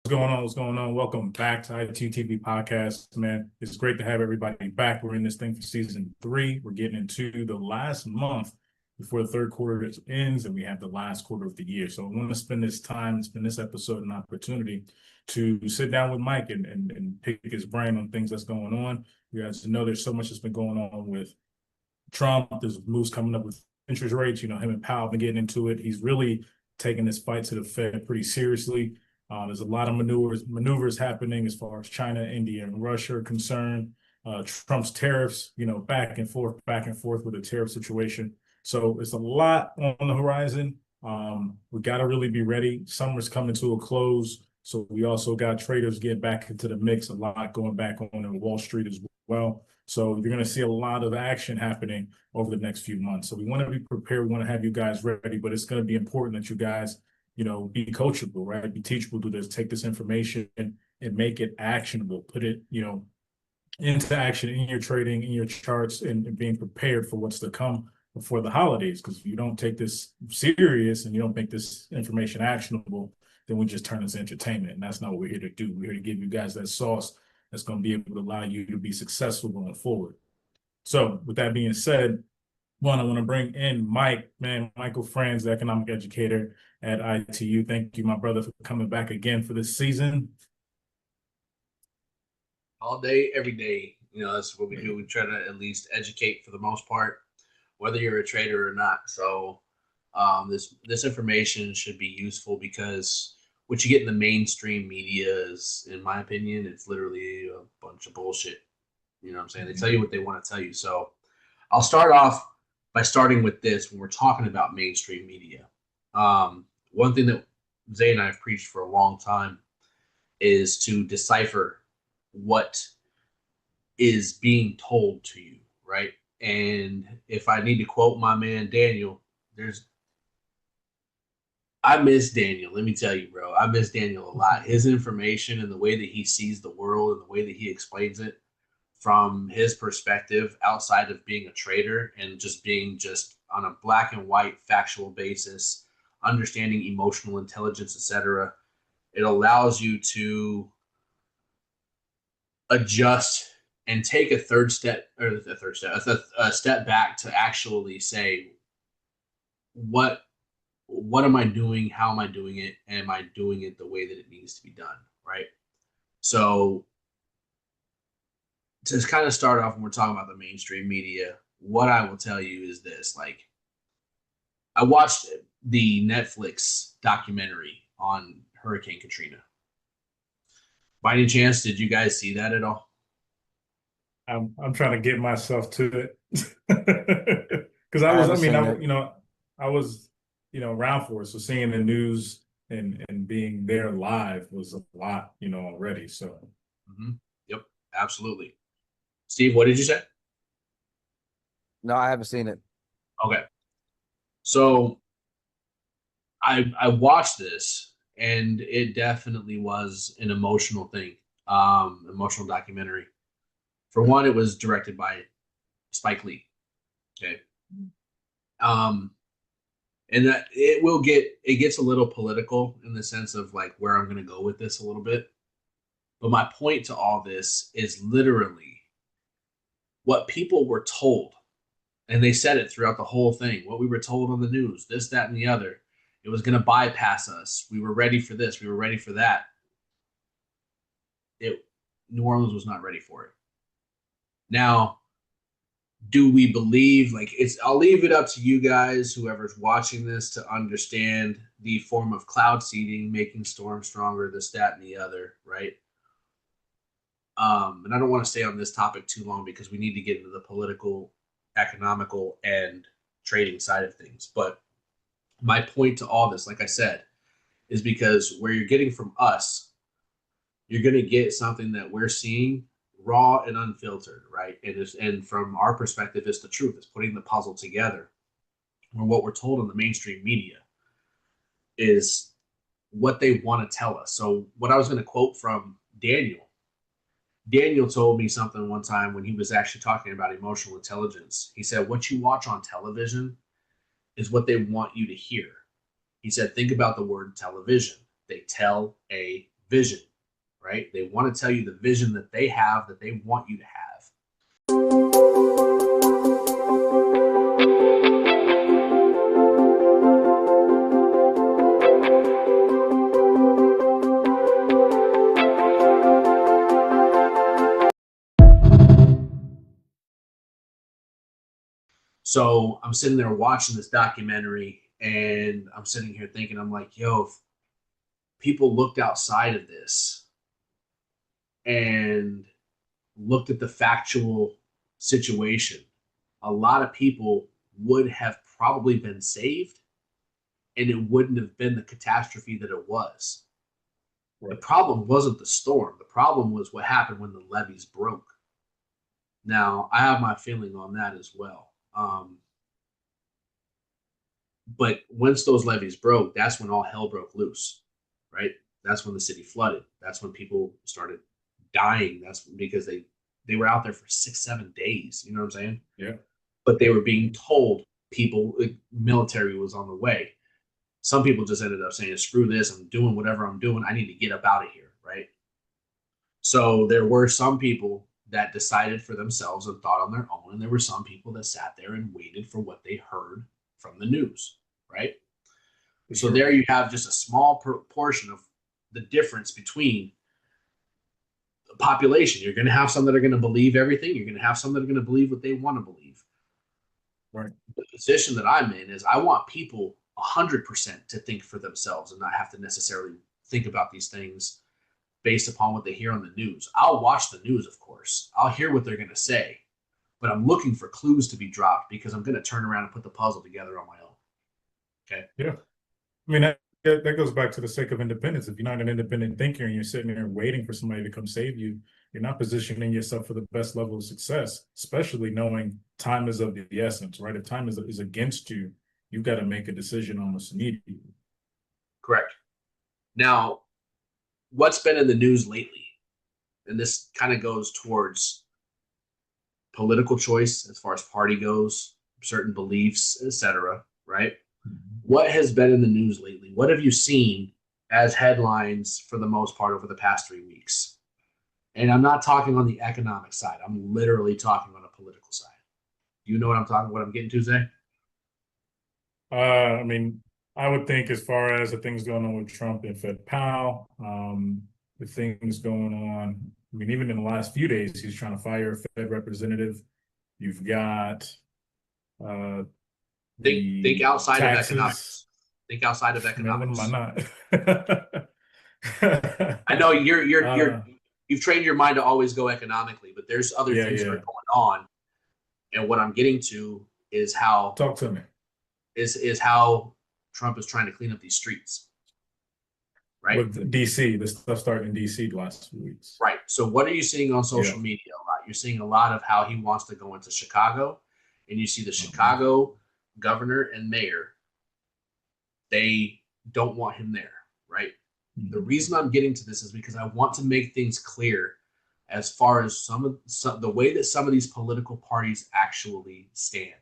going on? What's going on? Welcome back to ITUTv podcast, man. It's great to have everybody back. We're in this thing for season 3. We're getting into the last month before the third quarter ends, and we have the last quarter of the year. So I want to spend this episode, an opportunity to sit down with Mike and pick his brain on things that's going on. You guys know there's so much that's been going on with Trump. There's moves coming up with interest rates. You know, him and Powell have been getting into it. He's really taking this fight to the Fed pretty seriously. There's a lot of maneuvers happening as far as China, India, and Russia are concerned. Trump's tariffs, back and forth with the tariff situation. So it's a lot on the horizon. We got to really be ready. Summer's coming to a close. So we also got traders get back into the mix, a lot going back on in Wall Street as well. So you're going to see a lot of action happening over the next few months. So we want to be prepared. We want to have you guys ready, but it's going to be important that you guys be coachable, right? Be teachable, do this, take this information and make it actionable, put it, into action in your trading, in your charts, and being prepared for what's to come before the holidays. Because if you don't take this serious and you don't make this information actionable, then we just turn this into entertainment. And that's not what we're here to do. We're here to give you guys that sauce that's going to be able to allow you to be successful going forward. So with that being said, I want to bring in Mike, man, Michael Franz, the economic educator at ITU. Thank you, my brother, for coming back again for this season. All day, every day. That's what we do. We try to at least educate for the most part, whether you're a trader or not. So this information should be useful because what you get in the mainstream media is, in my opinion, it's literally a bunch of bullshit. You know what I'm saying? They tell you what they want to tell you. So I'll start off by starting with this when we're talking about mainstream media. One thing that Zay and I have preached for a long time is to decipher what is being told to you, right? And if I need to quote my man Daniel, I miss Daniel. Let me tell you, bro. I miss Daniel a lot. His information and the way that he sees the world and the way that he explains it from his perspective outside of being a trader and just being on a black and white factual basis, understanding emotional intelligence, etc. It allows you to adjust and take a step back to actually say, what am I doing? How am I doing it? Am I doing it the way that it needs to be done? Right. So to kind of start off when we're talking about the mainstream media, what I will tell you is this. Like, I watched the Netflix documentary on Hurricane Katrina. By any chance, did you guys see that at all? I'm trying to get myself to it because I was around for it. So seeing the news and being there live was a lot, already. So, Yep, absolutely. Steve, what did you say? No, I haven't seen it. Okay. So I watched this, and it definitely was an emotional thing, emotional documentary. For one, it was directed by Spike Lee. Okay. And that it gets a little political in the sense of like where I'm going to go with this a little bit. But my point to all this is literally what people were told. And they said it throughout the whole thing. What we were told on the news, this, that, and the other. It was going to bypass us. We were ready for this. We were ready for that. New Orleans was not ready for it. Now, do we believe, I'll leave it up to you guys, whoever's watching this, to understand the form of cloud seeding, making storms stronger, this, that, and the other, right? And I don't want to stay on this topic too long because we need to get into the political, economical, and trading side of things. But my point to all this, like I said, is because where you're getting from us, you're going to get something that we're seeing raw and unfiltered, right? And from our perspective, it's the truth. It's putting the puzzle together. Or what we're told in the mainstream media is what they want to tell us. So what I was going to quote from Daniel told me something one time when he was actually talking about emotional intelligence. He said, what you watch on television is what they want you to hear. He said, think about the word television. They tell a vision, right? They want to tell you the vision that they have, that they want you to have. So I'm sitting there watching this documentary, and I'm sitting here thinking, I'm like, yo, if people looked outside of this and looked at the factual situation, a lot of people would have probably been saved, and it wouldn't have been the catastrophe that it was. Right. The problem wasn't the storm. The problem was what happened when the levees broke. Now, I have my feeling on that as well. But once those levees broke, that's when all hell broke loose, right? That's when the city flooded. That's when people started dying. That's because they were out there for 6-7 days. You know what I'm saying? Yeah. But they were being told military was on the way. Some people just ended up saying, screw this, I'm doing whatever I'm doing. I need to get up out of here, right? So there were some people that decided for themselves and thought on their own. And there were some people that sat there and waited for what they heard from the news, right? So there you have just a small portion of the difference between the population. You're going to have some that are going to believe everything. You're going to have some that are going to believe what they want to believe. Right. The position that I'm in is I want people 100% to think for themselves and not have to necessarily think about these things based upon what they hear on the news. I'll watch the news, of course. I'll hear what they're going to say, but I'm looking for clues to be dropped because I'm going to turn around and put the puzzle together on my own. Okay. Yeah. I mean, that goes back to the sake of independence. If you're not an independent thinker and you're sitting there waiting for somebody to come save you, you're not positioning yourself for the best level of success, especially knowing time is of the essence, right? If time is against you, you've got to make a decision almost immediately. Correct. Now, what's been in the news lately, and this kind of goes towards political choice as far as party goes, certain beliefs, etc., right? What has been in the news lately? What have you seen as headlines for the most part over the past 3 weeks? And I'm not talking on the economic side. I'm literally talking on a political side. You know what I'm getting to, Zay? I mean, I would think as far as the things going on with Trump and Fed Powell, the things going on, I mean, even in the last few days, he's trying to fire a Fed representative. You've got think outside taxes. of economics. Think outside of economics. Man, not? I know you've trained your mind to always go economically, but there's other things that are going on. And what I'm getting to is how talk to me. Is how Trump is trying to clean up these streets. Right. With DC, this stuff started in DC the last few weeks. Right. So what are you seeing on social media a lot? You're seeing a lot of how he wants to go into Chicago, and you see the Chicago governor and mayor, they don't want him there, right? Mm-hmm. The reason I'm getting to this is because I want to make things clear as far as the way that some of these political parties actually stand.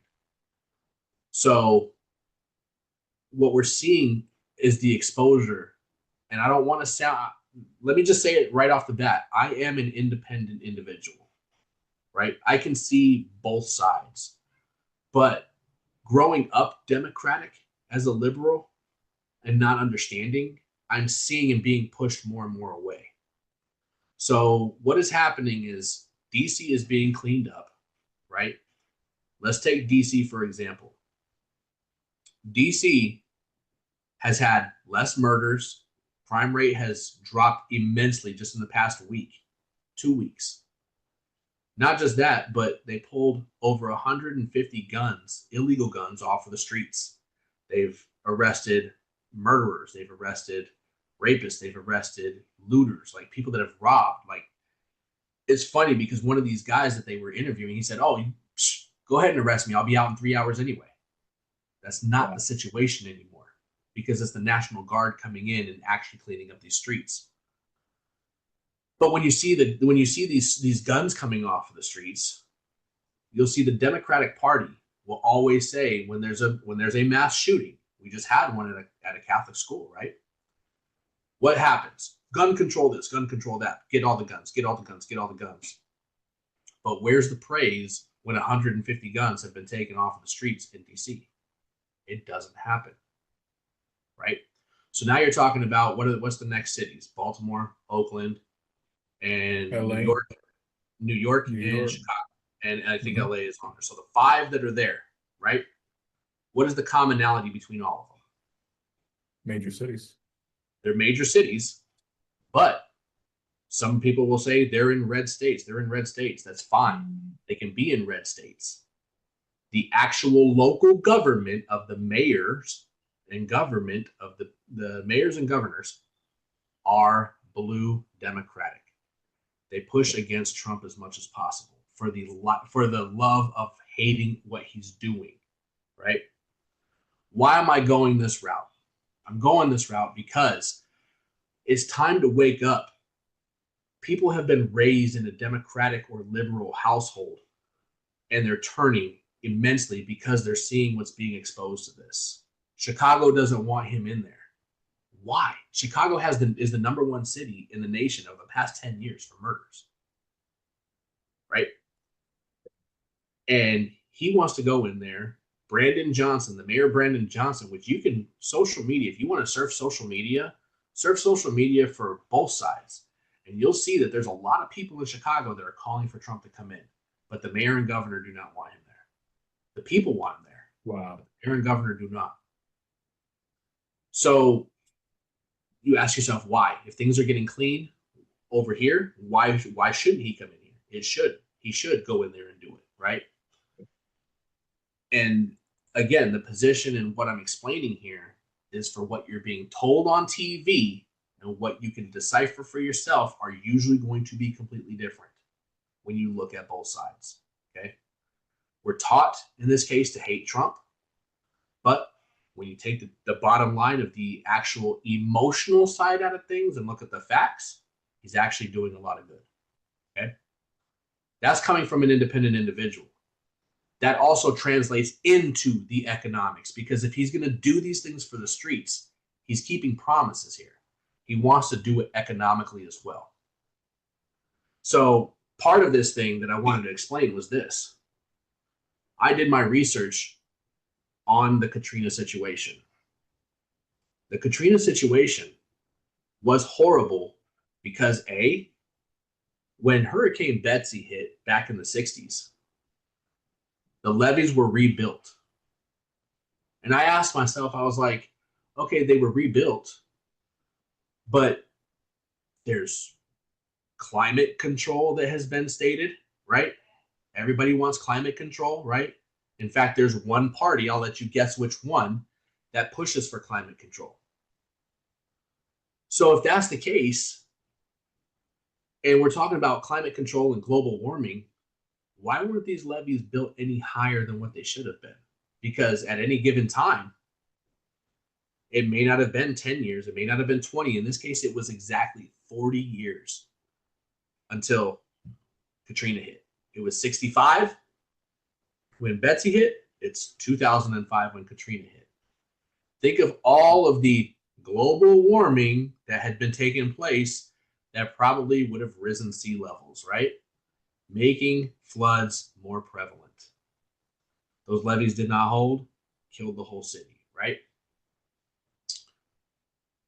So what we're seeing is the exposure, and I don't want to sound, let me just say it right off the bat. I am an independent individual, right? I can see both sides, but growing up Democratic as a liberal and not understanding, I'm seeing and being pushed more and more away. So what is happening is DC is being cleaned up, right? Let's take DC, for example. DC has had less murders. Crime rate has dropped immensely just in the past week, 2 weeks. Not just that, but they pulled over 150 guns, illegal guns, off of the streets. They've arrested murderers. They've arrested rapists. They've arrested looters, like people that have robbed. Like, it's funny because one of these guys that they were interviewing, he said, "Oh, go ahead and arrest me. I'll be out in 3 hours anyway." That's not the situation anymore, because it's the National Guard coming in and actually cleaning up these streets. But when you see these guns coming off of the streets, you'll see the Democratic Party will always say, when there's a mass shooting, we just had one at a Catholic school, right? What happens? gun control this, gun control that, get all the guns, get all the guns, get all the guns. But where's the praise when 150 guns have been taken off of the streets in DC? It doesn't happen, right? So now you're talking about what's the next cities? Baltimore, Oakland, and LA. New York, and Chicago, and I think LA is on there. So the 5 that are there, right? What is the commonality between all of them? Major cities. They're major cities, but some people will say they're in red states. They're in red states. That's fine. They can be in red states. The actual local government of the mayors and government of the mayors and governors are blue Democratic. They push against Trump as much as possible for the love of hating what he's doing, right? Why am I going this route? I'm going this route because it's time to wake up. People have been raised in a Democratic or liberal household, and they're turning immensely because they're seeing what's being exposed to this. Chicago doesn't want him in there. Why? Chicago is the #1 city in the nation over the past 10 years for murders, right? And he wants to go in there. Brandon Johnson, the mayor Brandon Johnson, which you can social media, if you want to surf social media for both sides. And you'll see that there's a lot of people in Chicago that are calling for Trump to come in, but the mayor and governor do not want him there. The people want him there. Wow. The mayor and governor do not. So you ask yourself why. If things are getting clean over here, why shouldn't he come in here? He should go in there and do it, right? And again, the position and what I'm explaining here is for what you're being told on TV and what you can decipher for yourself are usually going to be completely different when you look at both sides, okay? We're taught, in this case, to hate Trump, but when you take the bottom line of the actual emotional side out of things and look at the facts, he's actually doing a lot of good, okay? That's coming from an independent individual. That also translates into the economics, because if he's going to do these things for the streets, he's keeping promises here. He wants to do it economically as well. So part of this thing that I wanted to explain was this. I did my research on the Katrina situation. The Katrina situation was horrible because when Hurricane Betsy hit back in the 60s, the levees were rebuilt. And I asked myself, I was like, okay, they were rebuilt, but there's climate control that has been stated, right? Everybody wants climate control, right? In fact, there's one party, I'll let you guess which one, that pushes for climate control. So if that's the case, and we're talking about climate control and global warming, why weren't these levees built any higher than what they should have been? Because at any given time, it may not have been 10 years, it may not have been 20. In this case, it was exactly 40 years until Katrina hit. It was 65 when Betsy hit. It's 2005 when Katrina hit. Think of all of the global warming that had been taking place that probably would have risen sea levels, right? Making floods more prevalent. Those levees did not hold, killed the whole city, right?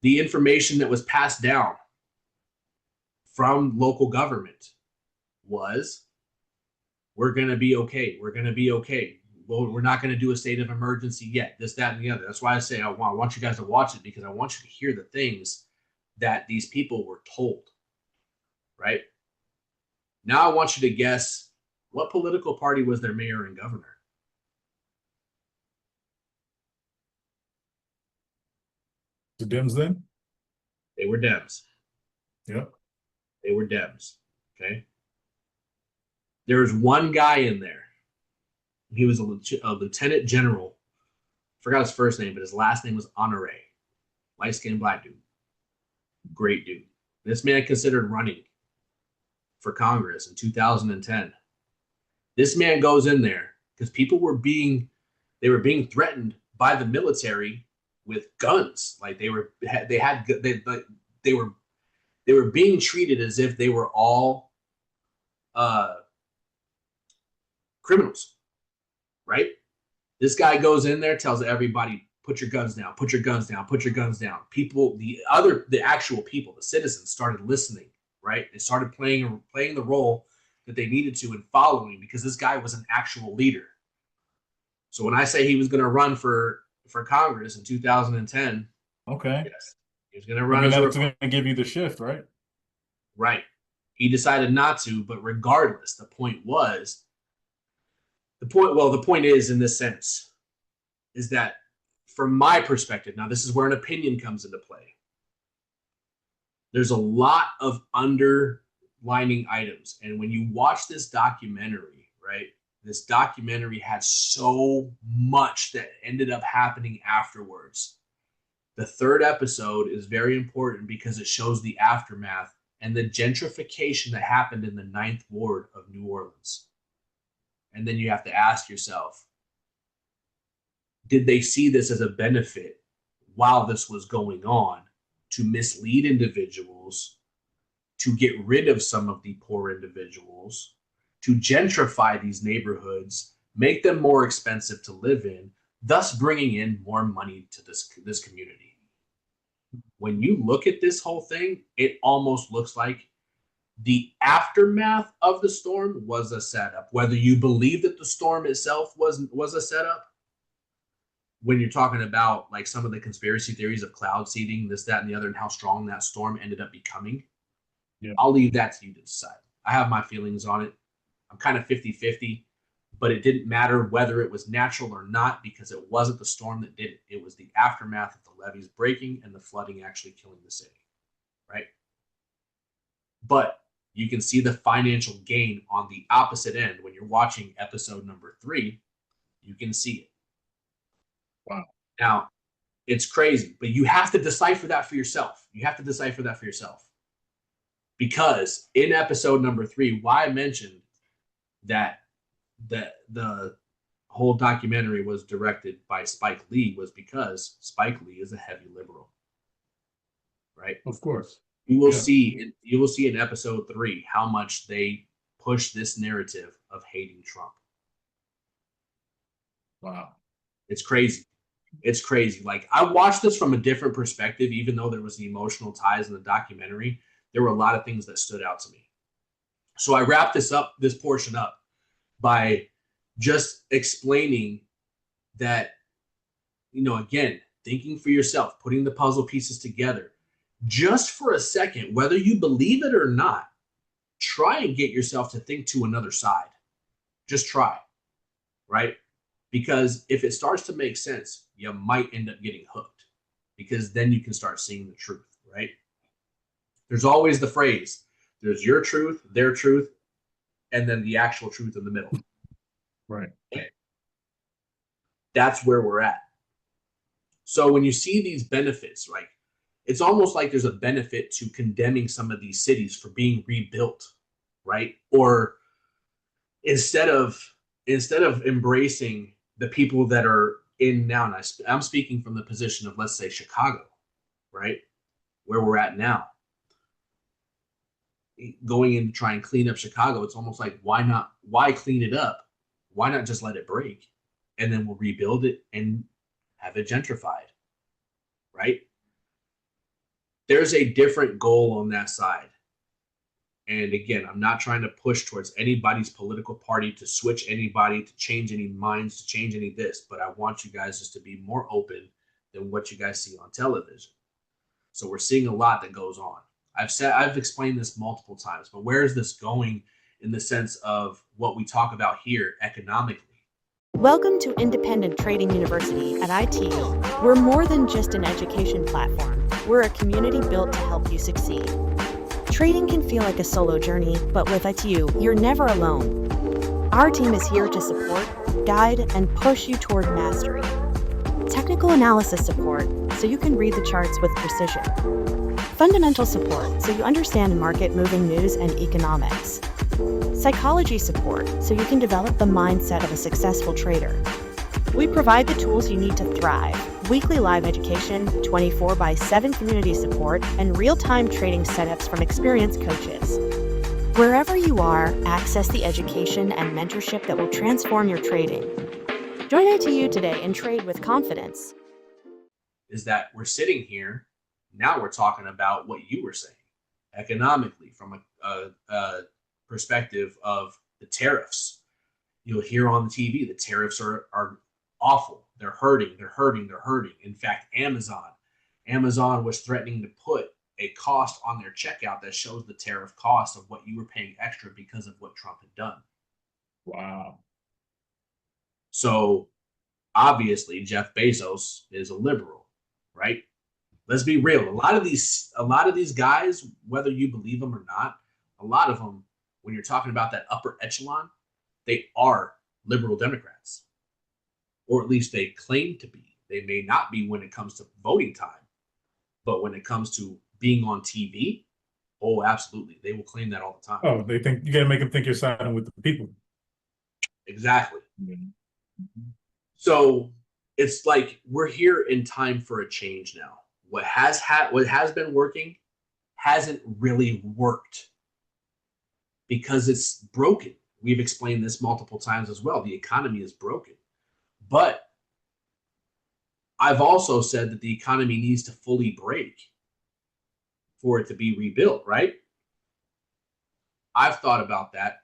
The information that was passed down from local government was, we're going to be okay. We're going to be okay. Well, we're not going to do a state of emergency yet. This, that, and the other. That's why I say I want you guys to watch it, because I want you to hear the things that these people were told, right? Now I want you to guess, what political party was their mayor and governor? The Dems then? They were Dems. Yep. They were Dems, okay? There's one guy in there. He was a lieutenant general. Forgot his first name, but his last name was Honore. Light-skinned black dude. Great dude. This man considered running for Congress in 2010. This man goes in there because people were being threatened by the military with guns. Like they were they were being treated as if they were all criminals, right? This guy goes in there, tells everybody, put your guns down, put your guns down, put your guns down. People, the actual people, the citizens started listening, right? They started playing the role that they needed to and following, because this guy was an actual leader. So when I say he was going to run for Congress in 2010, okay, yes, he was going to run. That's going to give you the shift, right? Right. He decided not to, but regardless, the point is, in this sense, is that from my perspective, now this is where an opinion comes into play. There's a lot of underlining items. And when you watch this documentary, right, this documentary had so much that ended up happening afterwards. The third episode is very important because it shows the aftermath and the gentrification that happened in the 9th Ward of New Orleans. And then you have to ask yourself, did they see this as a benefit while this was going on to mislead individuals, to get rid of some of the poor individuals, to gentrify these neighborhoods, make them more expensive to live in, thus bringing in more money to this community? When you look at this whole thing, it almost looks like the aftermath of the storm was a setup. Whether you believe that the storm itself was a setup, when you're talking about like some of the conspiracy theories of cloud seeding, this, that, and the other, and how strong that storm ended up becoming, yeah, I'll leave that to you to decide. I have my feelings on it. I'm kind of 50-50, but it didn't matter whether it was natural or not, because it wasn't the storm that did it. It was the aftermath of the levees breaking and the flooding actually killing the city, right? But you can see the financial gain on the opposite end. When you're watching episode number 3, you can see it. Wow. Now, it's crazy, but you have to decipher that for yourself. Because in episode number 3, why I mentioned that the whole documentary was directed by Spike Lee was because Spike Lee is a heavy liberal, right? Of course. You will see in episode 3 how much they push this narrative of hating Trump. Wow. It's crazy. Like, I watched this from a different perspective, even though there was the emotional ties in the documentary. There were a lot of things that stood out to me. So I wrapped this portion up by just explaining that, again, thinking for yourself, putting the puzzle pieces together, just for a second, whether you believe it or not, try and get yourself to think to another side. Just try, right? Because if it starts to make sense, you might end up getting hooked, because then you can start seeing the truth, right? There's always the phrase, there's your truth, their truth, and then the actual truth in the middle. Right. That's where we're at. So when you see these benefits, right, it's almost like there's a benefit to condemning some of these cities for being rebuilt, right? Or instead of embracing the people that are in now, and I'm speaking from the position of, let's say, Chicago, right, where we're at now, going in to try and clean up Chicago, it's almost like, why clean it up? Why not just let it break, and then we'll rebuild it and have it gentrified, right? There's a different goal on that side. And again, I'm not trying to push towards anybody's political party, to switch anybody, to change any minds, to change any this, but I want you guys just to be more open than what you guys see on television. So we're seeing a lot that goes on. I've explained this multiple times, but where is this going in the sense of what we talk about here economically? Welcome to Independent Trading University at ITU. We're more than just an education platform. We're a community built to help you succeed. Trading can feel like a solo journey, but with ITU, you're never alone. Our team is here to support, guide, and push you toward mastery. Technical analysis support, so you can read the charts with precision. Fundamental support, so you understand market moving news and economics. Psychology support, so you can develop the mindset of a successful trader. We provide the tools you need to thrive: weekly live education, 24/7 community support, and real-time trading setups from experienced coaches. Wherever you are, access the education and mentorship that will transform your trading. Join ITU today and trade with confidence. Is that we're sitting here, now we're talking about what you were saying, economically, from a perspective of the tariffs. You'll hear on the TV, the tariffs are awful. They're hurting. In fact, Amazon was threatening to put a cost on their checkout that shows the tariff cost of what you were paying extra because of what Trump had done. Wow. So obviously Jeff Bezos is a liberal, right? Let's be real. A lot of these guys, whether you believe them or not, a lot of them, when you're talking about that upper echelon, they are liberal Democrats, or at least they claim to be. They may not be when it comes to voting time, but when it comes to being on TV, oh, absolutely. They will claim that all the time. Oh, they think you got to make them think you're siding with the people. Exactly. Mm-hmm. So it's like we're here in time for a change now. What has been working hasn't really worked because it's broken. We've explained this multiple times as well. The economy is broken. But I've also said that the economy needs to fully break for it to be rebuilt, right? I've thought about that,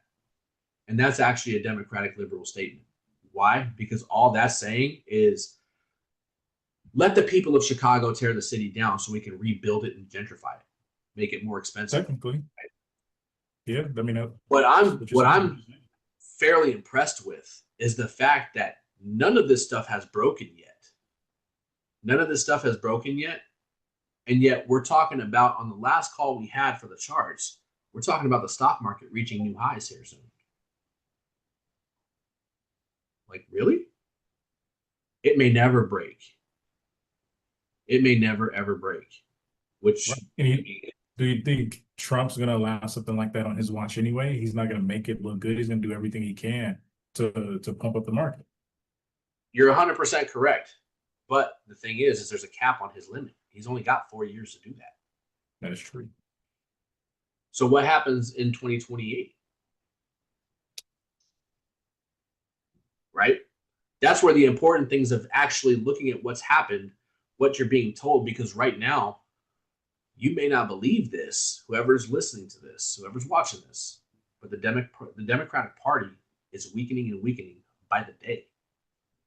and that's actually a Democratic liberal statement. Why? Because all that's saying is let the people of Chicago tear the city down so we can rebuild it and gentrify it, make it more expensive. Technically. Right? Yeah, let me know. What I'm fairly impressed with is the fact that none of this stuff has broken yet. And yet we're talking about, on the last call we had for the charts, we're talking about the stock market reaching new highs here soon. Like, really? It may never break. It may never, ever break. Which, do you think Trump's going to allow something like that on his watch anyway? He's not going to make it look good. He's going to do everything he can to pump up the market. You're 100% correct. But the thing is there's a cap on his limit. He's only got 4 years to do that. That is true. So what happens in 2028? Right? That's where the important things of actually looking at what's happened, what you're being told, because right now, you may not believe this, whoever's listening to this, whoever's watching this, but the Democratic Party is weakening and weakening by the day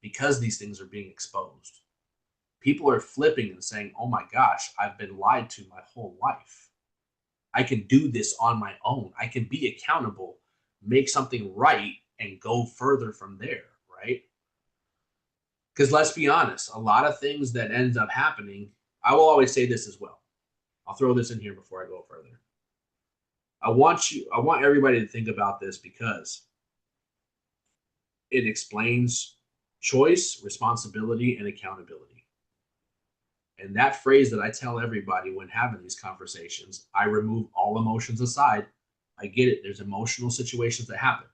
because these things are being exposed. People are flipping and saying, oh my gosh, I've been lied to my whole life. I can do this on my own. I can be accountable, make something right, and go further from there, right? Because let's be honest, a lot of things that ends up happening, I will always say this as well. I'll throw this in here before I go further. I want everybody to think about this because it explains choice, responsibility, and accountability. And that phrase that I tell everybody when having these conversations, I remove all emotions aside. I get it. There's emotional situations that happen.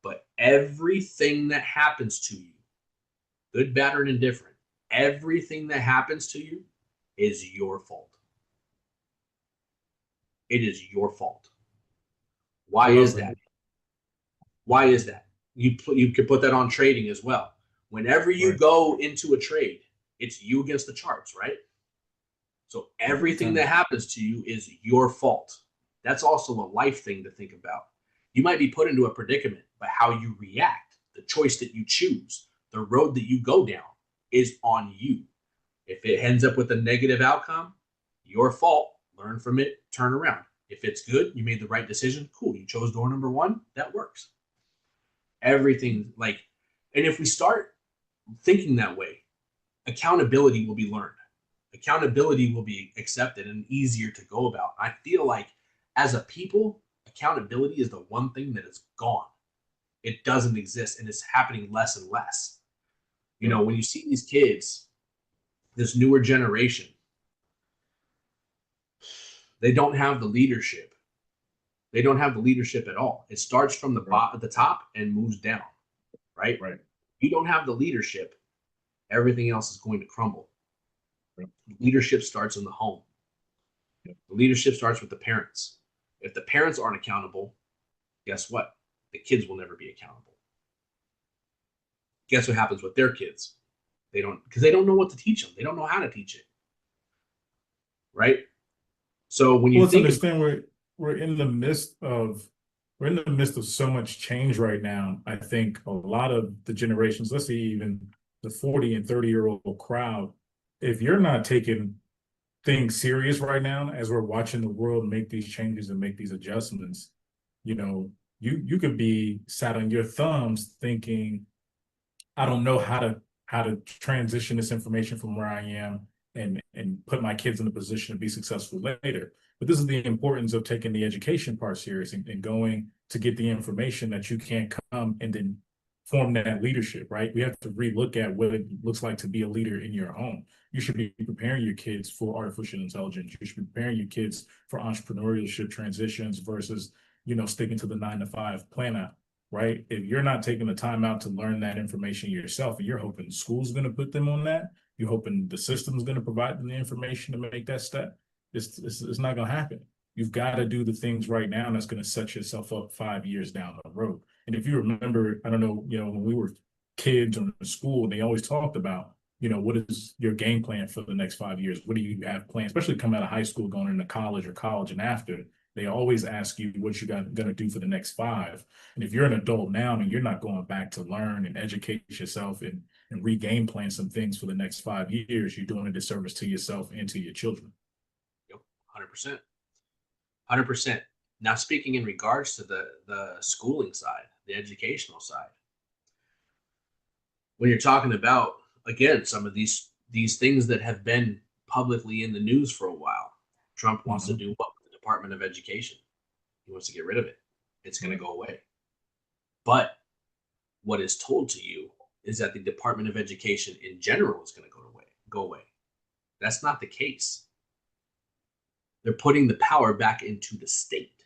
But everything that happens to you, good, bad, or indifferent, everything that happens to you is your fault. It is your fault. Why is that? Why is that? You could put that on trading as well. Whenever you go into a trade, it's you against the charts, right? So everything that happens to you is your fault. That's also a life thing to think about. You might be put into a predicament, but how you react, the choice that you choose, the road that you go down is on you. If it ends up with a negative outcome, your fault. Learn from it, turn around. If it's good, you made the right decision, cool. You chose door number one, that works. Everything, like, and if we start thinking that way, accountability will be learned. Accountability will be accepted and easier to go about. I feel like as a people, accountability is the one thing that is gone. It doesn't exist, and it's happening less and less. You know, when you see these kids, this newer generation, they don't have the leadership. They don't have the leadership at all. It starts from the top and moves down, right? Right. you don't have the leadership, everything else is going to crumble. Leadership starts in the home. Leadership starts with the parents. If the parents aren't accountable, guess what? The kids will never be accountable. Guess what happens with their kids? Because they don't know what to teach them. They don't know how to teach it. Right? So when you let's think understand we're in the midst of so much change right now. I think a lot of the generations, let's say even the 40 and 30-year-old crowd, if you're not taking things serious right now as we're watching the world make these changes and make these adjustments, you could be sat on your thumbs thinking, I don't know how to transition this information from where I am and put my kids in a position to be successful later. But this is the importance of taking the education part serious and going to get the information that you can't come and then form that leadership, right? We have to relook at what it looks like to be a leader in your home. You should be preparing your kids for artificial intelligence. You should be preparing your kids for entrepreneurship transitions versus, sticking to the 9-to-5 plan out, right? If you're not taking the time out to learn that information yourself, and you're hoping school's going to put them on that, you're hoping the system's going to provide them the information to make that step, it's not going to happen. You've got to do the things right now that's going to set yourself up 5 years down the road. And if you remember, I don't know, when we were kids or in school, they always talked about, what is your game plan for the next 5 years? What do you have planned, especially coming out of high school, going into college or college and after? They always ask you what you got going to do for the next 5. And if you're an adult now and you're not going back to learn and educate yourself and re-game plan some things for the next 5 years, you're doing a disservice to yourself and to your children. Yep, 100%. 100%. Now, speaking in regards to the schooling side, the educational side, when you're talking about, again, some of these things that have been publicly in the news for a while, Trump wants to do what with the Department of Education? He wants to get rid of it. It's going to go away. But what is told to you is that the Department of Education in general is going to go away. That's not the case. They're putting the power back into the state.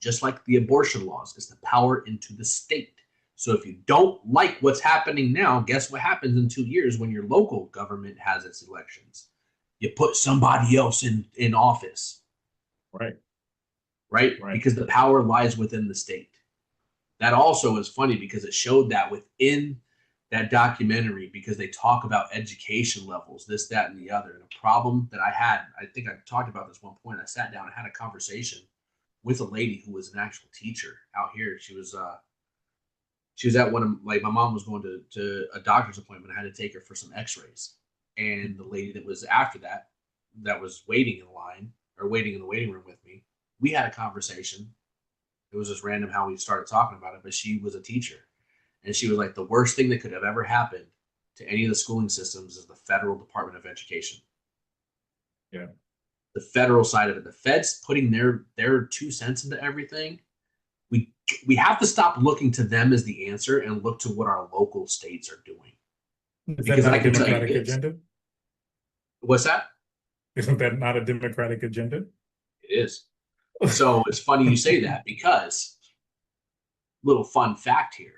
Just like the abortion laws, it's the power into the state. So if you don't like what's happening now, guess what happens in 2 years when your local government has its elections? You put somebody else in office. Right. Because the power lies within the state. That also is funny because it showed that within that documentary, because they talk about education levels, this, that, and the other. And a problem that I had, I think I talked about this one point. I sat down and had a conversation with a lady who was an actual teacher out here. She was at one of, like, my mom was going to a doctor's appointment. I had to take her for some x-rays. And the lady that was after that was waiting in line or waiting in the waiting room with me, we had a conversation. It was just random how we started talking about it, but she was a teacher. And she was like, the worst thing that could have ever happened to any of the schooling systems is the federal Department of Education. Yeah. The federal side of it, the feds putting their 2 cents into everything. We have to stop looking to them as the answer and look to what our local states are doing. Is that not a Democratic agenda? What's that? Isn't that not a Democratic agenda? It is. So it's funny you say that because, little fun fact here.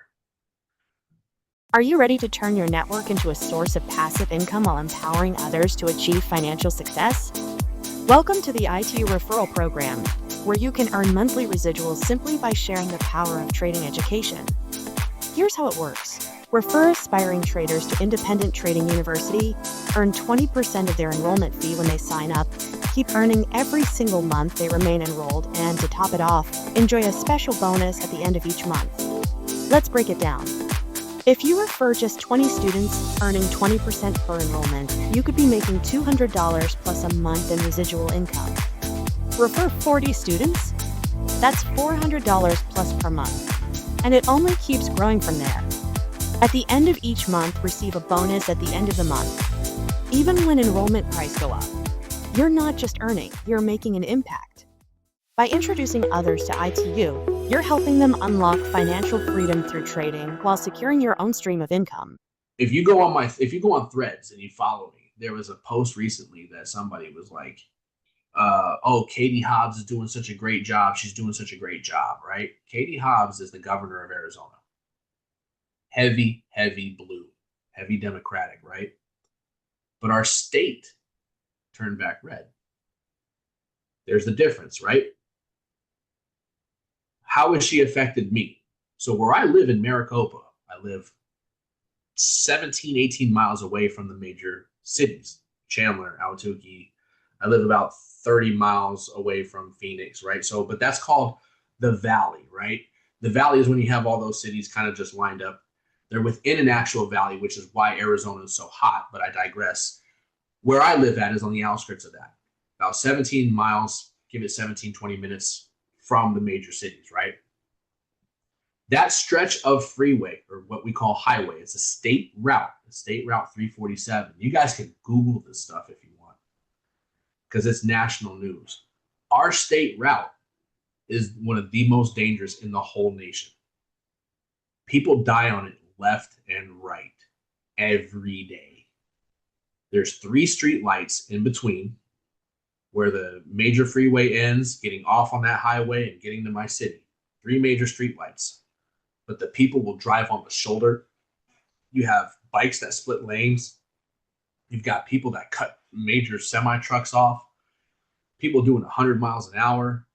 Are you ready to turn your network into a source of passive income while empowering others to achieve financial success? Welcome to the ITU referral program, where you can earn monthly residuals simply by sharing the power of trading education. Here's how it works. Refer aspiring traders to Independent Trading University, earn 20% of their enrollment fee when they sign up, keep earning every single month they remain enrolled, and to top it off, enjoy a special bonus at the end of each month. Let's break it down. If you refer just 20 students earning 20% per enrollment, you could be making $200 plus a month in residual income. Refer 40 students? That's $400 plus per month. And it only keeps growing from there. At the end of each month, receive a bonus at the end of the month. Even when enrollment price go up, you're not just earning, you're making an impact. By introducing others to ITU, you're helping them unlock financial freedom through trading while securing your own stream of income. If you go on Threads and you follow me, there was a post recently that somebody was like, oh, Katie Hobbs is doing such a great job. She's doing such a great job, right? Katie Hobbs is the governor of Arizona. heavy, heavy blue, heavy Democratic, right? But our state turned back red. There's the difference, right? How has she affected me? So where I live in Maricopa, I live 17, 18 miles away from the major cities, Chandler, ITUTv. I live about 30 miles away from Phoenix, right? So, but that's called the valley, right? The valley is when you have all those cities kind of just lined up. They're within an actual valley, which is why Arizona is so hot, but I digress. Where I live at is on the outskirts of that. About 17 miles, give it 17, 20 minutes from the major cities, right? That stretch of freeway, or what we call highway, it's a state route 347. You guys can Google this stuff if you want, because it's national news. Our state route is one of the most dangerous in the whole nation. People die on it left and right every day. There's 3 street lights in between where the major freeway ends, getting off on that highway and getting to my city. 3 major street lights. But the people will drive on the shoulder. You have bikes that split lanes. You've got people that cut major semi trucks off. People doing 100 miles an hour,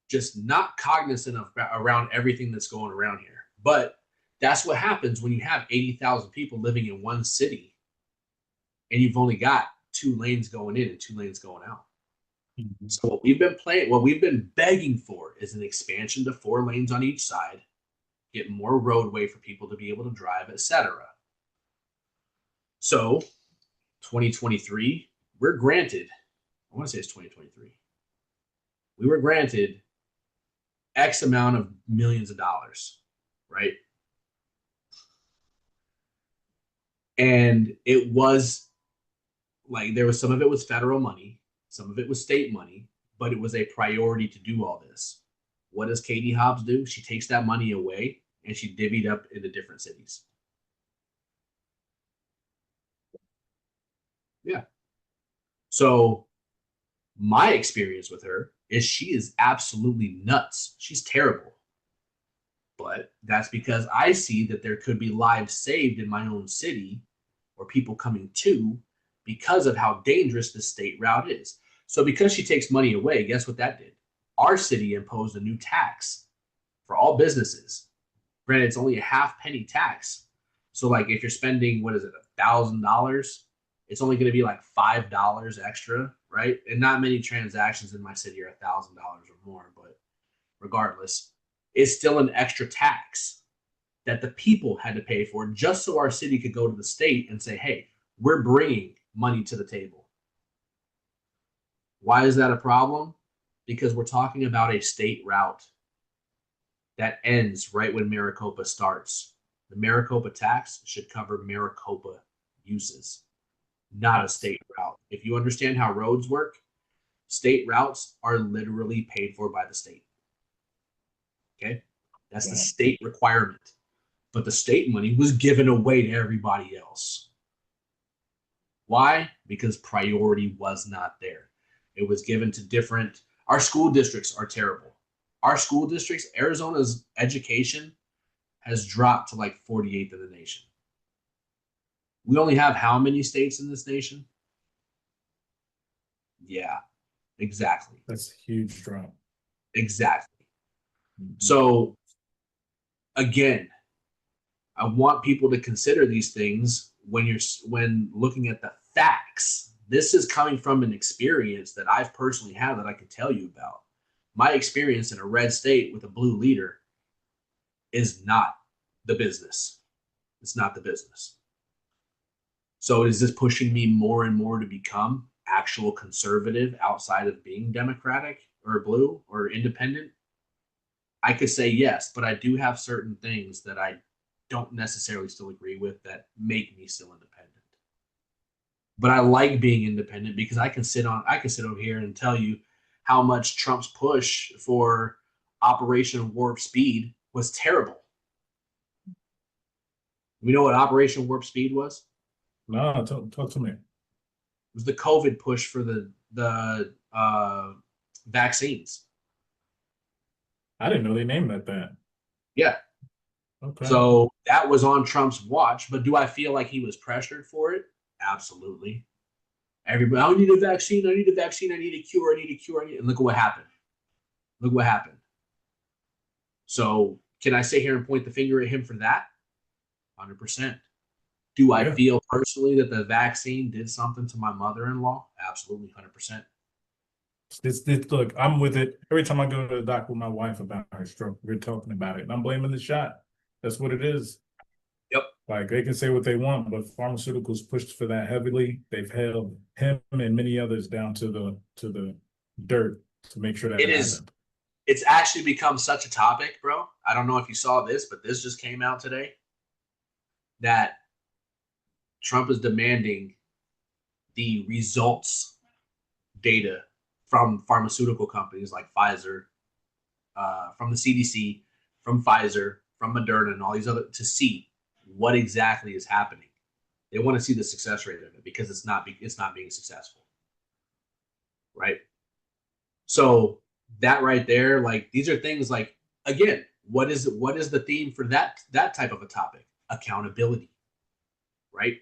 just not cognizant of around everything that's going around here. But that's what happens when you have 80,000 people living in one city and you've only got 2 lanes going in and 2 lanes going out. Mm-hmm. So what we've been begging for is an expansion to 4 lanes on each side, get more roadway for people to be able to drive, etc. So 2023, we're granted, I want to say it's 2023. We were granted X amount of millions of dollars, right? And it was like, there was some of it was federal money, some of it was state money, but it was a priority to do all this. What does Katie Hobbs do? She takes that money away and she divvied up into different cities. Yeah. So my experience with her is she is absolutely nuts. She's terrible. But that's because I see that there could be lives saved in my own city or people coming to because of how dangerous the state route is. So because she takes money away, guess what that did? Our city imposed a new tax for all businesses. Granted, it's only a half penny tax. So like if you're spending, what is it, $1,000, it's only going to be like $5 extra, right? And not many transactions in my city are $1,000 or more, but regardless, it's still an extra tax that the people had to pay for just so our city could go to the state and say, hey, we're bringing money to the table. Why is that a problem? Because we're talking about a state route that ends right when Maricopa starts. The Maricopa tax should cover Maricopa uses, not a state route. If you understand how roads work, state routes are literally paid for by the state. Okay? That's the state requirement. But the state money was given away to everybody else. Why? Because priority was not there. It was given to different. Our school districts are terrible. Our school districts, Arizona's education has dropped to like 48th in the nation. We only have how many states in this nation? Yeah, exactly. That's a huge drop. Exactly. Mm-hmm. So again, I want people to consider these things when looking at the facts. This is coming from an experience that I've personally had that I can tell you about. My experience in a red state with a blue leader is not the business. It's not the business. So is this pushing me more and more to become actual conservative outside of being Democratic or blue or independent? I could say yes, but I do have certain things that I don't necessarily still agree with that make me still independent. But I like being independent because I can sit over here and tell you how much Trump's push for Operation Warp Speed was terrible. You know what Operation Warp Speed was? No, talk to me. It was the COVID push for the vaccines. I didn't know they named that. Yeah. Okay. So that was on Trump's watch. But do I feel like he was pressured for it? Absolutely. Everybody, I need a vaccine. I need a vaccine. I need a cure. I need a cure. And look at what happened. Look what happened. So can I sit here and point the finger at him for that? 100%. Do I feel personally that the vaccine did something to my mother-in-law? Absolutely, 100%. Look, I'm with it. Every time I go to the doctor with my wife about her stroke, we're talking about it, and I'm blaming the shot. That's what it is. Yep. Like, they can say what they want, but pharmaceuticals pushed for that heavily. They've held him and many others down to the dirt to make sure that it is. happened. It's actually become such a topic, bro. I don't know if you saw this, but this just came out today that Trump is demanding the results data from pharmaceutical companies like Pfizer, from the CDC, from Pfizer, from Moderna, and all these other, to see what exactly is happening. They want to see the success rate of it because it's not being successful, right? So that right there, like, these are things like, again, what is the theme for that type of a topic? Accountability, right?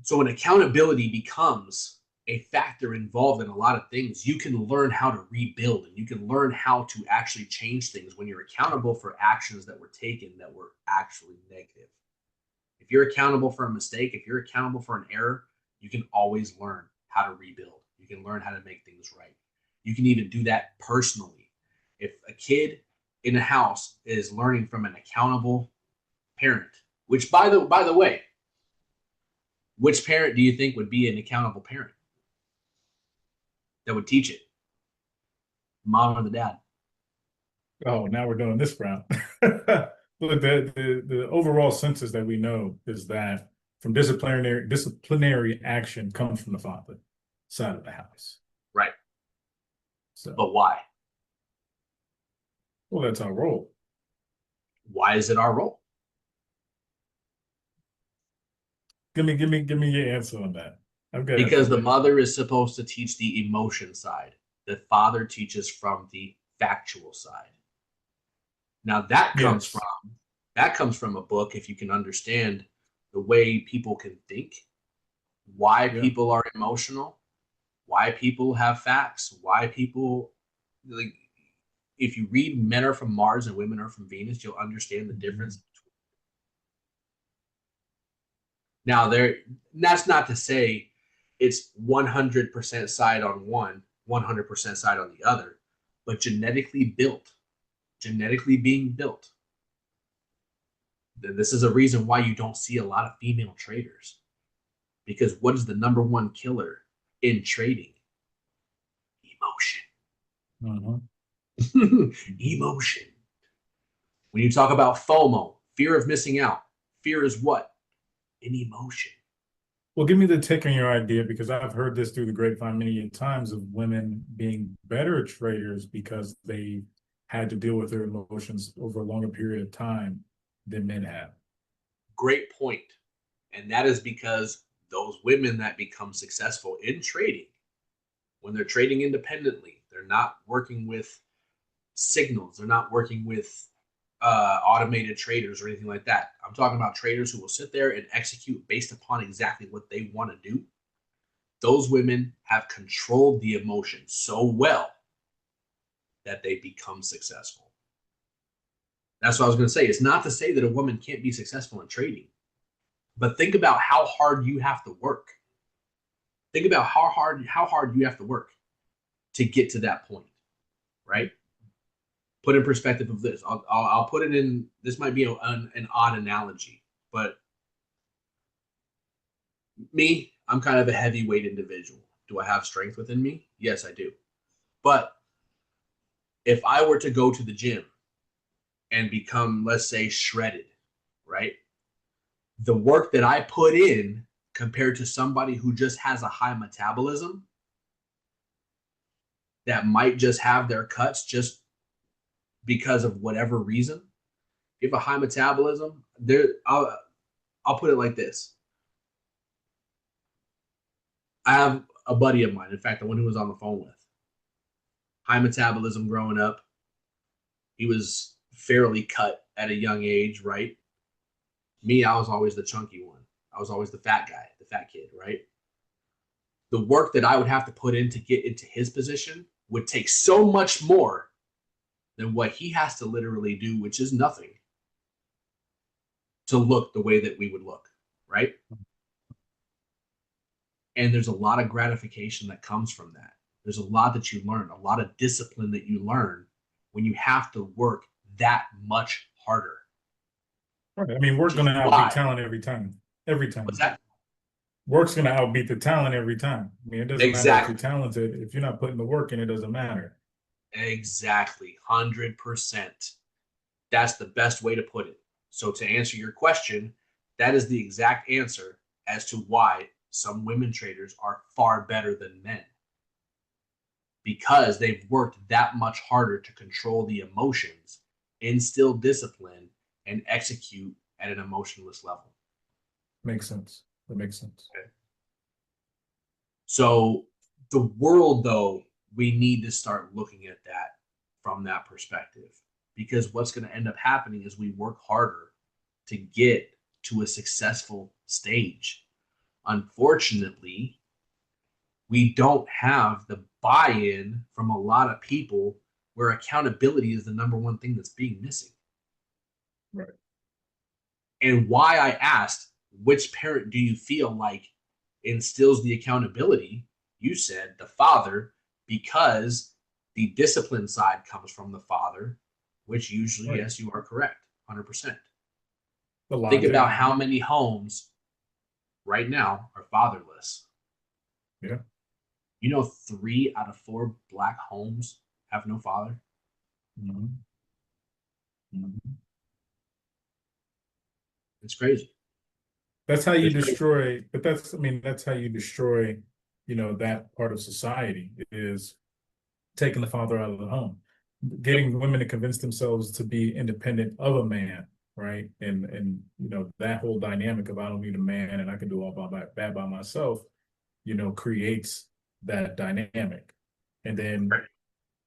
So when accountability becomes a factor involved in a lot of things, you can learn how to rebuild, and you can learn how to actually change things when you're accountable for actions that were taken that were actually negative. If you're accountable for a mistake, if you're accountable for an error, you can always learn how to rebuild. You can learn how to make things right. You can even do that personally. If a kid in a house is learning from an accountable parent, which by the way, which parent do you think would be an accountable parent that would teach it? Mom or the dad? Oh, now we're doing this round. Look, the overall census that we know is that from disciplinary action comes from the father side of the house. Right. So, but why? Well, that's our role. Why is it our role? Give me your answer on that. Because the mother is supposed to teach the emotion side. The father teaches from the factual side. Now that comes from a book. If you can understand the way people can think, why people are emotional, why people have facts, why people, like, if you read Men Are From Mars and Women Are From Venus, you'll understand the difference. Now, that's not to say it's 100% side on one, 100% side on the other, but genetically being built. This is a reason why you don't see a lot of female traders, because what is the number one killer in trading? Emotion. Emotion. When you talk about FOMO, fear of missing out, fear is what? An emotion. Well, give me the take on your idea, because I've heard this through the grapevine many times of women being better traders because they had to deal with their emotions over a longer period of time than men have. Great point. And that is because those women that become successful in trading, when they're trading independently, they're not working with signals, they're not working with automated traders or anything like that. I'm talking about traders who will sit there and execute based upon exactly what they want to do. Those women have controlled the emotion so well that they become successful. That's what I was going to say. It's not to say that a woman can't be successful in trading, but think about how hard you have to work. Think about how hard you have to work to get to that point, right? Put in perspective of this. I'll put it in. This might be an odd analogy, but me, I'm kind of a heavyweight individual. Do I have strength within me? Yes, I do. But if I were to go to the gym and become, let's say, shredded, right? The work that I put in compared to somebody who just has a high metabolism that might just have their cuts just because of whatever reason. If you have a high metabolism, I'll put it like this. I have a buddy of mine, in fact, the one who was on the phone with. High metabolism growing up. He was fairly cut at a young age, right? Me, I was always the chunky one. I was always the fat guy, the fat kid, right? The work that I would have to put in to get into his position would take so much more than what he has to literally do, which is nothing, to look the way that we would look, right? And there's a lot of gratification that comes from that. There's a lot that you learn, a lot of discipline that you learn when you have to work that much harder. Right. I mean, work's Which is going to why- outbeat talent every time. Every time. What's that? Work's going to outbeat the talent every time. I mean, it doesn't matter Exactly. if you're talented. If you're not putting the work in, it doesn't matter. Exactly. 100%. That's the best way to put it. So to answer your question, that is the exact answer as to why some women traders are far better than men. Because they've worked that much harder to control the emotions, instill discipline, and execute at an emotionless level. Makes sense. That makes sense. Okay. So the world, though, we need to start looking at that from that perspective, because what's going to end up happening is we work harder to get to a successful stage. Unfortunately, we don't have the buy-in from a lot of people where accountability is the number one thing that's being missing. Right. And why I asked, which parent do you feel like instills the accountability? You said the father, because the discipline side comes from the father, which usually, Right. yes, you are correct, 100%. The Think logic. about how many homes right now are fatherless. Yeah. You know, 3 out of 4 Black homes have no father. Mhm. Mhm. It's crazy. That's how you It's crazy. destroy, but that's, I mean, that's how you destroy, that part of society, is taking the father out of the home, getting women to convince themselves to be independent of a man, right? And that whole dynamic of I don't need a man and I can do all that by myself, creates that dynamic. And then Right.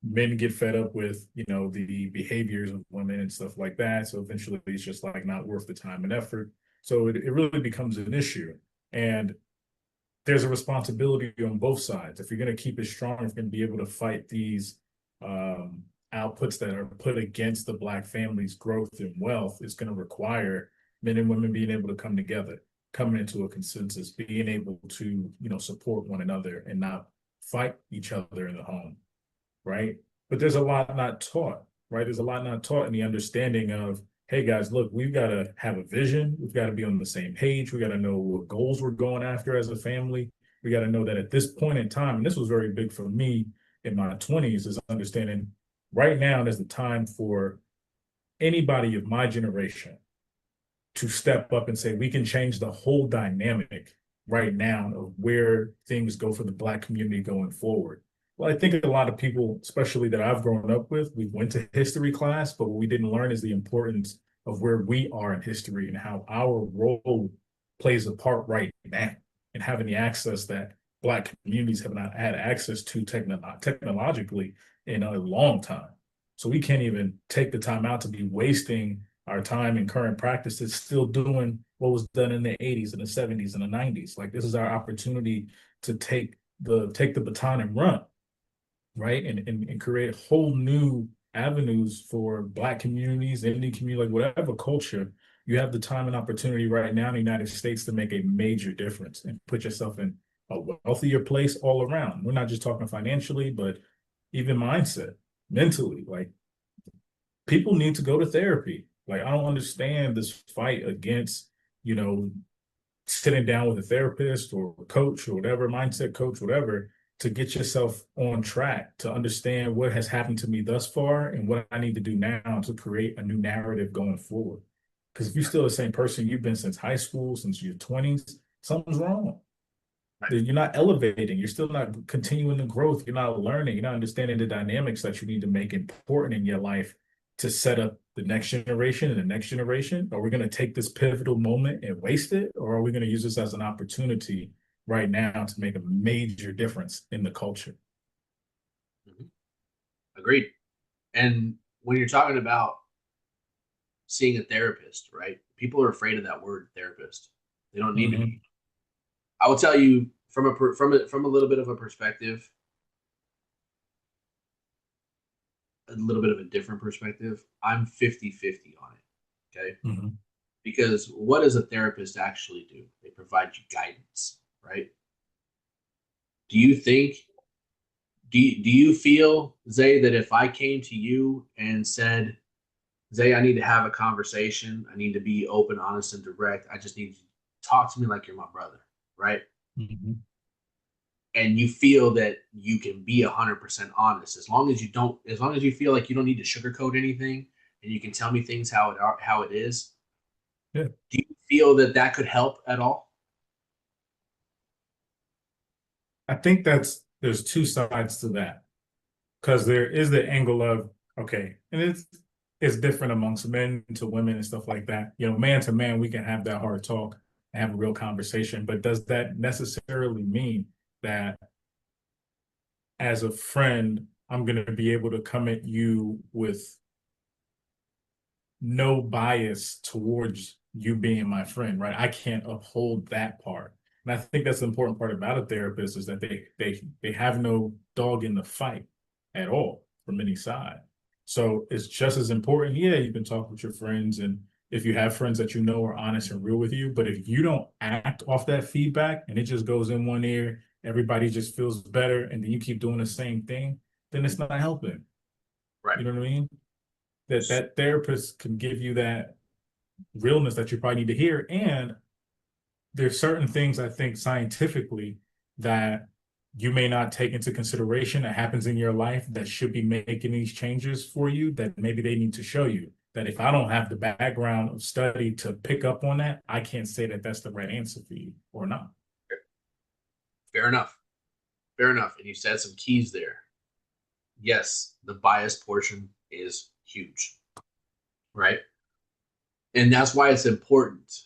men get fed up with, the behaviors of women and stuff like that. So eventually it's just like not worth the time and effort. So it really becomes an issue. And there's a responsibility on both sides. If you're going to keep it strong, if you're going to be able to fight these outputs that are put against the Black family's growth and wealth, it's going to require men and women being able to come together, coming into a consensus, being able to, support one another and not fight each other in the home, right? But there's a lot not taught, right? There's a lot not taught in the understanding of, hey guys, look, we've got to have a vision. We've got to be on the same page. We got to know what goals we're going after as a family. We got to know that at this point in time, and this was very big for me in my 20s, is understanding right now there's the time for anybody of my generation to step up and say, we can change the whole dynamic right now of where things go for the Black community going forward. Well, I think a lot of people, especially that I've grown up with, we went to history class, but what we didn't learn is the importance of where we are in history and how our role plays a part right now, and having the access that Black communities have not had access to technologically in a long time. So we can't even take the time out to be wasting our time in current practices still doing what was done in the 80s and the 70s and the 90s. Like, this is our opportunity to take the baton and run, right? And create whole new avenues for Black communities, Indian community, like whatever culture. You have the time and opportunity right now in the United States to make a major difference and put yourself in a wealthier place all around. We're not just talking financially, but even mindset, mentally. Like, people need to go to therapy. Like, I don't understand this fight against, sitting down with a therapist or a coach or whatever, mindset coach, whatever, to get yourself on track, to understand what has happened to me thus far and what I need to do now to create a new narrative going forward. Because if you're still the same person you've been since high school, since your 20s, something's wrong. Right. You're not elevating. You're still not continuing the growth. You're not learning. You're not understanding the dynamics that you need to make important in your life to set up the next generation and the next generation. Are we going to take this pivotal moment and waste it? Or are we going to use this as an opportunity right now to make a major difference in the culture? Agreed. And when you're talking about seeing a therapist, right? People are afraid of that word therapist. They don't need to be. I will tell you from a little bit of a perspective, a little bit of a different perspective. I'm 50-50 on it. Okay. Because what does a therapist actually do? They provide you guidance, right? Do you feel, Zay, that if I came to you and said, Zay, I need to have a conversation, I need to be open, honest, and direct, I just need you to talk to me like you're my brother, right? And you feel that you can be 100% honest, as long as you feel like you don't need to sugarcoat anything, and you can tell me things how it is. Yeah. Do you feel that could help at all? I think there's two sides to that, because there is the angle of, okay, and it's different amongst men to women and stuff like that. You know, man to man, we can have that hard talk and have a real conversation, but does that necessarily mean that as a friend, I'm going to be able to come at you with no bias towards you being my friend, right? I can't uphold that part. And I think that's the important part about a therapist, is that they have no dog in the fight at all from any side. So it's just as important. Yeah, you can talk with your friends, and if you have friends that you know are honest and real with you, but if you don't act off that feedback and it just goes in one ear, everybody just feels better, and then you keep doing the same thing, then it's not helping. Right. You know what I mean? That therapist can give you that realness that you probably need to hear. And there's certain things, I think, scientifically, that you may not take into consideration that happens in your life that should be making these changes for you, that maybe they need to show you. That if I don't have the background of study to pick up on that, I can't say that that's the right answer for you or not. Fair enough. Fair enough. And you said some keys there. Yes, the bias portion is huge, right? And that's why it's important.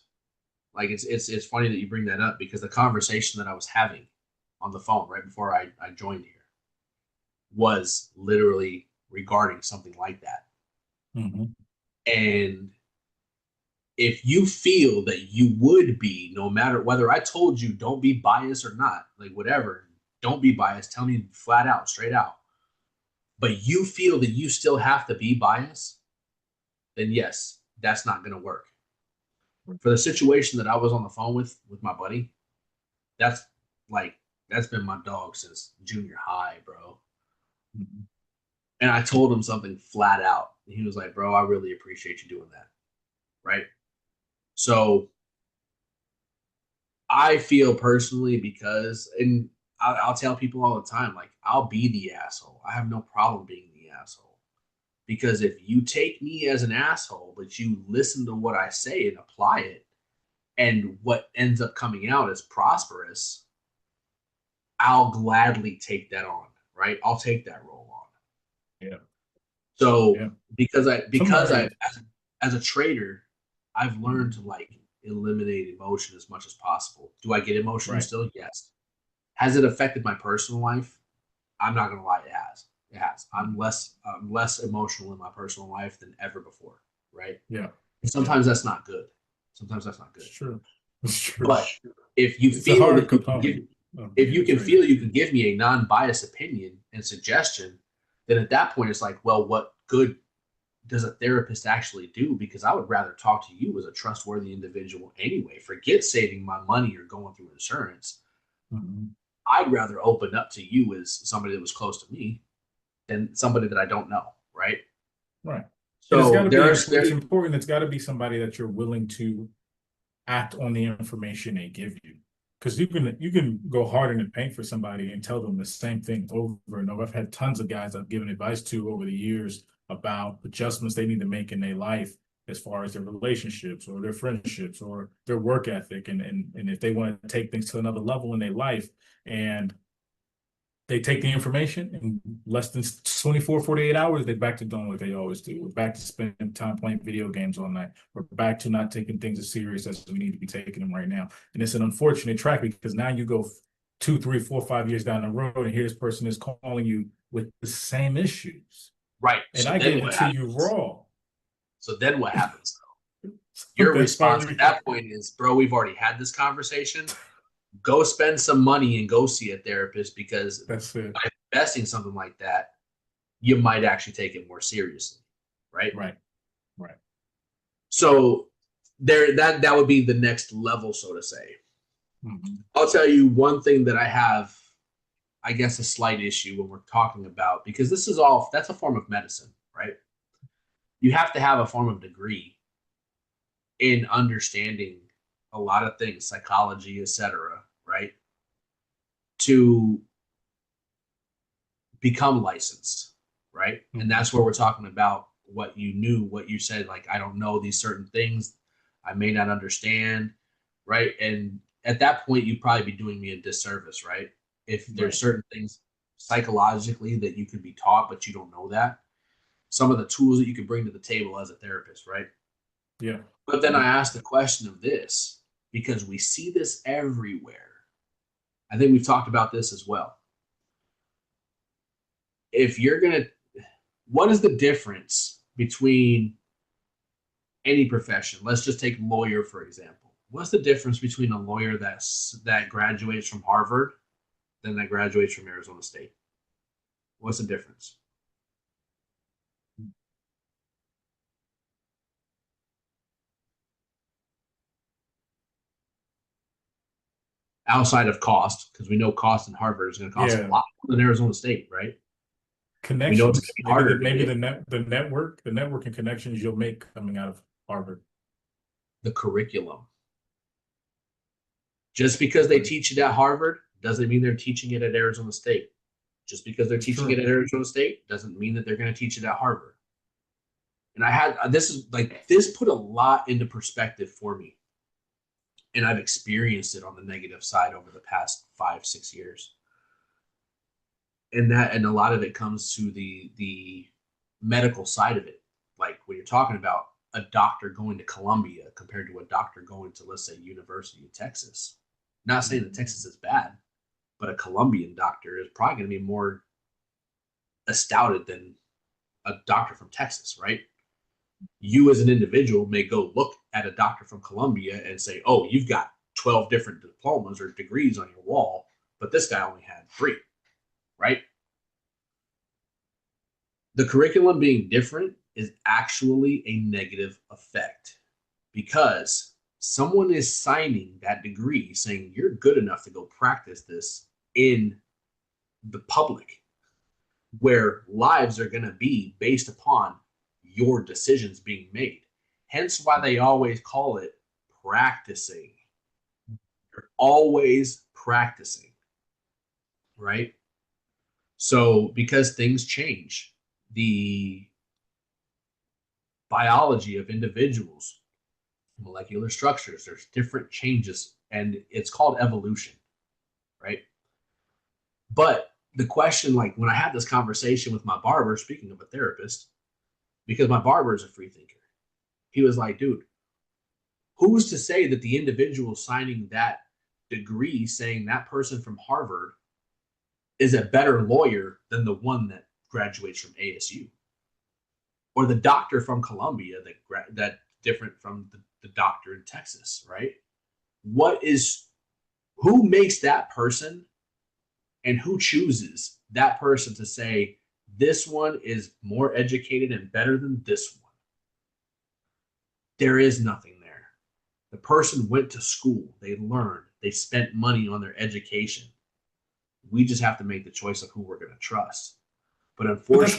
Like, it's funny that you bring that up, because the conversation that I was having on the phone right before I joined here was literally regarding something like that. And if you feel that you would be, no matter whether I told you don't be biased or not, like whatever, don't be biased, tell me flat out, straight out, but you feel that you still have to be biased, then yes, that's not going to work. For the situation that I was on the phone with my buddy, that's been my dog since junior high, bro. And I told him something flat out. And he was like, bro, I really appreciate you doing that. Right? So I feel personally, because, and I'll tell people all the time, like, I'll be the asshole. I have no problem being the asshole. Because if you take me as an asshole, but you listen to what I say and apply it, and what ends up coming out is prosperous, I'll gladly take that on, right? I'll take that role on. Yeah. So yeah. because as a trader, I've learned to like eliminate emotion as much as possible. Do I get emotional still? Yes. Has it affected my personal life? I'm not gonna lie, it has. It has. I'm less emotional in my personal life than ever before, right? Yeah. And sometimes that's not good. Sometimes that's not good. It's true. It's true. But if you it's feel that you can feel you can give me a non-biased opinion and suggestion, then at that point it's like, well, what good does a therapist actually do? Because I would rather talk to you as a trustworthy individual anyway. Forget saving my money or going through insurance. I'd rather open up to you as somebody that was close to me than somebody that I don't know, right? Right. So it's important. It's got to be somebody that you're willing to act on the information they give you. Because you can go hard in the paint for somebody and tell them the same thing over and over. I've had tons of guys I've given advice to over the years about adjustments they need to make in their life, as far as their relationships or their friendships or their work ethic, and if they want to take things to another level in their life, and they take the information in less than 24, 48 hours, they're back to doing what they always do. We're back to spending time playing video games all night. We're back to not taking things as serious as we need to be taking them right now. And it's an unfortunate track, because now you go 2, 3, 4, 5 years down the road, and here this person is calling you with the same issues. Right. And so I gave it to you raw. So then what happens? Your That's why response at that point is, bro, we've already had this conversation. Go spend some money and go see a therapist, because that's it. by investing something like that, you might actually take it more seriously, right? Right. So that would be the next level, so to say. Mhm. I'll tell you one thing that I have, I guess, a slight issue when we're talking about, because that's a form of medicine, right? You have to have a form of degree in understanding a lot of things, psychology, etc., right? To become licensed, right? Mhm. And that's where we're talking about what you knew, what you said, like, I don't know these certain things, I may not understand, right? And at that point, you'd probably be doing me a disservice, right? If there's Right. certain things psychologically that you could be taught, but you don't know that, some of the tools that you could bring to the table as a therapist, right? Yeah. But then I asked the question of this, because we see this everywhere. I think we've talked about this as well. If you're going to, what is the difference between any profession? Let's just take lawyer, for example. What's the difference between a lawyer that graduates from Harvard than that graduates from Arizona State? What's the difference? Outside of cost, because we know cost in Harvard is going to cost a lot more than Arizona State, right? We know it's Connections, going to be harder. maybe the network and connections you'll make coming out of Harvard. The curriculum. Just because they teach it at Harvard doesn't mean they're teaching it at Arizona State. Just because they're teaching it at Arizona State doesn't mean that they're going to teach it at Harvard. And this put a lot into perspective for me. And I've experienced it on the negative side over the past 5-6 years. And a lot of it comes to the medical side of it. Like when you're talking about a doctor going to Columbia compared to a doctor going to, let's say, University of Texas. Not saying that Texas is bad, but a Colombian doctor is probably going to be more astounded than a doctor from Texas, right? You as an individual may go look at a doctor from Columbia and say, oh, you've got 12 different diplomas or degrees on your wall, but this guy only had 3, right? The curriculum being different is actually a negative effect, because someone is signing that degree saying you're good enough to go practice this in the public, where lives are going to be based upon your decisions being made. Hence why they always call it practicing. You're always practicing, right? So because things change, the biology of individuals, molecular structures, there's different changes, and it's called evolution, right? But the question, like when I had this conversation with my barber, speaking of a therapist, because my barber is a free thinker, he was like, dude, who's to say that the individual signing that degree saying that person from Harvard is a better lawyer than the one that graduates from ASU, or the doctor from Columbia that different from the doctor in Texas, right? Who makes that person, and who chooses that person to say this one is more educated and better than this one? There is nothing there. The person went to school, they learned, they spent money on their education. We just have to make the choice of who we're going to trust. But unfortunately, that's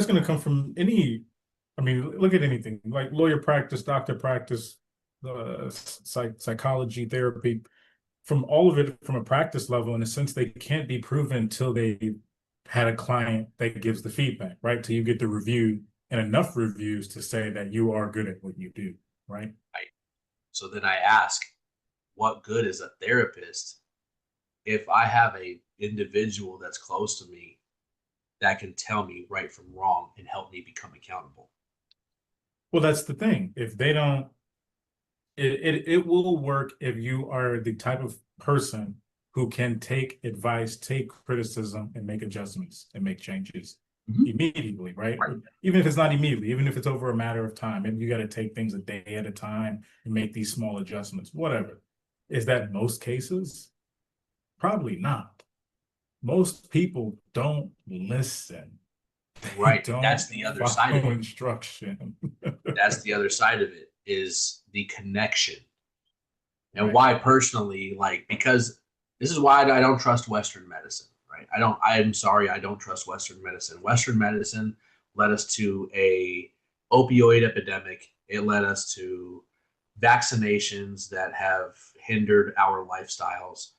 going to come from any, I mean, look at anything like lawyer practice, doctor practice, psychology, therapy, from all of it from a practice level. In a sense, they can't be proven until they had a client that gives the feedback, right? Till you get the review and enough reviews to say that you are good at what you do, right? Right. So then I ask, what good is a therapist if I have a individual that's close to me that can tell me right from wrong and help me become accountable? Well, that's the thing. If they don't, it will work if you are the type of person who can take advice, take criticism, and make adjustments and make changes immediately, right? Even if it's not immediately, even if it's over a matter of time, maybe you got to take things a day at a time and make these small adjustments, whatever. Is that most cases? Probably not. Most people don't listen. Right. Don't That's the other side of follow it. instruction. That's the other side of it, is the connection. And Right. why personally, like, because this is why I don't trust Western medicine, right? I'm sorry, I don't trust Western medicine. Western medicine led us to a opioid epidemic. It led us to vaccinations that have hindered our lifestyles.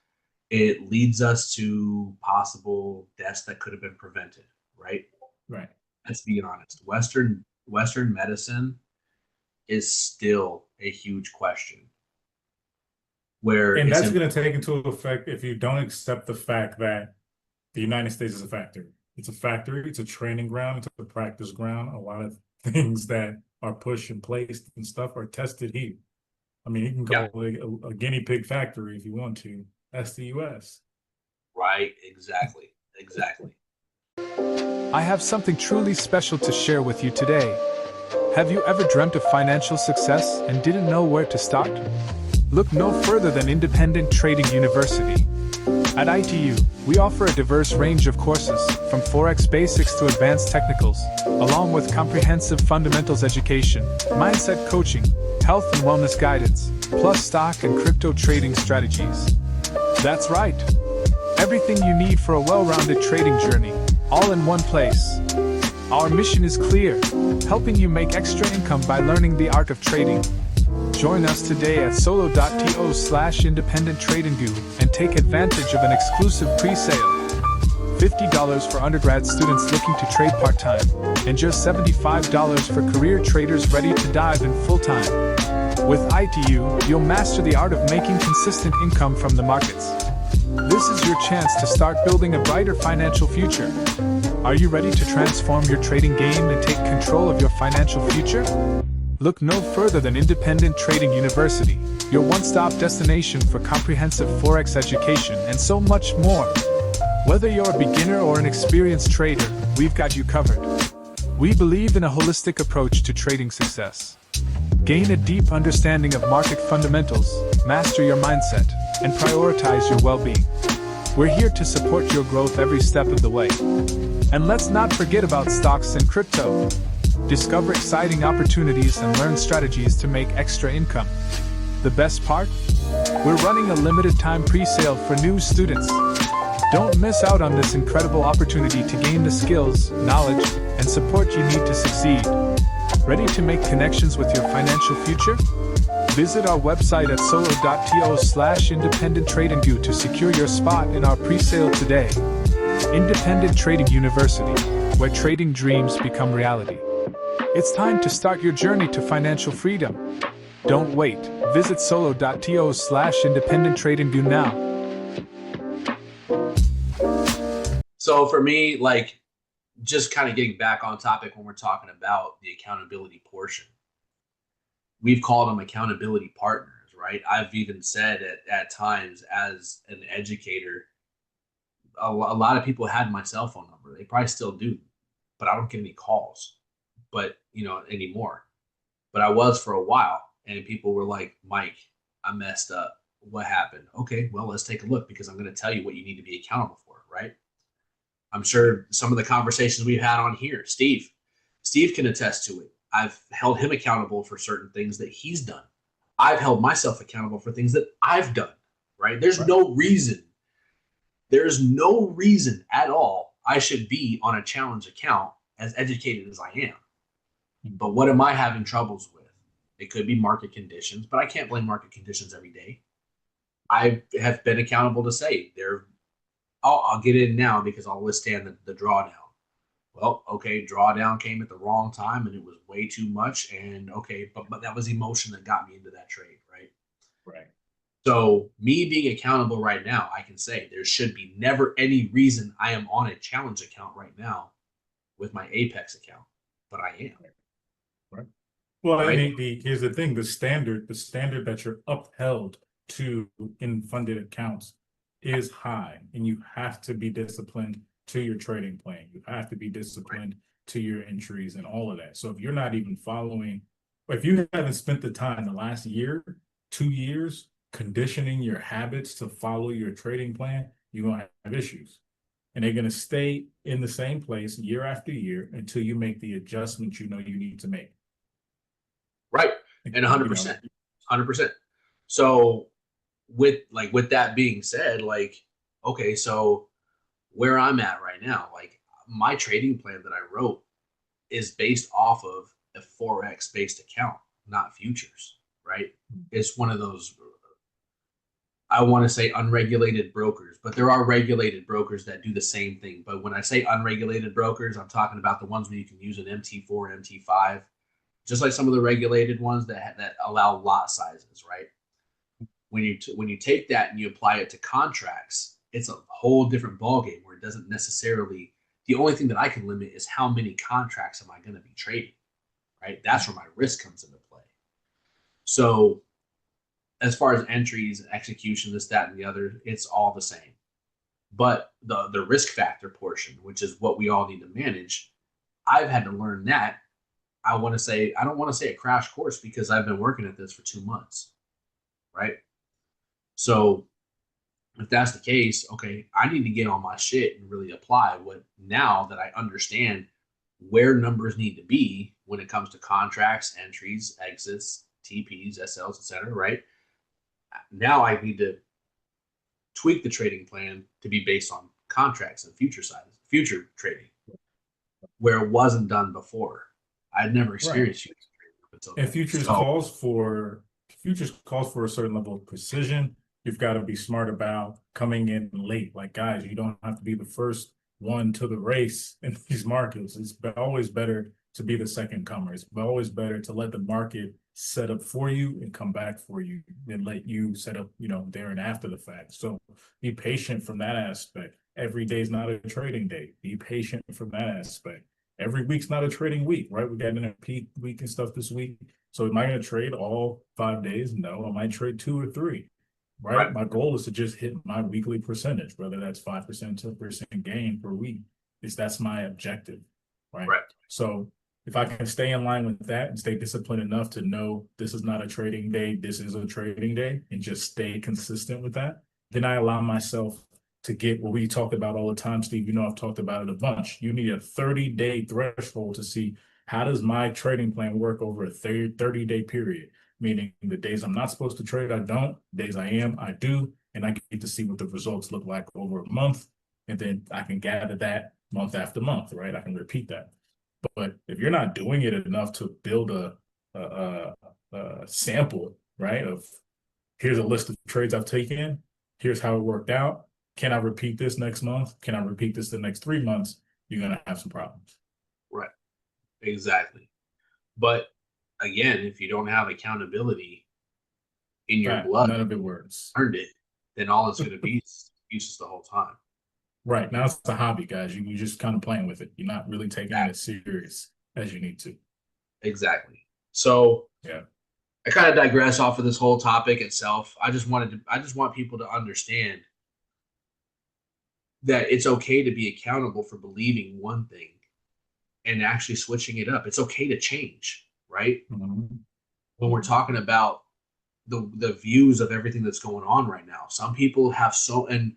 It leads us to possible deaths that could have been prevented, right? Right. Let's be honest. Western medicine is still a huge question. Where And it's that's going to take into effect if you don't accept the fact that the United States is a factory. It's a factory, it's a training ground, it's a practice ground. A lot of things that are pushed and placed and stuff are tested here. I mean, you can call it a guinea pig factory if you want to. That's the US. Right, exactly. I have something truly special to share with you today. Have you ever dreamt of financial success and didn't know where to start? Look no further than Independent Trading University. At ITU, we offer a diverse range of courses, from Forex basics to advanced technicals, along with comprehensive fundamentals education, mindset coaching, health and wellness guidance, plus stock and crypto trading strategies. That's right. Everything you need for a well-rounded trading journey, all in one place. Our mission is clear, helping you make extra income by learning the art of trading. Join us today at solo.to/independent-trading-goo and take advantage of an exclusive pre-sale. $50 for undergrad students looking to trade part-time, and just $75 for career traders ready to dive in full-time. With ITU, you'll master the art of making consistent income from the markets. This is your chance to start building a brighter financial future. Are you ready to transform your trading game and take control of your financial future? Look no further than Independent Trading University, your one-stop destination for comprehensive Forex education and so much more. Whether you're a beginner or an experienced trader, we've got you covered. We believe in a holistic approach to trading success. Gain a deep understanding of market fundamentals, master your mindset, and prioritize your well-being. We're here to support your growth every step of the way. And let's not forget about stocks and crypto. Discover exciting opportunities and learn strategies to make extra income. The best part? We're running a limited time pre-sale for new students. Don't miss out on this incredible opportunity to gain the skills, knowledge, and support you need to succeed. Ready to make connections with your financial future? Visit our website at solo.to/independent-trading-goo to secure your spot in our pre-sale today. Independent Trading University, where trading dreams become reality. It's time to start your journey to financial freedom. Don't wait. Visit solo.to/independent-trading-goo now. So for me, like, just kind of getting back on topic when we're talking about the accountability portion, we've called them accountability partners, right? I've even said at times as an educator, a lot of people had my cell phone number. They probably still do, but I don't get any calls, anymore. But I was for a while, and people were like, Mike, I messed up. What happened? Okay, well, let's take a look, because I'm going to tell you what you need to be accountable for, right? I'm sure some of the conversations we've had on here, Steve can attest to it. I've held him accountable for certain things that he's done. I've held myself accountable for things that I've done, right? There's no reason at all I should be on a challenge account as educated as I am. But what am I having troubles with? It could be market conditions, but I can't blame market conditions every day. I have been accountable to say I'll get in now because I'll withstand the drawdown. Well, okay, drawdown came at the wrong time and it was way too much. And okay, but that was emotion that got me into that trade, right? Right. So me being accountable right now, I can say there should be never any reason I am on a challenge account right now with my Apex account, but I am. Right. Well, Right. I mean, here's the thing: the standard that you're upheld to in funded accounts is high, and you have to be disciplined to your trading plan. You have to be disciplined to your entries and all of that. So if you're not even following, if you haven't spent the time the last year, 2 years, conditioning your habits to follow your trading plan, you're going to have issues. And they're going to stay in the same place year after year until you make the adjustments you know you need to make. Right. And 100%. 100%. So with that being said, like, okay, so where I'm at right now, like my trading plan that I wrote is based off of a Forex based account, not futures, right? It's one of those, I want to say unregulated brokers, but there are regulated brokers that do the same thing. But when I say unregulated brokers, I'm talking about the ones where you can use an MT4, MT5, just like some of the regulated ones that allow lot sizes, right? When you take that and you apply it to contracts, it's a whole different ballgame where it doesn't necessarily, the only thing that I can limit is how many contracts am I going to be trading, right? That's where my risk comes into play. So as far as entries, execution, this, that, and the other, it's all the same. But the risk factor portion, which is what we all need to manage, I've had to learn that. I don't want to say a crash course because I've been working at this for 2 months, right? So if that's the case, okay, I need to get on my shit and really apply what, now that I understand where numbers need to be when it comes to contracts, entries, exits, TPs, SLs, etc., right? Now I need to tweak the trading plan to be based on contracts and future trading, where it wasn't done before. I'd never experienced futures trading. And futures calls for a certain level of precision. You've got to be smart about coming in late. Like, guys, you don't have to be the first one to the race in these markets. It's always better to be the second comer. It's always better to let the market set up for you and come back for you than let you set up, there and after the fact. So be patient from that aspect. Every day is not a trading day. Be patient from that aspect. Every week's not a trading week, right? We got in a peak week and stuff this week. So am I going to trade all 5 days? No, I might trade 2 or 3, right? My goal is to just hit my weekly percentage, whether that's 5%, 10% gain per week. That's my objective, right? So if I can stay in line with that and stay disciplined enough to know this is not a trading day, this is a trading day, and just stay consistent with that, then I allow myself to get what we talk about all the time, Steve. I've talked about it a bunch. You need a 30-day threshold to see how does my trading plan work over a 30-day period, meaning the days I'm not supposed to trade, I don't, days I am, I do, and I get to see what the results look like over a month, and then I can gather that month after month, right? I can repeat that. But if you're not doing it enough to build a sample, right, of here's a list of trades I've taken, here's how it worked out, can I repeat this next month? Can I repeat this the next 3 months? You're going to have some problems. Right. Exactly. But again, if you don't have accountability in your blood, none of it works. Earned it, then all it's going to be is excuses the whole time. Right. Now it's a hobby, guys. You're just kind of playing with it. You're not really taking it as serious as you need to. Exactly. So yeah, I kind of digress off of this whole topic itself. I just want people to understand that it's okay to be accountable for believing one thing and actually switching it up. It's okay to change, right? Mm-hmm. When we're talking about the views of everything that's going on right now, some people have and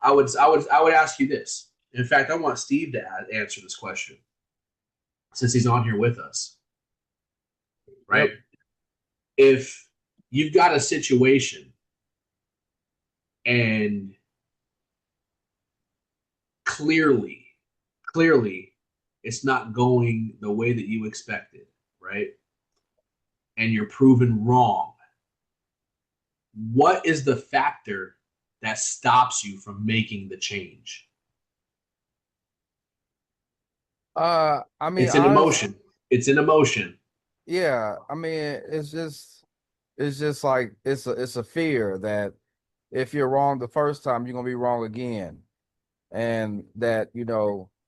I would ask you this. In fact, I want Steve to answer this question since he's on here with us, right? Yep. If you've got a situation and clearly it's not going the way that you expected, right? And you're proven wrong. What is the factor that stops you from making the change? I mean, it's an emotion. It's an emotion. Yeah, I mean, it's just like it's a fear that if you're wrong the first time, you're gonna be wrong again, and that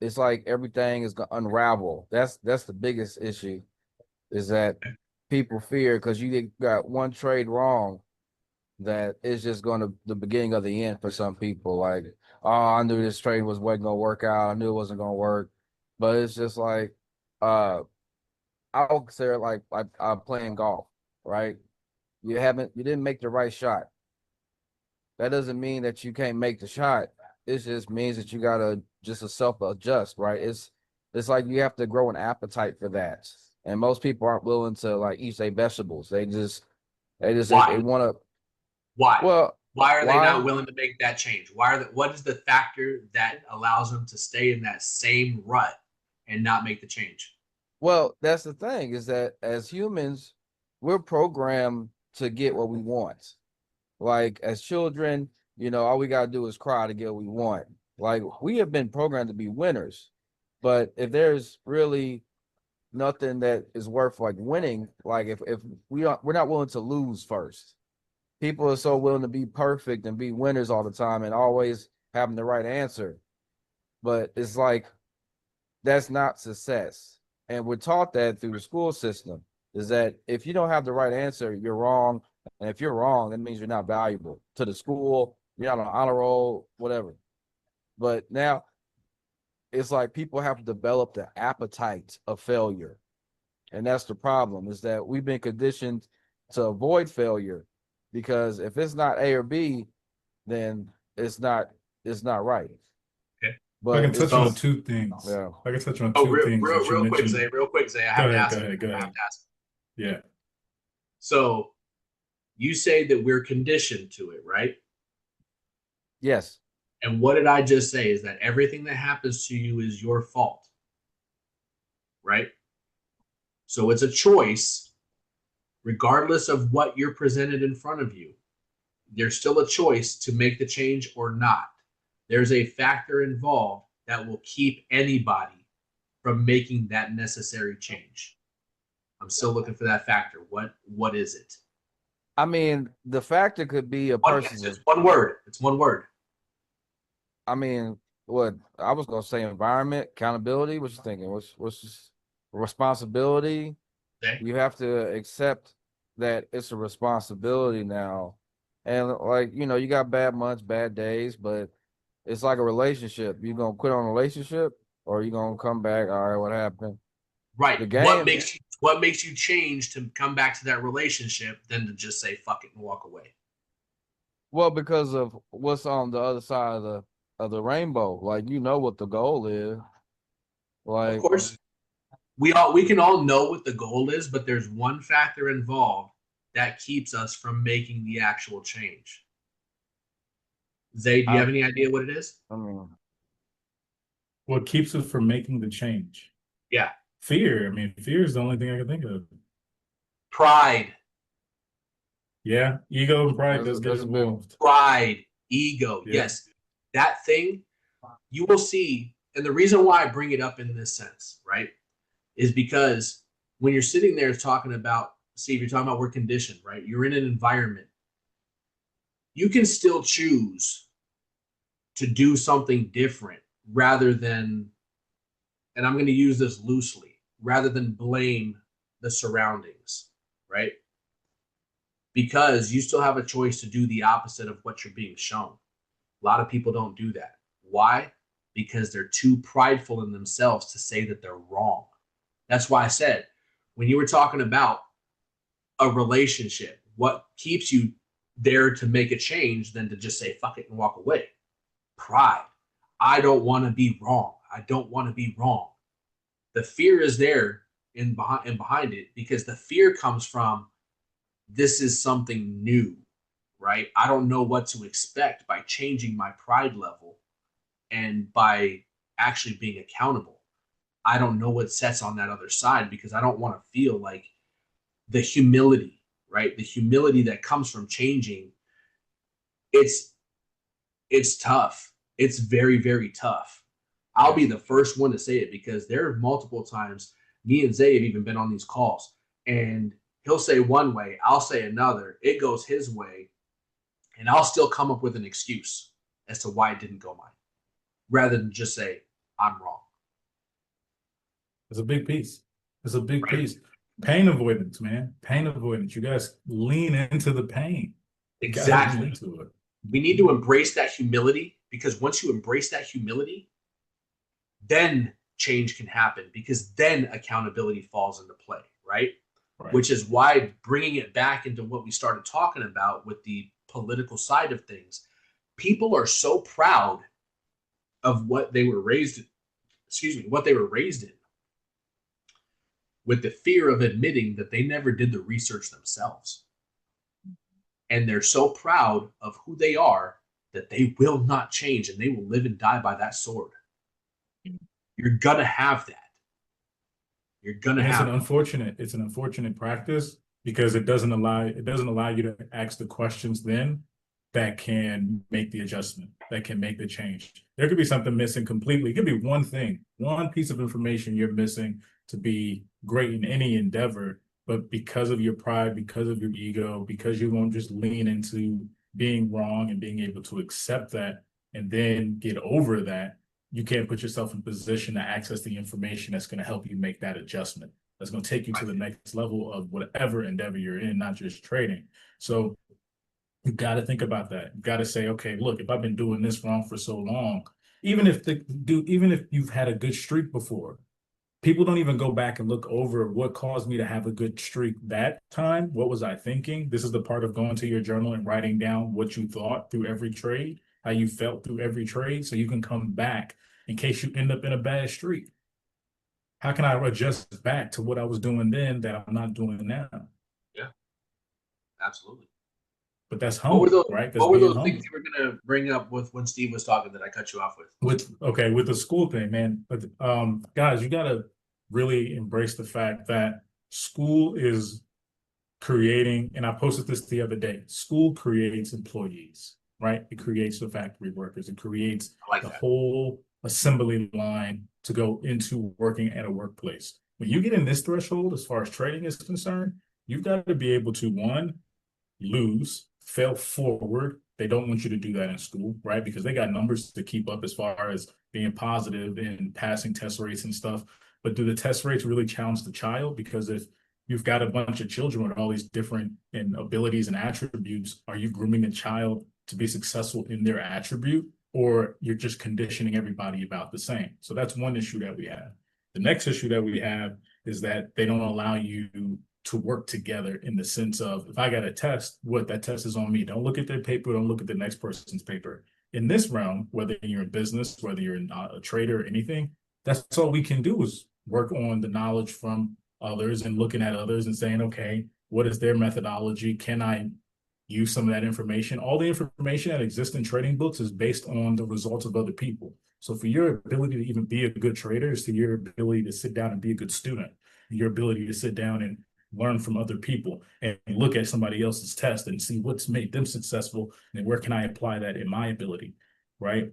it's like everything is gonna unravel. That's the biggest issue, is that people fear because you got one trade wrong, that it's just going to the beginning of the end for some people. Like, oh, I knew this trade wasn't going to work out. I knew it wasn't going to work. But it's just like, I would consider it like I'm playing golf, right? You didn't make the right shot. That doesn't mean that you can't make the shot. It just means that you gotta just self-adjust, right? It's like you have to grow an appetite for that. And most people aren't willing to like eat their vegetables. Why? They want to. Why? Well, Why are they why? not willing to make that change? What is the factor that allows them to stay in that same rut and not make the change? Well, that's the thing, is that as humans, we're programmed to get what we want. Like as children, all we gotta do is cry to get what we want. Like we have been programmed to be winners. But if there's really nothing that is worth like winning, like if we're not willing to lose first. People are so willing to be perfect and be winners all the time and always having the right answer. But it's like that's not success. And we're taught that through the school system, is that if you don't have the right answer, you're wrong. And if you're wrong, that means you're not valuable to the school, you're not on honor roll, whatever. But now it's like people have developed the appetite of failure. And that's the problem, is that we've been conditioned to avoid failure, because if it's not A or B, then it's not right. Okay. But I can touch so- on two things. Yeah. I can touch on Oh, two things that you real quick, mentioned. Zay. Real quick, Zay. I Go have to ahead, ask. go ahead, go I have ahead. to ask. Yeah. So, you say that we're conditioned to it, right? Yes. And what did I just say? Is that everything that happens to you is your fault, right? So it's a choice, regardless of what you're presented in front of you. There's still a choice to make the change or not. There's a factor involved that will keep anybody from making that necessary change. I'm still looking for that factor. What is it? I mean, the factor could be a It's person's. just one word. It's one word. I mean, what I was gonna say, environment, accountability. What you thinking? What's responsibility? Okay. You have to accept that it's a responsibility now. And like, you got bad months, bad days, but it's like a relationship. You gonna quit on a relationship, or you gonna come back? All right, what happened? Right. The game- What makes you change to come back to that relationship than to just say fuck it and walk away? Well, because of what's on the other side of the rainbow. Like, what the goal is. Like, Of course, we can all know what the goal is, but there's one factor involved that keeps us from making the actual change. Zay, do you have any idea what it is? I mean, What keeps us from making the change? Yeah. Fear. I mean, fear is the only thing I can think of. Pride. Yeah. Ego and pride does get That's us a big- involved. Pride, ego. Yeah. Yes. That thing you will see. And the reason why I bring it up in this sense, right, is because when you're sitting there talking about, Steve, you're talking about we're conditioned, right? You're in an environment. You can still choose to do something different rather than, and I'm going to use this loosely, rather than blame the surroundings, right? Because you still have a choice to do the opposite of what you're being shown. A lot of people don't do that. Why? Because they're too prideful in themselves to say that they're wrong. That's why I said, when you were talking about a relationship, what keeps you there to make a change than to just say fuck it and walk away? Pride. I don't want to be wrong. I don't want to be wrong. The fear is there in behind it, because the fear comes from, this is something new, right? I don't know what to expect by changing my pride level and by actually being accountable. I don't know what sets on that other side, because I don't want to feel like the humility, right? The humility that comes from changing. It's tough. It's very, very tough. I'll be the first one to say it, because there are multiple times me and Zay have even been on these calls, and he'll say one way, I'll say another. It goes his way, and I'll still come up with an excuse as to why it didn't go mine, rather than just say, I'm wrong. It's a big piece. It's a big Right. piece. Pain avoidance, man. Pain avoidance. You guys lean into the pain. You gotta lean Exactly. into it. We need to embrace that humility, because once you embrace that humility, then change can happen, because then accountability falls into play, right? Right. Which is why bringing it back into what we started talking about with the political side of things, people are so proud of what they were raised, what they were raised in, with the fear of admitting that they never did the research themselves. And they're so proud of who they are that they will not change, and they will live and die by that sword. You're gonna have that. You're gonna And have it's an unfortunate practice because it doesn't allow you to ask the questions then that can make the adjustment, that can make the change. There could be something missing completely. It could be one thing, one piece of information you're missing to be great in any endeavor, but because of your pride, because of your ego, because you won't just lean into being wrong and being able to accept that and then get over that, you can't put yourself in a position to access the information that's going to help you make that adjustment. That's going to take you to the next level of whatever endeavor you're in, not just trading. So you got to think about that. You got to say, okay, look, if I've been doing this wrong for so long, even if you've had a good streak before, people don't even go back and look over what caused me to have a good streak that time. What was I thinking? This is the part of going to your journal and writing down what you thought through every trade, how you felt through every trade, so you can come back in case you end up in a bad streak. How can I adjust back to what I was doing then that I'm not doing now? Yeah, absolutely. But that's What were humble, those? right? That's What were being those humble. things you were gonna bring up with when Steve was talking that I cut you off with? With the school thing, man. But guys, you gotta really embrace the fact that school is creating, and I posted this the other day, school creates employees, right? It creates the factory workers. It creates I like the that. whole assembly line to go into working at a workplace. When you get in this threshold, as far as trading is concerned, you've got to be able to, one, lose, fail forward. They don't want you to do that in school, right? Because they got numbers to keep up as far as being positive and passing test rates and stuff. But do the test rates really challenge the child? Because if you've got a bunch of children with all these different abilities and attributes, are you grooming a child to be successful in their attribute, or you're just conditioning everybody about the same? So that's one issue that we have. The next issue that we have is that they don't allow you to work together in the sense of, if I got a test, what that test is on me. Don't look at their paper, don't look at the next person's paper. In this realm, whether you're in business, whether you're not a trader or anything, that's all we can do is work on the knowledge from others and looking at others and saying, okay, what is their methodology? Can I use some of that information? All the information that exists in trading books is based on the results of other people. So for your ability to even be a good trader is to your ability to sit down and be a good student, your ability to sit down and learn from other people and look at somebody else's test and see what's made them successful and where can I apply that in my ability, right?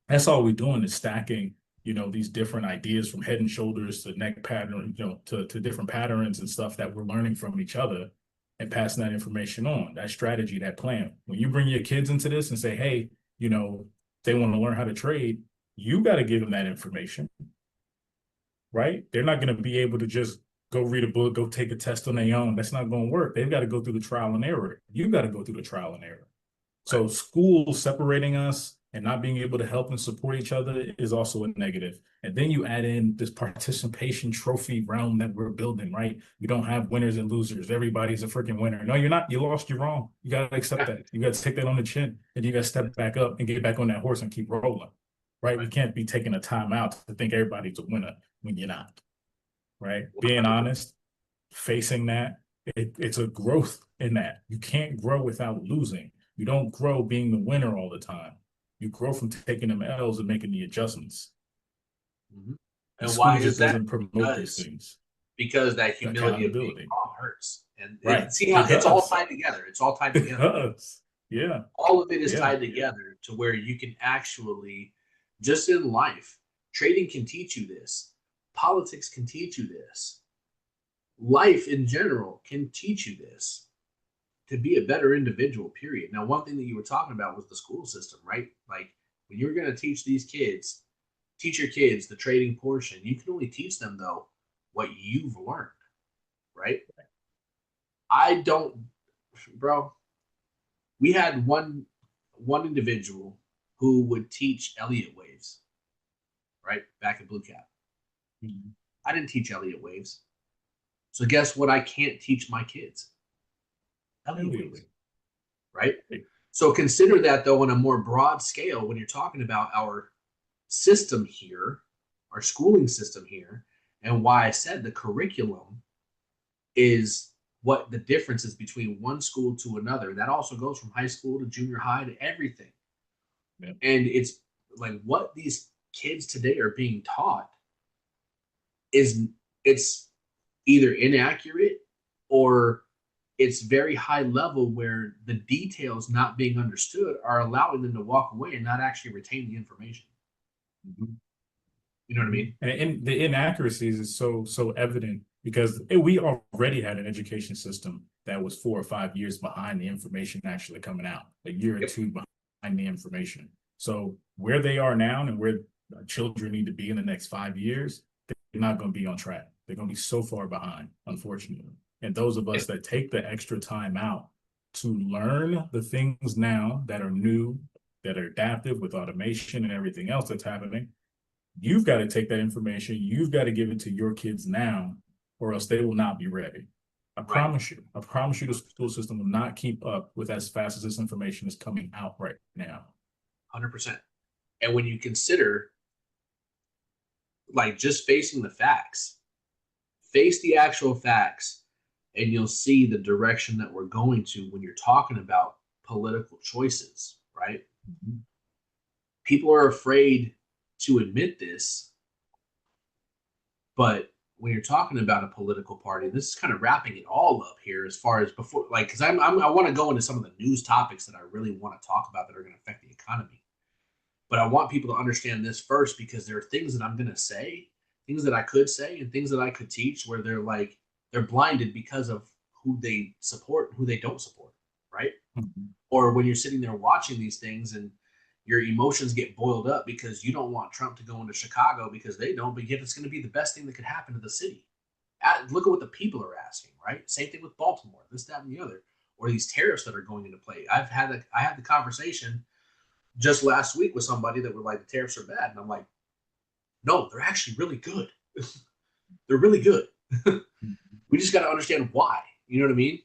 That's all we're doing is stacking, these different ideas from head and shoulders to neck pattern, to different patterns and stuff that we're learning from each other and passing that information on, that strategy, that plan. When you bring your kids into this and say, hey, they want to learn how to trade, you got to give them that information, right? They're not going to be able to just go read a book, go take a test on their own. That's not going to work. They've got to go through the trial and error. You got to go through the trial and error. So school separating us and not being able to help and support each other is also a negative. And then you add in this participation trophy realm that we're building, right? We don't have winners and losers. Everybody's a freaking winner. No, you're not. You lost, you're wrong. You got to accept that. You got to take that on the chin and you got to step back up and get back on that horse and keep rolling, right? We can't be taking a time out to think everybody's a winner when you're not, right? Being honest, facing that, it's a growth in that. You can't grow without losing. You don't grow being the winner all the time. You grow from taking them L's and making the adjustments. Mm-hmm. And why school just is that? doesn't promote these things. Because that humility of being Accountability. wrong hurts. And Right. see how It it's all does. tied together. It's all tied It together. does. Yeah. All of it is Yeah. tied together to where you can actually, just in life, trading can teach you this. Politics can teach you this. Life in general can teach you this, to be a better individual, period. Now, one thing that you were talking about was the school system, right? Like when you're going to teach your kids the trading portion, you can only teach them, though, what you've learned, right? Bro, we had one individual who would teach Elliott waves, right? Back at Blue Cap. Mhm. I didn't teach Elliott waves. So guess what I can't teach my kids? Elliott Elliott waves, right? Right. So consider that though on a more broad scale when you're talking about our system here, our schooling system here, and why I said the curriculum is what the difference is between one school to another. That also goes from high school to junior high to everything. Yep. And it's like what these kids today are being taught is it's either inaccurate or it's very high level where the details not being understood are allowing them to walk away and not actually retain the information. Mhm. You know what I mean? And the inaccuracies is so evident because we already had an education system that was 4 or 5 years behind the information actually coming out, a year or Yep. two behind the information. So where they are now and where children need to be in the next 5 years, they're not going to be on track. They're going to be so far behind, unfortunately. And those of us that take the extra time out to learn the things now that are new, that are adaptive with automation and everything else that's happening, you've got to take that information, you've got to give it to your kids now, or else they will not be ready. I promise you, the school system will not keep up with as fast as this information is coming out right now. 100%. And when you consider like just facing the facts, face the actual facts, and you'll see the direction that we're going to when you're talking about political choices, right? Mhm. People are afraid to admit this, but when you're talking about a political party, this is kind of wrapping it all up here as far as before, like, because I want to go into some of the news topics that I really want to talk about that are going to affect the economy. But I want people to understand this first because there are things that I'm going to say, things that I could say, and things that I could teach where they're blinded because of who they support and who they don't support, right? Mhm. Or when you're sitting there watching these things and your emotions get boiled up because you don't want Trump to go into Chicago because they don't, but yet it's going to be the best thing that could happen to the city. Look at what the people are asking, right? Same thing with Baltimore, this, that, and the other, or these tariffs that are going into play. I had the conversation just last week with somebody that were like, the tariffs are bad. And I'm like, no, they're actually really good. They're really good. We just got to understand why, you know what I mean?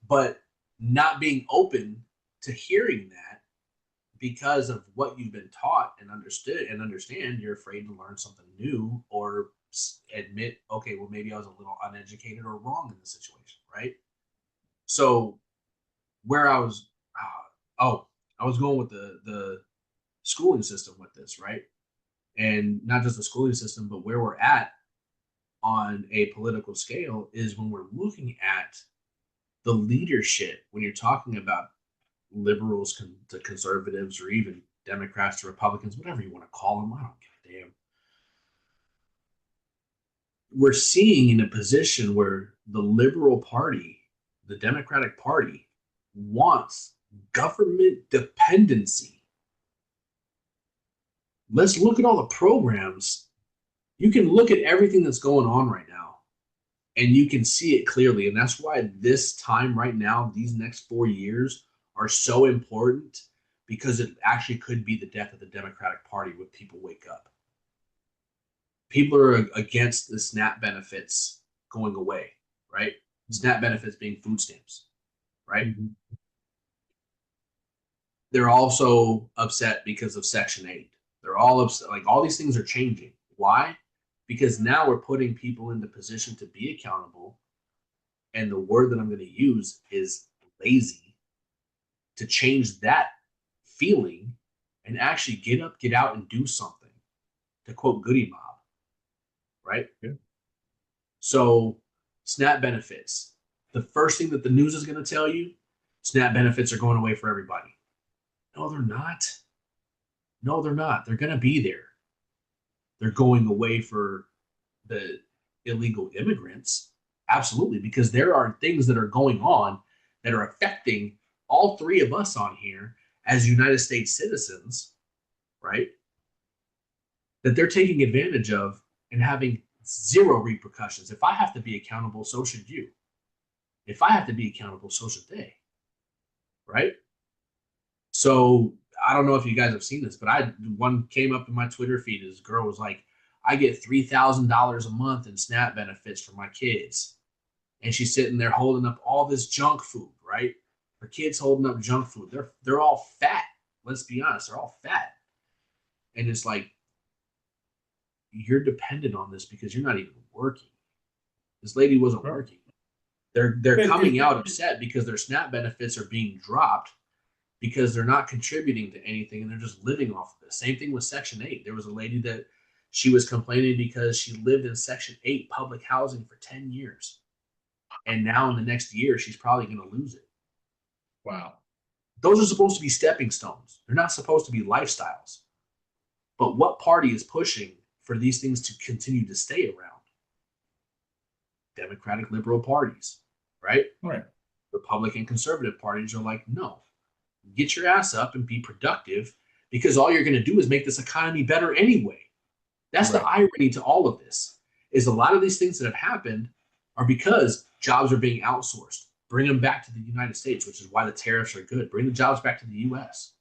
But not being open to hearing that because of what you've been taught and understand, you're afraid to learn something new or admit, okay, well, maybe I was a little uneducated or wrong in the situation, right? So where I was, I was going with the schooling system with this, right? And not just the schooling system, but where we're at on a political scale is when we're looking at the leadership, when you're talking about liberals to conservatives or even Democrats to Republicans, whatever you want to call them, I don't give a damn. We're seeing in a position where the liberal party, the Democratic Party, wants government dependency. Let's look at all the programs. You can look at everything that's going on right now and you can see it clearly. And that's why this time right now, these next 4 years are so important because it actually could be the death of the Democratic Party when people wake up. People are against the SNAP benefits going away, right? SNAP benefits being food stamps, right? Mhm. They're also upset because of Section 8. They're all upset. Like all these things are changing. Why? Because now we're putting people in the position to be accountable. And the word that I'm going to use is lazy to change that feeling and actually get up, get out, and do something, to quote Goody Mob, right? Yeah. So SNAP benefits. The first thing that the news is going to tell you, SNAP benefits are going away for everybody. No, they're not. No, they're not. They're going to be there. They're going away for the illegal immigrants. Absolutely, because there are things that are going on that are affecting all three of us on here as United States citizens, right? That they're taking advantage of and having zero repercussions. If I have to be accountable, so should you. If I have to be accountable, so should they, right? So I don't know if you guys have seen this, but one came up in my Twitter feed. This girl was like, I get $3,000 a month in SNAP benefits for my kids. And she's sitting there holding up all this junk food, right? Her kids holding up junk food. They're all fat. Let's be honest, they're all fat. And it's like, you're dependent on this because you're not even working. This lady wasn't working. They're coming out upset because their SNAP benefits are being dropped because they're not contributing to anything and they're just living off of this. Same thing with Section 8. There was a lady that she was complaining because she lived in Section 8 public housing for 10 years. And now in the next year, she's probably going to lose it. Wow. Those are supposed to be stepping stones. They're not supposed to be lifestyles. But what party is pushing for these things to continue to stay around? Democratic liberal parties, right? Right. Republican conservative parties are like, no, get your ass up and be productive because all you're going to do is make this economy better anyway. That's the irony to all of this, is a lot of these things that have happened are because jobs are being outsourced. Bring them back to the United States, which is why the tariffs are good. Bring the jobs back to the U.S.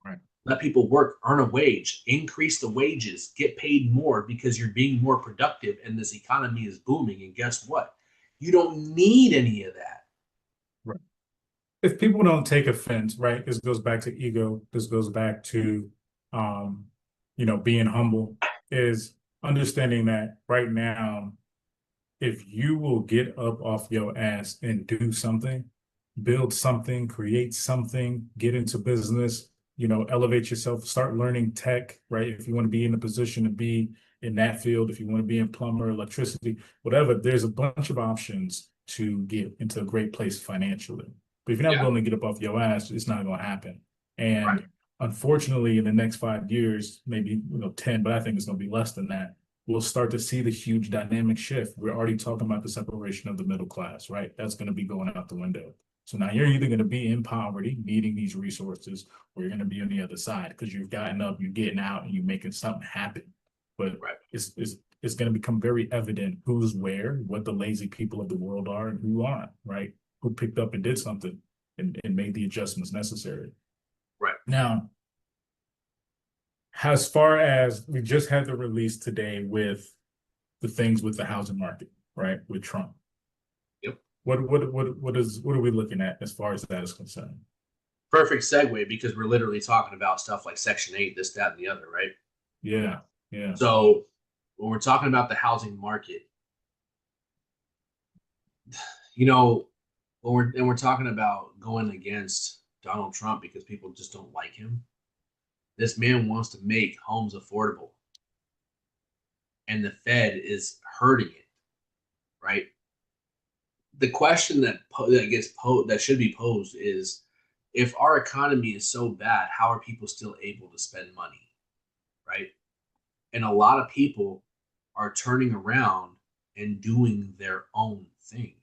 Right. Let people work, earn a wage, increase the wages, get paid more because you're being more productive and this economy is booming. And guess what? You don't need any of that. Right. If people don't take offense, right, this goes back to ego. This goes back to, being humble, is understanding that right now, if you will get up off your ass and do something, build something, create something, get into business, elevate yourself, start learning tech, right? If you want to be in a position to be in that field, if you want to be in plumber, electricity, whatever, there's a bunch of options to get into a great place financially. But if you're not willing to get up off your ass, it's not going to happen. And unfortunately, in the next 5 years, maybe 10, but I think it's going to be less than that, we'll start to see the huge dynamic shift. We're already talking about the separation of the middle class, right? That's going to be going out the window. So now you're either going to be in poverty, needing these resources, or you're going to be on the other side because you've gotten up, you're getting out, and you're making something happen. But it's going to become very evident who's where, what the lazy people of the world are, and who aren't, right? Who picked up and did something and made the adjustments necessary. Right. Now, as far as we just had the release today with the things with the housing market, right, with Trump. Yep. What are we looking at as far as that is concerned? Perfect segue, because we're literally talking about stuff like Section 8, this, that, and the other, right? Yeah. So when we're talking about the housing market, when we're talking about going against Donald Trump because people just don't like him, this man wants to make homes affordable, and the Fed is hurting it, right? The question that should be posed is, if our economy is so bad, how are people still able to spend money, right? And a lot of people are turning around and doing their own thing.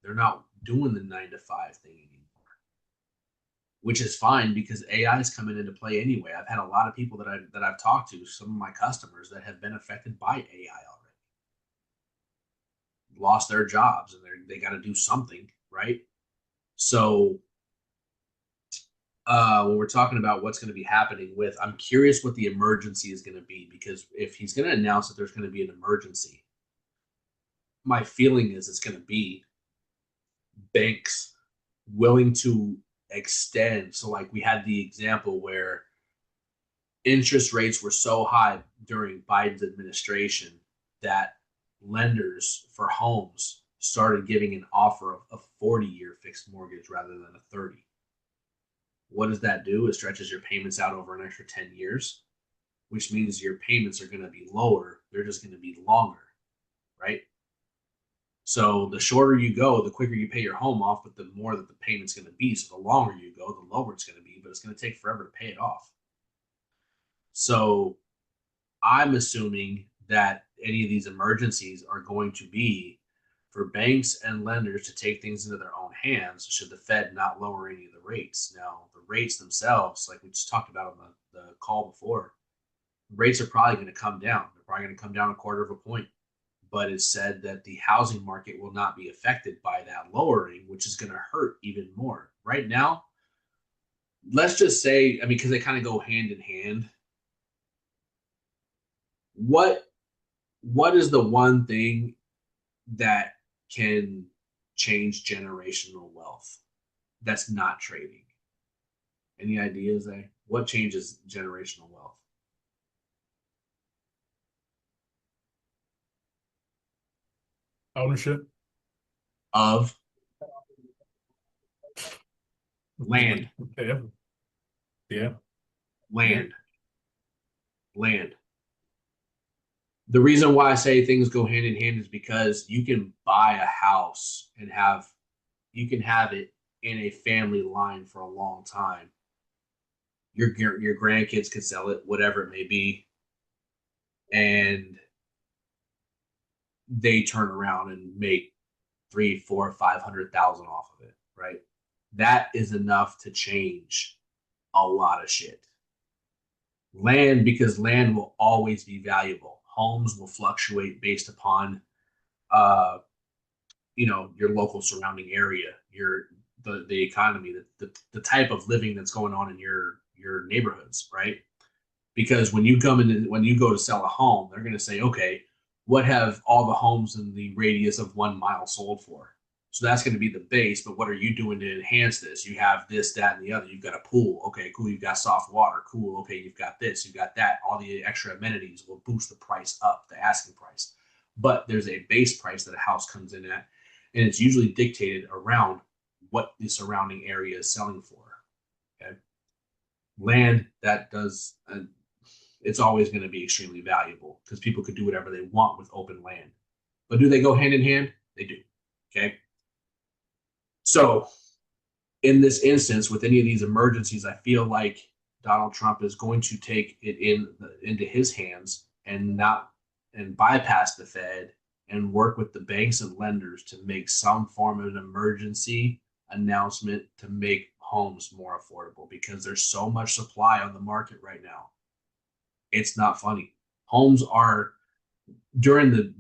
They're not doing the 9-to-5 thing anymore, which is fine because AI is coming into play anyway. I've had a lot of people that I've talked to, some of my customers, that have been affected by AI already, lost their jobs, and they got to do something, right? So when we're talking about what's going to be happening with, I'm curious what the emergency is going to be, because if he's going to announce that there's going to be an emergency, my feeling is it's going to be banks willing to extend. So like we had the example where interest rates were so high during Biden's administration that lenders for homes started giving an offer of a 40-year fixed mortgage rather than a 30. What does that do? It stretches your payments out over an extra 10 years, which means your payments are going to be lower. They're just going to be longer, right? So the shorter you go, the quicker you pay your home off, but the more that the payment's going to be. So the longer you go, the lower it's going to be, but it's going to take forever to pay it off. So I'm assuming that any of these emergencies are going to be for banks and lenders to take things into their own hands should the Fed not lower any of the rates. Now, the rates themselves, like we just talked about on the call before, rates are probably going to come down. They're probably going to come down 1/4 of a point. But it's said that the housing market will not be affected by that lowering, which is going to hurt even more. Right now, let's just say, I mean, because they kind of go hand in hand. What is the one thing that can change generational wealth that's not trading? Any ideas, eh? What changes generational wealth? Ownership. Of land. Yeah. Yeah. Land. The reason why I say things go hand in hand is because you can buy a house and you can have it in a family line for a long time. Your grandkids could sell it, whatever it may be, and they turn around and make 300,000, 400,000, 500,000 off of it, right? That is enough to change a lot of shit. Land, because land will always be valuable. Homes will fluctuate based upon, your local surrounding area, the economy, the type of living that's going on in your neighborhoods, right? Because when you go to sell a home, they're going to say, okay, what have all the homes in the radius of 1 mile sold for? So that's going to be the base, but what are you doing to enhance this? You have this, that, and the other. You've got a pool. Okay, cool. You've got soft water. Cool. Okay, you've got this, you've got that. All the extra amenities will boost the price up, the asking price. But there's a base price that a house comes in at, and it's usually dictated around what the surrounding area is selling for. Okay, land, that does, it's always going to be extremely valuable because people could do whatever they want with open land. But do they go hand in hand? They do. Okay. So in this instance, with any of these emergencies, I feel like Donald Trump is going to take it into his hands and bypass the Fed and work with the banks and lenders to make some form of an emergency announcement to make homes more affordable, because there's so much supply on the market right now. It's not funny. Homes are, during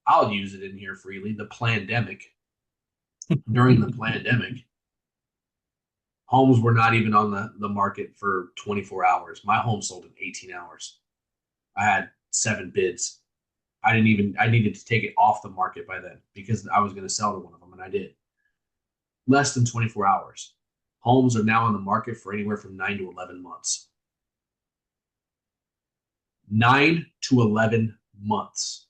I'll use it in here freely, the plandemic. During the pandemic, homes were not even on the market for 24 hours. My home sold in 18 hours. I had 7 bids. I needed to take it off the market by then because I was going to sell to one of them, and I did. Less than 24 hours. Homes are now on the market for anywhere from 9 to 11 months. 9 to 11 months.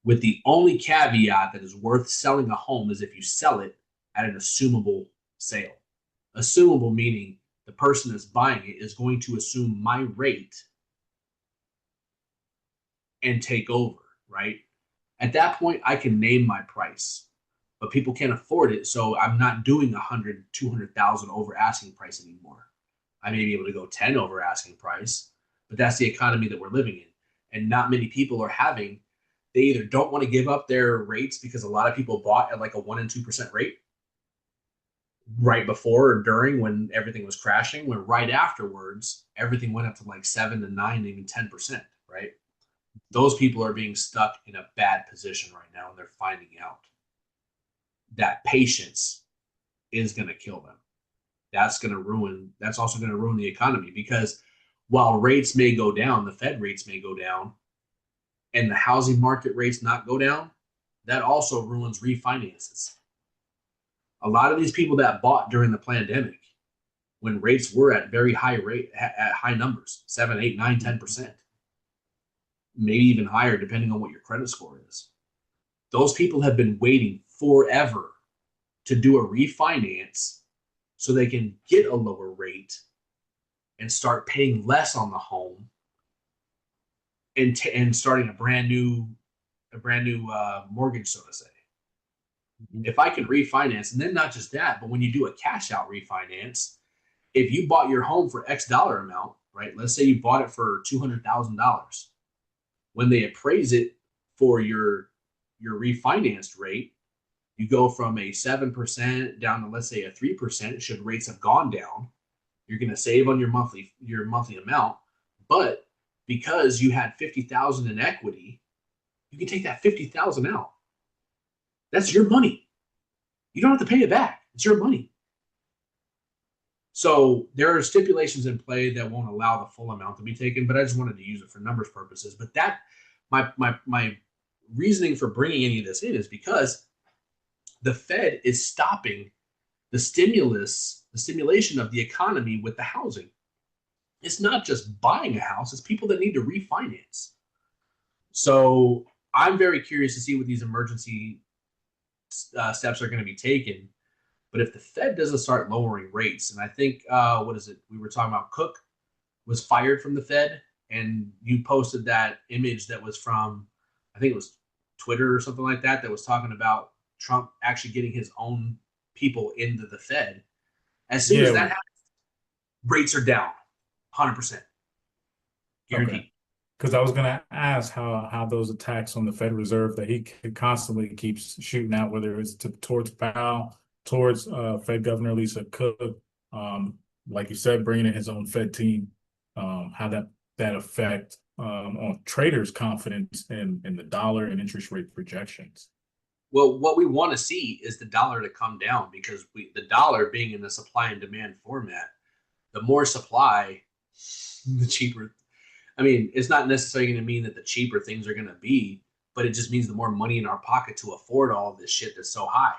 With the only caveat that is worth selling a home is if you sell it at an assumable sale. Assumable meaning the person that's buying it is going to assume my rate and take over, right? At that point, I can name my price, but people can't afford it, so I'm not doing 100, 200,000 over asking price anymore. I may be able to go 10 over asking price, but that's the economy that we're living in. And not many people are having, they either don't want to give up their rates because a lot of people bought at like a 1% and 2% rate right before or during when everything was crashing, when right afterwards, everything went up to like 7 to 9, even 10%, right? Those people are being stuck in a bad position right now, and they're finding out that patience is going to kill them. That's also going to ruin the economy, because while rates may go down, the Fed rates may go down, and the housing market rates not go down, that also ruins refinances. A lot of these people that bought during the pandemic, when rates were at very high rate, at high numbers, 7, 8, 9, 10%, maybe even higher, depending on what your credit score is. Those people have been waiting forever to do a refinance so they can get a lower rate and start paying less on the home and starting a brand new mortgage, so to say. If I can refinance, and then not just that, but when you do a cash out refinance, if you bought your home for X dollar amount, right? Let's say you bought it for $200,000. When they appraise it for your refinanced rate, you go from a 7% down to, let's say, a 3%. Should rates have gone down, you're going to save on your monthly amount. But because you had $50,000 in equity, you can take that $50,000 out. That's your money. You don't have to pay it back. It's your money. So there are stipulations in play that won't allow the full amount to be taken, but I just wanted to use it for numbers purposes. But that my reasoning for bringing any of this in is because the Fed is stopping the stimulation of the economy with the housing. It's not just buying a house, it's people that need to refinance. So I'm very curious to see what these emergency steps are going to be taken. But if the Fed doesn't start lowering rates, and I think, what is it? We were talking about Cook was fired from the Fed, and you posted that image that was from, I think it was Twitter or something like that, that was talking about Trump actually getting his own people into the Fed. As soon as that happens, rates are down 100%. Guaranteed. Okay. Because I was going to ask how those attacks on the Fed Reserve that he constantly keeps shooting out, whether it's towards Powell, towards Fed Governor Lisa Cook, like you said, bringing in his own Fed team, how that affect on traders' confidence in the dollar and interest rate projections. Well, what we want to see is the dollar to come down, because the dollar being in the supply and demand format, the more supply, the cheaper. I mean, it's not necessarily going to mean that the cheaper things are going to be, but it just means the more money in our pocket to afford all of this shit that's so high.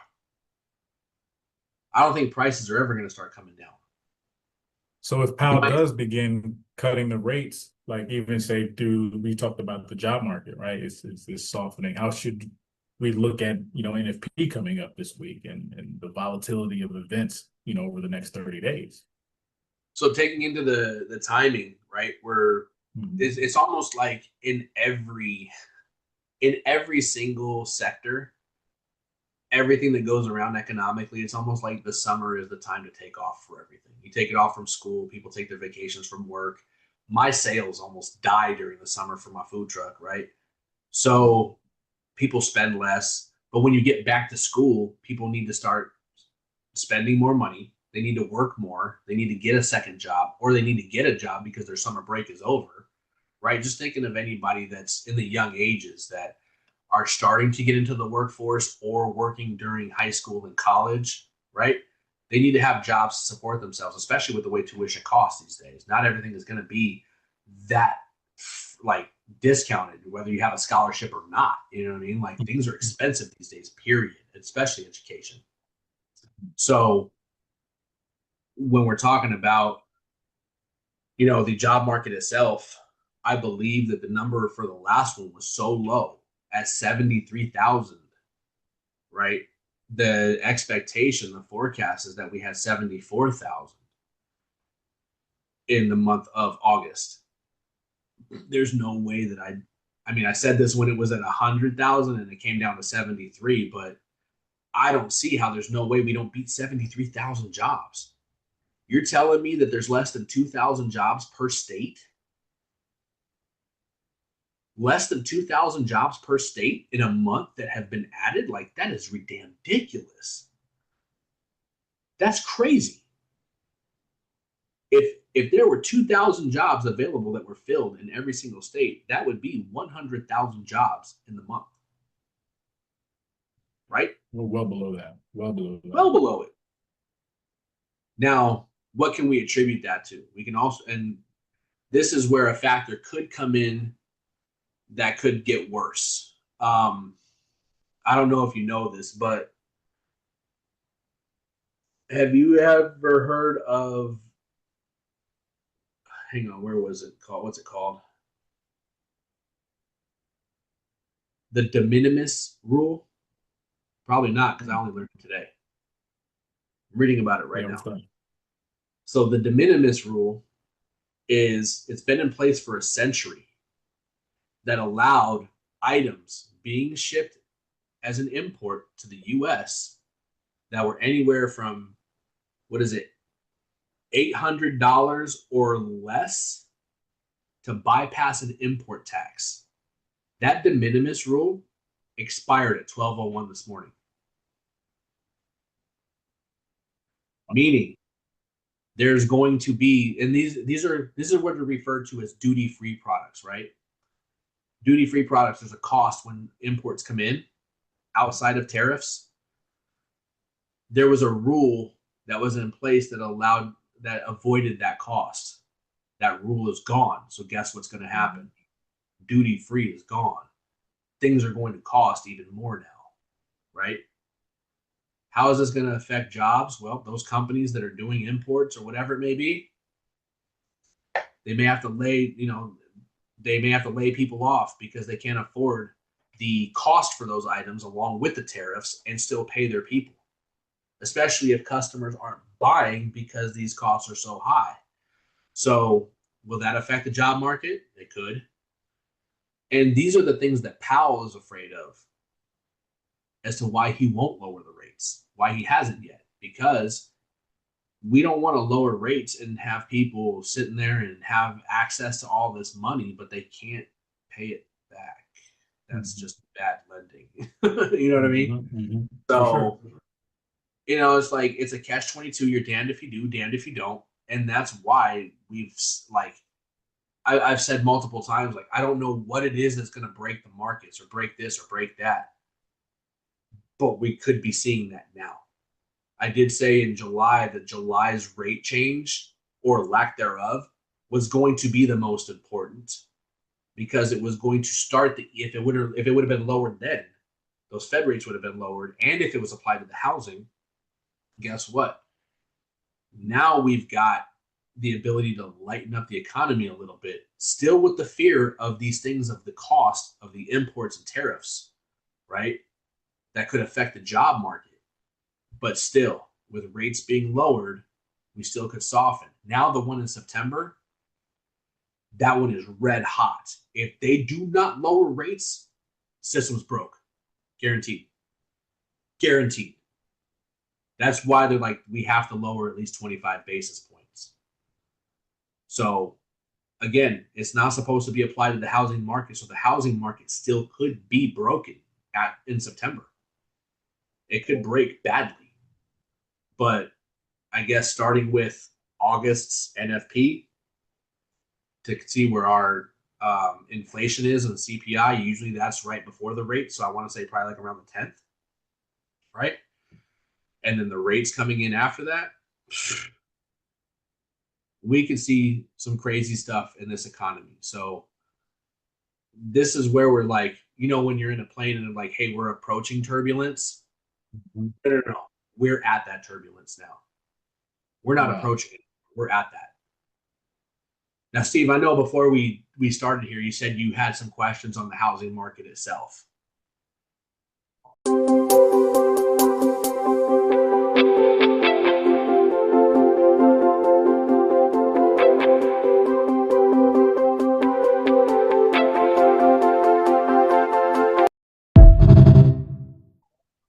I don't think prices are ever going to start coming down. So if Powell does begin cutting the rates, like even say we talked about the job market, right? It's softening. How should we look at, NFP coming up this week and the volatility of events, over the next 30 days? So taking into the timing, right, where it's almost like in every single sector, everything that goes around economically, it's almost like the summer is the time to take off for everything. You take it off from school, people take their vacations from work. My sales almost die during the summer for my food truck, right? So people spend less, but when you get back to school, people need to start spending more money. They need to work more. They need to get a second job, or they need to get a job because their summer break is over, right? Just thinking of anybody that's in the young ages that are starting to get into the workforce or working during high school and college, right? They need to have jobs to support themselves, especially with the way tuition costs these days. Not everything is going to be that like discounted, whether you have a scholarship or not. You know what I mean? Like things are expensive these days, period, especially education. So when we're talking about, the job market itself, I believe that the number for the last one was so low at 73,000, right? The expectation, the forecast is that we had 74,000 in the month of August. There's no way that I said this when it was at 100,000 and it came down to 73, but I don't see how there's no way we don't beat 73,000 jobs. You're telling me that there's less than 2,000 jobs per state? Less than 2,000 jobs per state in a month that have been added? Like, that is ridiculous. That's crazy. If there were 2,000 jobs available that were filled in every single state, that would be 100,000 jobs in the month. Right? We're well below that. Well below it. Now, what can we attribute that to? We can also, and this is where a factor could come in that could get worse. I don't know if you know this, but have you ever heard of, hang on, where was it called? What's it called? The de minimis rule? Probably not, because I only learned it today. I'm reading about it right now. So the de minimis rule it's been in place for a century, that allowed items being shipped as an import to the US that were anywhere from, $800 or less to bypass an import tax. That de minimis rule expired at 12:01 this morning. Meaning there's going to be, and this is what are referred to as duty-free products, right? Duty-free products, there's a cost when imports come in outside of tariffs. There was a rule that was in place that allowed that avoided that cost. That rule is gone. So guess what's going to happen? Duty free is gone. Things are going to cost even more now, right? How is this going to affect jobs? Well, those companies that are doing imports or whatever it may be, they may have to lay, they may have to lay people off because they can't afford the cost for those items along with the tariffs and still pay their people, especially if customers aren't buying because these costs are so high. So will that affect the job market? It could. And these are the things that Powell is afraid of as to why he won't lower the rates, why he hasn't yet, because we don't want to lower rates and have people sitting there and have access to all this money, but they can't pay it back. That's just bad lending. You know what I mean? So, it's like, it's a catch-22. You're damned if you do, damned if you don't. And that's why I've said multiple times, like, I don't know what it is that's going to break the markets or break this or break that. But we could be seeing that now. I did say in July that July's rate change or lack thereof was going to be the most important, because it was going to start if it would have been lowered then, those Fed rates would have been lowered. And if it was applied to the housing, guess what? Now we've got the ability to lighten up the economy a little bit, still with the fear of these things, of the cost of the imports and tariffs, right? That could affect the job market. But still, with rates being lowered, we still could soften. Now the one in September, that one is red hot. If they do not lower rates, system's broke. Guaranteed. Guaranteed. That's why they're like, we have to lower at least 25 basis points. So again, it's not supposed to be applied to the housing market. So the housing market still could be broken in September. It could break badly. But I guess starting with August's NFP to see where our inflation is and CPI, usually that's right before the rate. So I want to say probably like around the 10th, right? And then the rates coming in after that, we can see some crazy stuff in this economy. So this is where we're like, when you're in a plane and like, hey, we're approaching turbulence. No. We're at that turbulence now. We're not approaching it. We're at that. Now, Steve, I know before we started here, you said you had some questions on the housing market itself.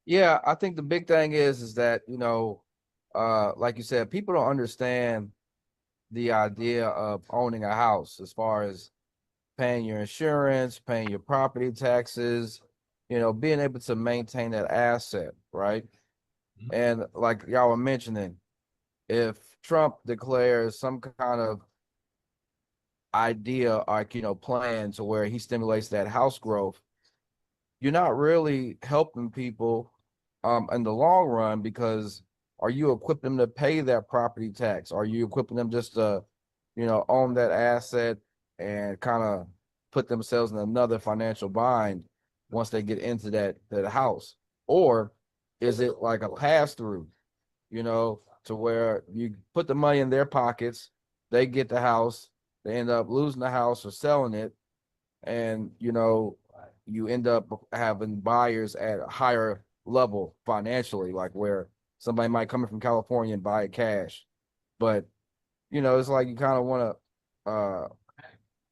Yeah, I think the big thing is that, like you said, people don't understand the idea of owning a house, as far as paying your insurance, paying your property taxes, being able to maintain that asset, right? And like y'all were mentioning, if Trump declares some kind of idea, like, plan to where he stimulates that house growth, you're not really helping people in the long run, because are you equipping them to pay that property tax? Are you equipping them just to, own that asset and kind of put themselves in another financial bind once they get into that house? Or is it like a pass through, to where you put the money in their pockets, they get the house, they end up losing the house or selling it, and you end up having buyers at a higher level financially, like where somebody might come in from California and buy it cash. But it's like you kind of want to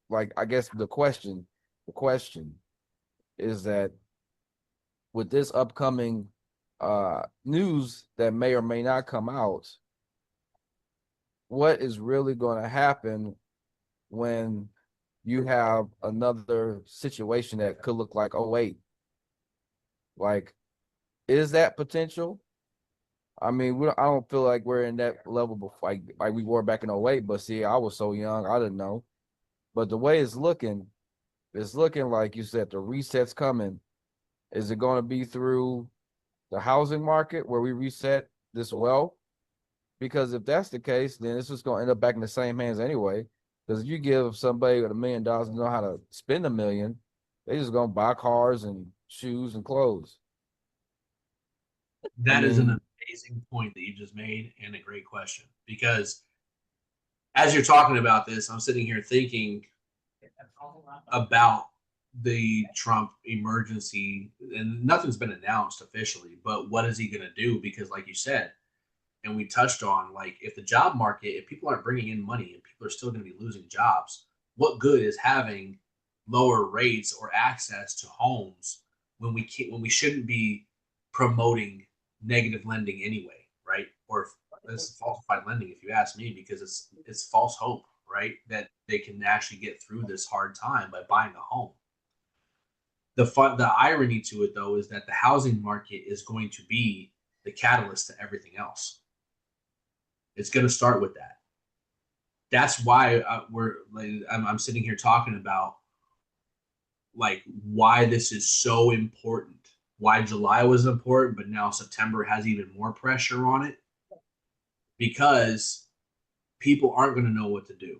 like, I guess the question is that with this upcoming news that may or may not come out, what is really going to happen when you have another situation that could look like 08? Like, is that potential? I mean, I don't feel like we're in that level before, like we were back in 08, but see, I was so young, I didn't know. But the way it's looking like you said, the reset's coming. Is it going to be through the housing market where we reset this wealth? Because if that's the case, then it's just gonna end up back in the same hands anyway. Because if you give somebody with $1 million and know how to spend $1 million, they just gonna buy cars and shoes and clothes. That is an amazing point that you just made, and a great question, because as you're talking about this, I'm sitting here thinking about the Trump emergency, and nothing's been announced officially, but what is he going to do? Because like you said, and we touched on, like, if the job market, if people aren't bringing in money and people are still going to be losing jobs, what good is having lower rates or access to homes when we can't, when we shouldn't be promoting negative lending anyway, right? Or it's falsified lending, if you ask me, because it's false hope, right? That they can actually get through this hard time by buying a home. The irony to it, though, is that the housing market is going to be the catalyst to everything else. It's going to start with that. That's why I'm sitting here talking about, like, why this is so important, why July was important, but now September has even more pressure on it, because people aren't going to know what to do.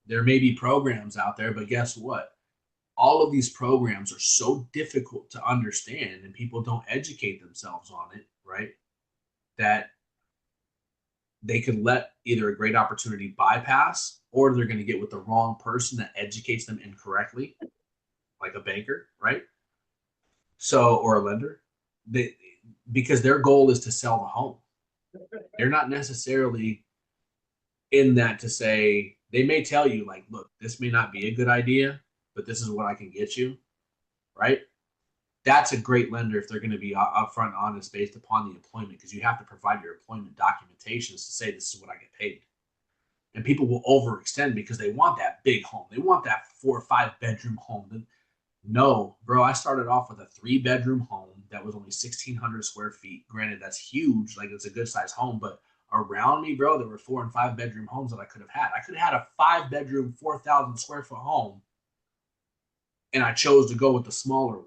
There may be programs out there, but guess what? All of these programs are so difficult to understand, and people don't educate themselves on it, right? That they could let either a great opportunity bypass, or they're going to get with the wrong person that educates them incorrectly, like a banker, right? So, or a lender, because their goal is to sell the home. They're not necessarily in that to say, they may tell you, like, look, this may not be a good idea, but this is what I can get you, right? That's a great lender if they're going to be upfront, honest, based upon the employment, because you have to provide your employment documentations to say this is what I get paid. And people will overextend because they want that big home. They want that 4 or 5 bedroom home. No, bro, I started off with a 3-bedroom home that was only 1,600 square feet. Granted, that's huge. Like, it's a good size home, but around me, bro, there were 4 and 5 bedroom homes that I could have had. I could have had a 5-bedroom, 4,000 square foot home, and I chose to go with the smaller one.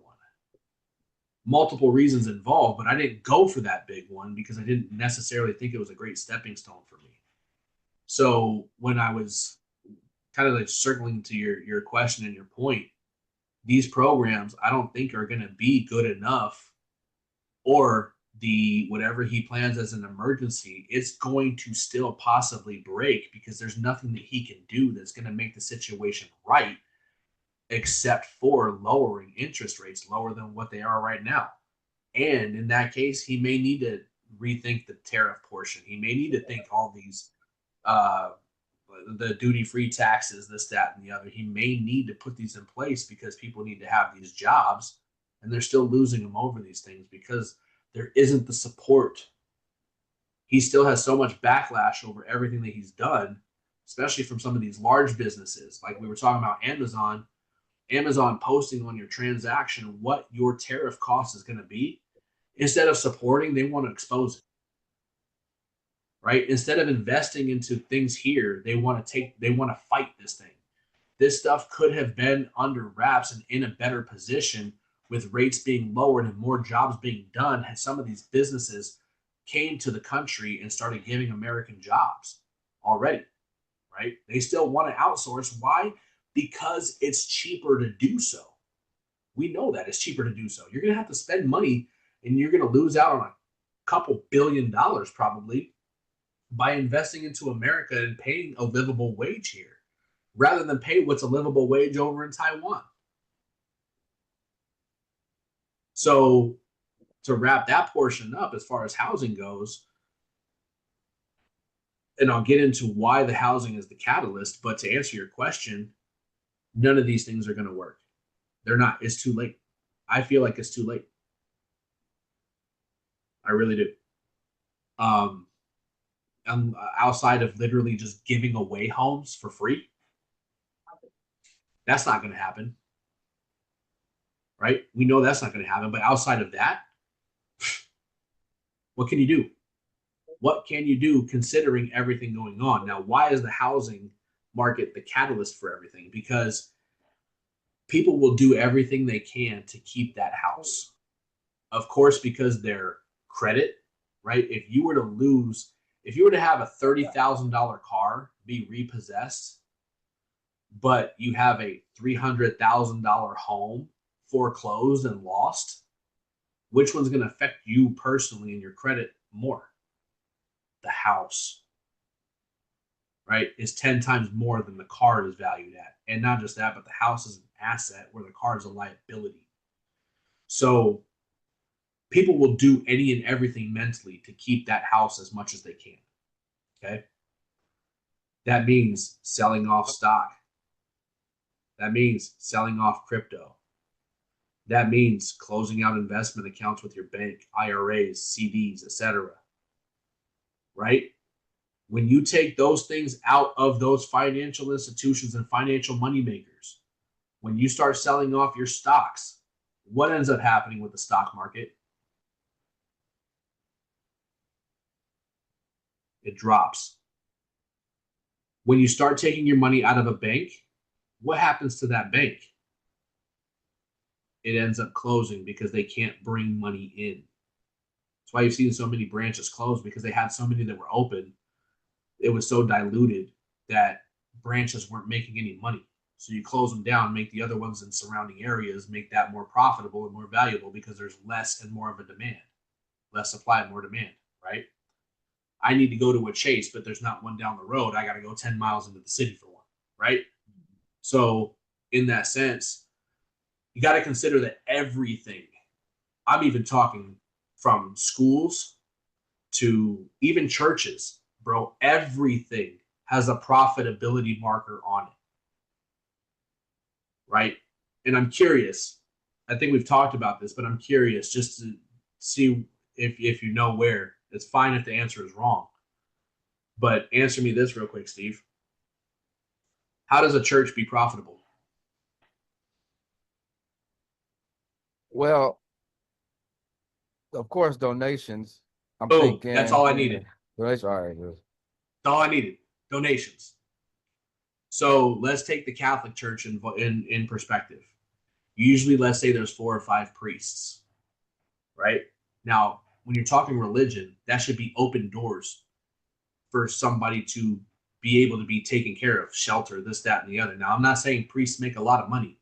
Multiple reasons involved, but I didn't go for that big one because I didn't necessarily think it was a great stepping stone for me. So when I was kind of like circling to your question and your point, these programs I don't think are going to be good enough, or the whatever he plans as an emergency, it's going to still possibly break, because there's nothing that he can do that's going to make the situation right, except for lowering interest rates lower than what they are right now. And in that case, he may need to rethink the tariff portion. He may need to think all these the duty-free taxes, this, that, and the other. He may need to put these in place because people need to have these jobs, and they're still losing them over these things because there isn't the support. He still has so much backlash over everything that he's done, especially from some of these large businesses. Like we were talking about Amazon posting on your transaction what your tariff cost is going to be. Instead of supporting, they want to expose it. Right? Instead of investing into things here, they want to fight this thing. This stuff could have been under wraps and in a better position with rates being lowered and more jobs being done had some of these businesses came to the country and started giving American jobs already, right? They still want to outsource. Why? Because it's cheaper to do so. We know that it's cheaper to do so. You're going to have to spend money, and you're going to lose out on a couple $1 billion probably by investing into America and paying a livable wage here, rather than pay what's a livable wage over in Taiwan. So to wrap that portion up, as far as housing goes, and I'll get into why the housing is the catalyst, but to answer your question, none of these things are going to work. They're not. It's too late. I feel like it's too late. I really do. Outside of literally just giving away homes for free, that's not going to happen, right? We know that's not going to happen. But outside of that, what can you do? What can you do considering everything going on? Now, why is the housing market the catalyst for everything? Because people will do everything they can to keep that house. Of course, because their credit, right? If you were to lose If you were to have a $30,000 car be repossessed, but you have a $300,000 home foreclosed and lost, which one's going to affect you personally and your credit more? The house, right, is 10 times more than the car is valued at. And not just that, but the house is an asset where the car is a liability. So people will do any and everything mentally to keep that house as much as they can. Okay. That means selling off stock. That means selling off crypto. That means closing out investment accounts with your bank, IRAs, CDs, etc. Right? When you take those things out of those financial institutions and financial moneymakers, when you start selling off your stocks, what ends up happening with the stock market? It drops. When you start taking your money out of a bank, what happens to that bank? It ends up closing because they can't bring money in. That's why you've seen so many branches close, because they had so many that were open. It was so diluted that branches weren't making any money. So you close them down, make the other ones in surrounding areas, make that more profitable and more valuable because there's less and more of a demand, less supply and more demand, right? I need to go to a Chase, but there's not one down the road. I got to go 10 miles into the city for one, right? So in that sense, you got to consider that everything, I'm even talking from schools to even churches, bro, everything has a profitability marker on it, right? And I'm curious, I think we've talked about this, but I'm curious just to see if you know where. It's fine if the answer is wrong, but answer me this real quick, Steve. How does a church be profitable? Well, of course, donations. I'm Boom. thinking That's all I needed. Donations. All right. That's all I needed. Donations. So let's take the Catholic Church in perspective. Usually, let's say there's 4 or 5 priests, right? Now, when you're talking religion, that should be open doors for somebody to be able to be taken care of, shelter, this, that, and the other. Now, I'm not saying priests make a lot of money,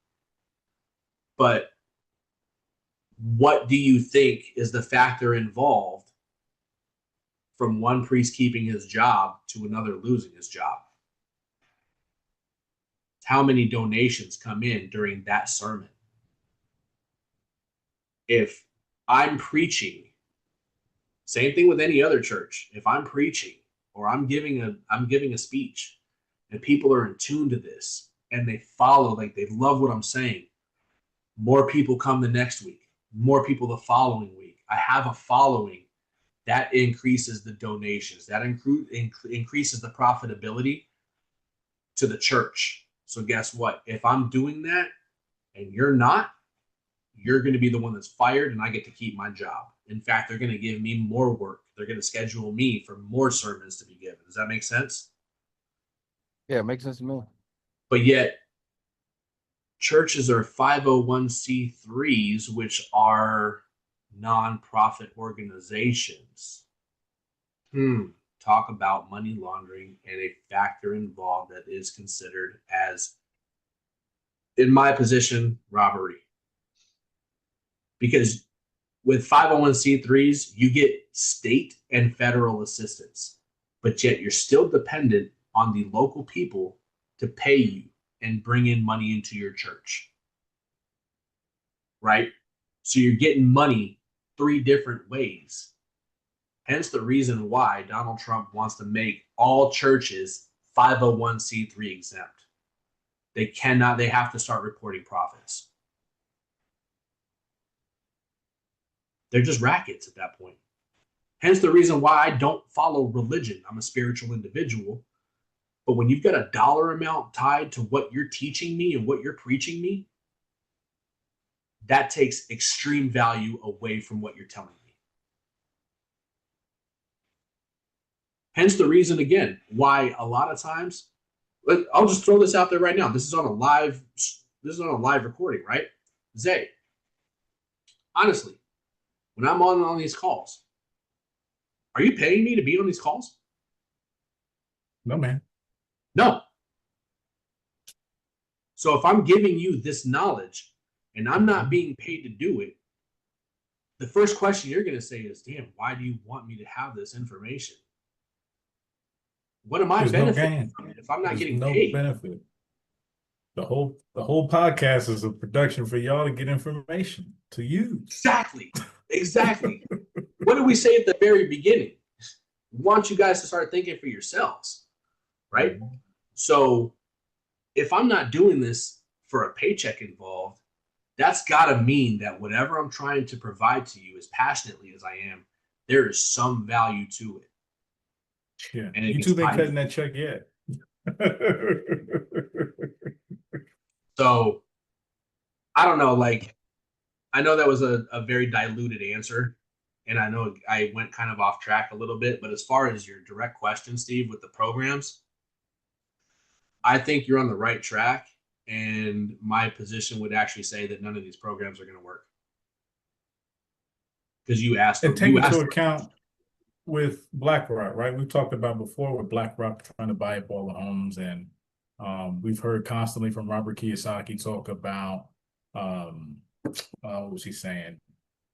but what do you think is the factor involved from one priest keeping his job to another losing his job? How many donations come in during that sermon? If I'm preaching, same thing with any other church. If I'm preaching or I'm giving a speech and people are in tune to this and they follow, like they love what I'm saying, more people come the next week, more people the following week. I have a following. That increases the donations. That increases the profitability to the church. So guess what? If I'm doing that and you're not, you're going to be the one that's fired and I get to keep my job. In fact, they're going to give me more work. They're going to schedule me for more sermons to be given. Does that make sense? Yeah, it makes sense to me. But yet, churches are 501c3s, which are nonprofit organizations. Talk about money laundering and a factor involved that is considered as, in my position, robbery. Because with 501c3s, you get state and federal assistance, but yet you're still dependent on the local people to pay you and bring in money into your church, right? So you're getting money 3 different ways. Hence the reason why Donald Trump wants to make all churches 501c3 exempt. They have to start reporting profits. They're just rackets at that point. Hence the reason why I don't follow religion. I'm a spiritual individual. But when you've got a dollar amount tied to what you're teaching me and what you're preaching me, that takes extreme value away from what you're telling me. Hence the reason, again, why a lot of times, I'll just throw this out there right now. This is on a live recording, right? Zay, honestly, when I'm on these calls, are you paying me to be on these calls? No, man. No. So if I'm giving you this knowledge and I'm not being paid to do it, the first question you're going to say is, damn, why do you want me to have this information? What am I There's no benefiting gain. from it if I'm not There's getting no paid? benefit. The whole podcast is a production for y'all to get information to use. Exactly. Exactly. What did we say at the very beginning? We want you guys to start thinking for yourselves, right? So if I'm not doing this for a paycheck involved, that's got to mean that whatever I'm trying to provide to you as passionately as I am, there is some value to it. Yeah, And it YouTube gets ain't tied. cutting that check yet. So I don't know, like, I know that was a very diluted answer, and I know I went kind of off track a little bit, but as far as your direct question, Steve, with the programs, I think you're on the right track, and my position would actually say that none of these programs are going to work. Because you asked, and take into account with BlackRock, right? We've talked about before with BlackRock trying to buy up all the homes, and we've heard constantly from Robert Kiyosaki talk about what was he saying?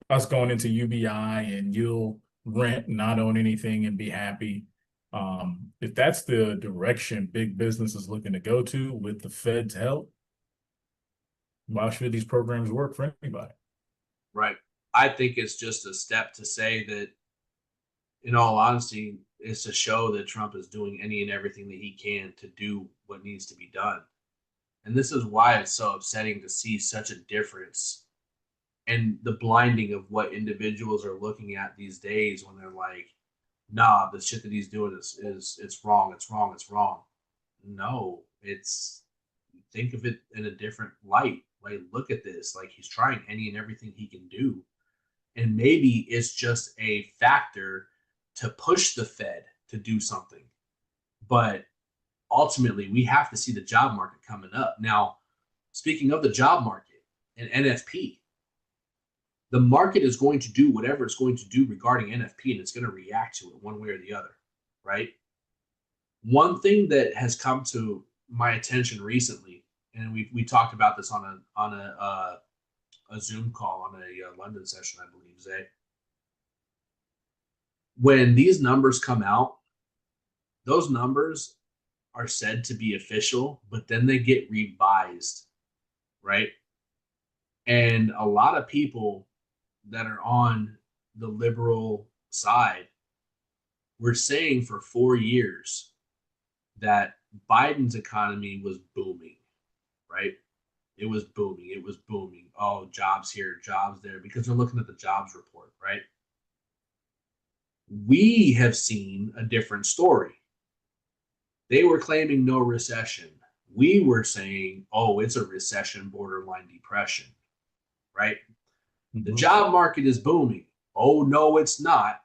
Us going into UBI and you'll rent, not own anything, and be happy. If that's the direction big business is looking to go to with the Fed's help, why should these programs work for anybody? Right. I think it's just a step to say that, in all honesty, is to show that Trump is doing any and everything that he can to do what needs to be done. And this is why it's so upsetting to see such a difference and the blinding of what individuals are looking at these days when they're like, nah, the shit that he's doing is it's wrong, it's wrong, it's wrong. No, it's, think of it in a different light. Like, look at this. Like, he's trying any and everything he can do. And maybe it's just a factor to push the Fed to do something. But ultimately, we have to see the job market coming up. Now, speaking of the job market and NFP, the market is going to do whatever it's going to do regarding NFP, and it's going to react to it one way or the other, right? One thing that has come to my attention recently, and we talked about this on a Zoom call on a London session, I believe, Zay. When these numbers come out, those numbers are said to be official, but then they get revised, right? And a lot of people that are on the liberal side were saying for 4 years that Biden's economy was booming, right? It was booming. It was booming. Oh, jobs here, jobs there, because they're looking at the jobs report, right? We have seen a different story. They were claiming no recession. We were saying, oh, it's a recession, borderline depression, right? Mm-hmm. The job market is booming. Oh, no, it's not.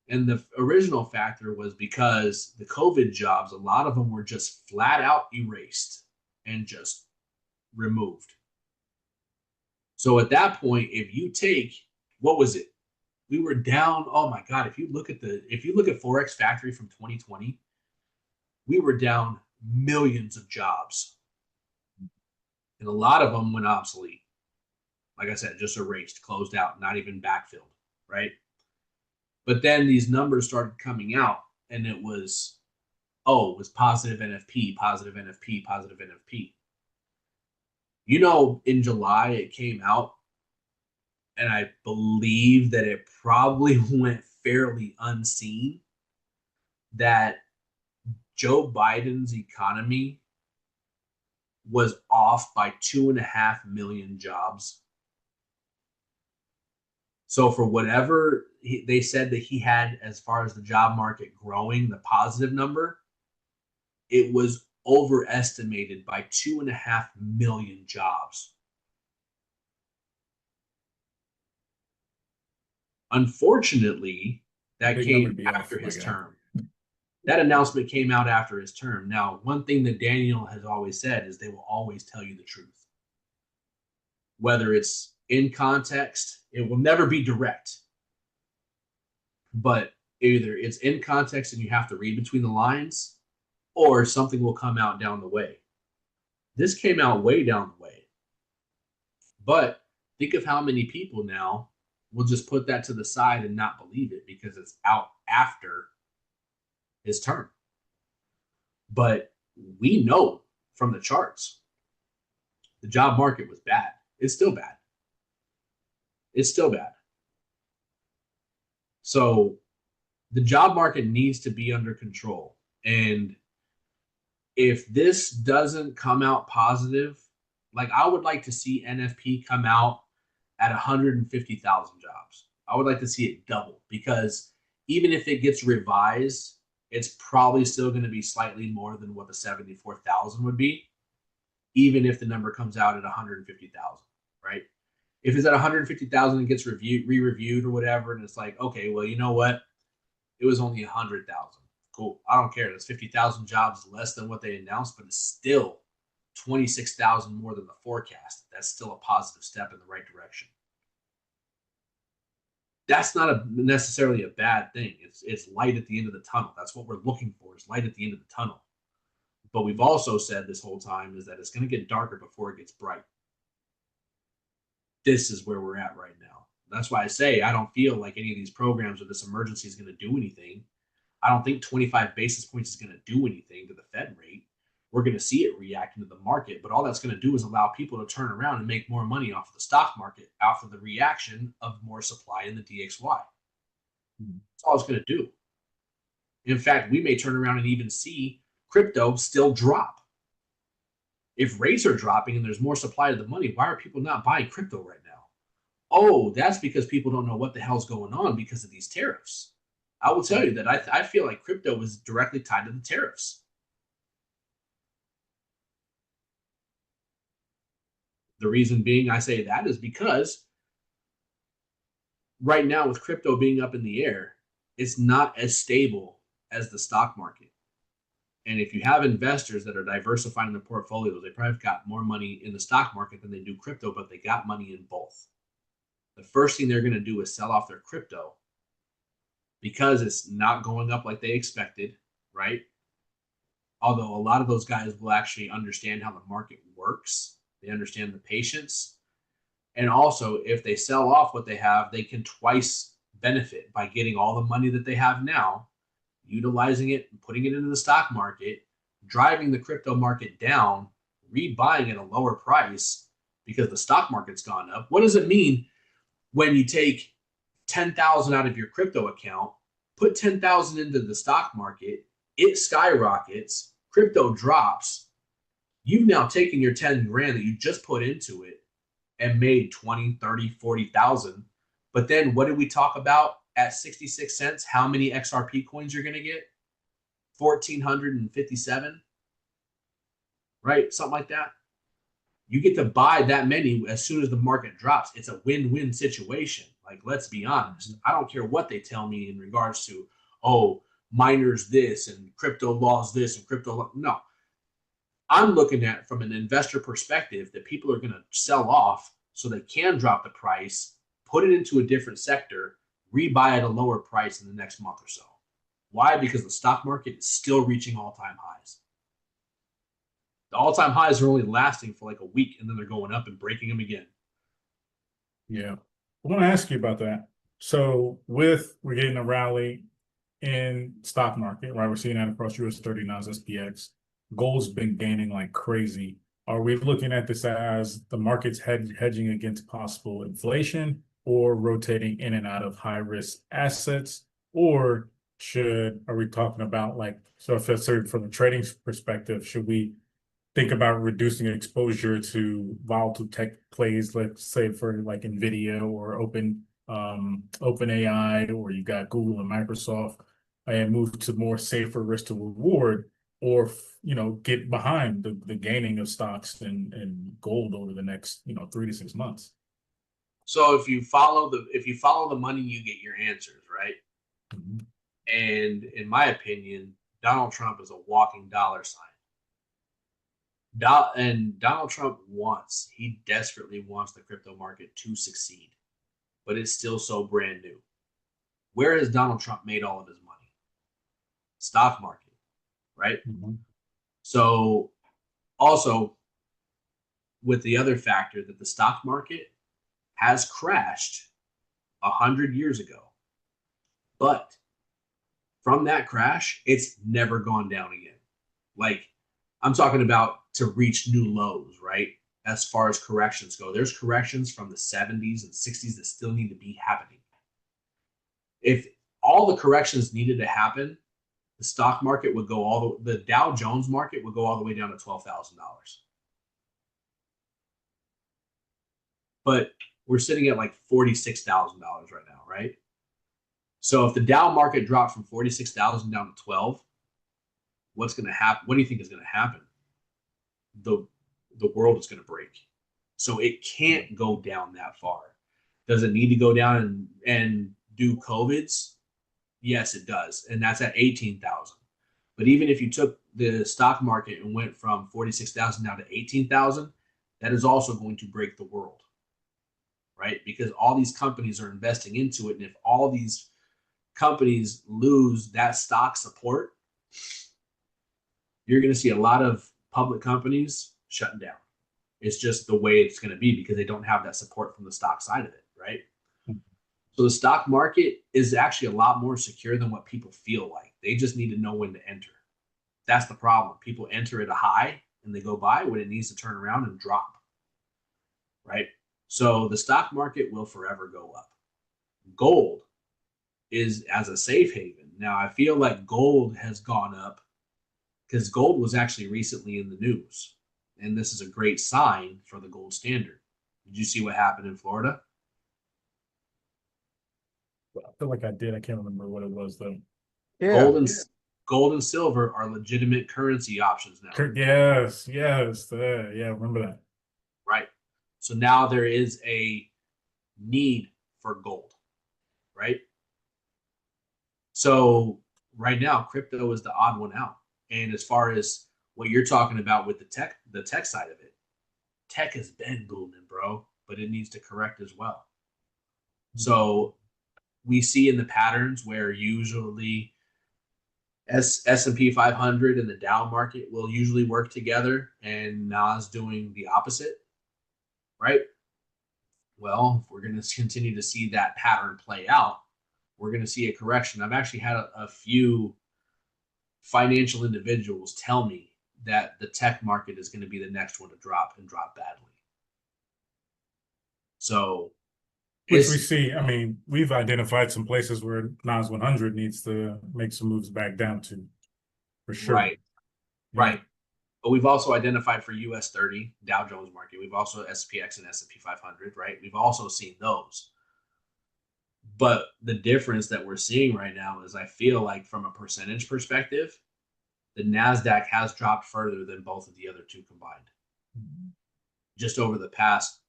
And the original factor was because the COVID jobs, a lot of them were just flat out erased and just removed. So at that point, if you take, what was it? We were down, oh my God, if you look at Forex Factory from 2020, we were down millions of jobs. And a lot of them went obsolete. Like I said, just erased, closed out, not even backfilled, right? But then these numbers started coming out, and it was positive NFP, positive NFP, positive NFP. You know, in July, it came out, and I believe that it probably went fairly unseen, that Joe Biden's economy was off by 2.5 million jobs. So for whatever they said that he had as far as the job market growing, the positive number, it was overestimated by 2.5 million jobs. Unfortunately, that came after his term. That announcement came out after his term. Now, one thing that Daniel has always said is they will always tell you the truth. Whether it's in context, it will never be direct. But either it's in context and you have to read between the lines, or something will come out down the way. This came out way down the way. But think of how many people now will just put that to the side and not believe it because it's out after his term. But we know from the charts, the job market was bad. It's still bad. It's still bad. So the job market needs to be under control. And if this doesn't come out positive, like I would like to see NFP come out at 150,000 jobs. I would like to see it double, because even if it gets revised, it's probably still going to be slightly more than what the 74,000 would be, even if the number comes out at 150,000, right? If it's at 150,000 and gets re-reviewed or whatever, and it's like, okay, well, you know what? It was only 100,000. Cool. I don't care. That's 50,000 jobs less than what they announced, but it's still 26,000 more than the forecast. That's still a positive step in the right direction. That's not necessarily a bad thing. It's light at the end of the tunnel. That's what we're looking for, is light at the end of the tunnel. But we've also said this whole time is that it's going to get darker before it gets bright. This is where we're at right now. That's why I say I don't feel like any of these programs or this emergency is going to do anything. I don't think 25 basis points is going to do anything to the Fed rate. We're going to see it react into the market, but all that's going to do is allow people to turn around and make more money off of the stock market after the reaction of more supply in the DXY. That's all it's going to do. In fact, we may turn around and even see crypto still drop. If rates are dropping and there's more supply of the money, why are people not buying crypto right now? Oh, that's because people don't know what the hell's going on because of these tariffs. I will tell you that I feel like crypto is directly tied to the tariffs. The reason being I say that is because right now, with crypto being up in the air, it's not as stable as the stock market. And if you have investors that are diversifying their portfolios, they probably have got more money in the stock market than they do crypto, but they got money in both. The first thing they're going to do is sell off their crypto because it's not going up like they expected, right? Although a lot of those guys will actually understand how the market works. They understand the patience. And also, if they sell off what they have, they can twice benefit by getting all the money that they have now, utilizing it and putting it into the stock market, driving the crypto market down, rebuying at a lower price because the stock market's gone up. What does it mean when you take 10,000 out of your crypto account, put 10,000 into the stock market, it skyrockets, crypto drops. You've now taken your 10 grand that you just put into it and made 20, 30, 40,000. But then what did we talk about at 66 cents? How many XRP coins you're going to get? 1,457, right? Something like that. You get to buy that many as soon as the market drops. It's a win-win situation. Like, let's be honest. I don't care what they tell me in regards to, oh, miners this and crypto laws this and crypto. No. I'm looking at from an investor perspective that people are going to sell off so they can drop the price, put it into a different sector, rebuy at a lower price in the next month or so. Why? Because the stock market is still reaching all-time highs. The all-time highs are only lasting for like a week, and then they're going up and breaking them again. Yeah. I want to ask you about that. So we're getting a rally in stock market, right? We're seeing that across US 30 now, SPX. Gold's been gaining like crazy. Are we looking at this as the market's hedging against possible inflation, or rotating in and out of high risk assets? Or are we talking about, like, so if it's from a trading perspective, should we think about reducing exposure to volatile tech plays, let's say for like NVIDIA or OpenAI, or you got Google and Microsoft, and move to more safer risk to reward, or get behind the gaining of stocks and gold over the next 3 to 6 months? So if you follow the money, you get your answers, right? Mm-hmm. And in my opinion, Donald Trump is a walking dollar sign. And Donald Trump he desperately wants the crypto market to succeed, but it's still so brand new. Where has Donald Trump made all of his money? Stock market. right? Mhm. So also with the other factor that the stock market has crashed 100 years ago, but from that crash, it's never gone down again. Like, I'm talking about to reach new lows, right? As far as corrections go, there's corrections from the 70s and 60s that still need to be happening. If all the corrections needed to happen, the stock market would go the Dow Jones market would go all the way down to $12,000. But we're sitting at like $46,000 right now, right? So if the Dow market dropped from 46,000 down to 12, what's going to happen? What do you think is going to happen? The world is going to break. So it can't go down that far. Does it need to go down and do COVIDs? Yes, it does. And that's at 18,000. But even if you took the stock market and went from 46,000 down to 18,000, that is also going to break the world, right? Because all these companies are investing into it. And if all these companies lose that stock support, you're going to see a lot of public companies shutting down. It's just the way it's going to be because they don't have that support from the stock side of it, right? So the stock market is actually a lot more secure than what people feel like. They just need to know when to enter. That's the problem. People enter at a high and they go by when it needs to turn around and drop, right? So the stock market will forever go up. Gold is as a safe haven. Now, I feel like gold has gone up because gold was actually recently in the news. And this is a great sign for the gold standard. Did you see what happened in Florida? I feel like I did. I can't remember what it was though. Yeah. Gold and silver are legitimate currency options now. Yes. Yeah. Remember that. Right. So now there is a need for gold, right? So right now, crypto is the odd one out. And as far as what you're talking about with the tech side of it, tech has been booming, bro, but it needs to correct as well. So we see in the patterns where usually S&P 500 and the Dow market will usually work together, and Nas doing the opposite, right? Well, if we're going to continue to see that pattern play out, we're going to see a correction. I've actually had a few financial individuals tell me that the tech market is going to be the next one to drop and drop badly. So, which we see, I mean, we've identified some places where Nas 100 needs to make some moves back down to, for sure. Right, yeah. Right. But we've also identified for US 30, Dow Jones market. We've also SPX and S&P 500, right? We've also seen those. But the difference that we're seeing right now is I feel like from a percentage perspective, the NASDAQ has dropped further than both of the other two combined. Mm-hmm. Just over the past,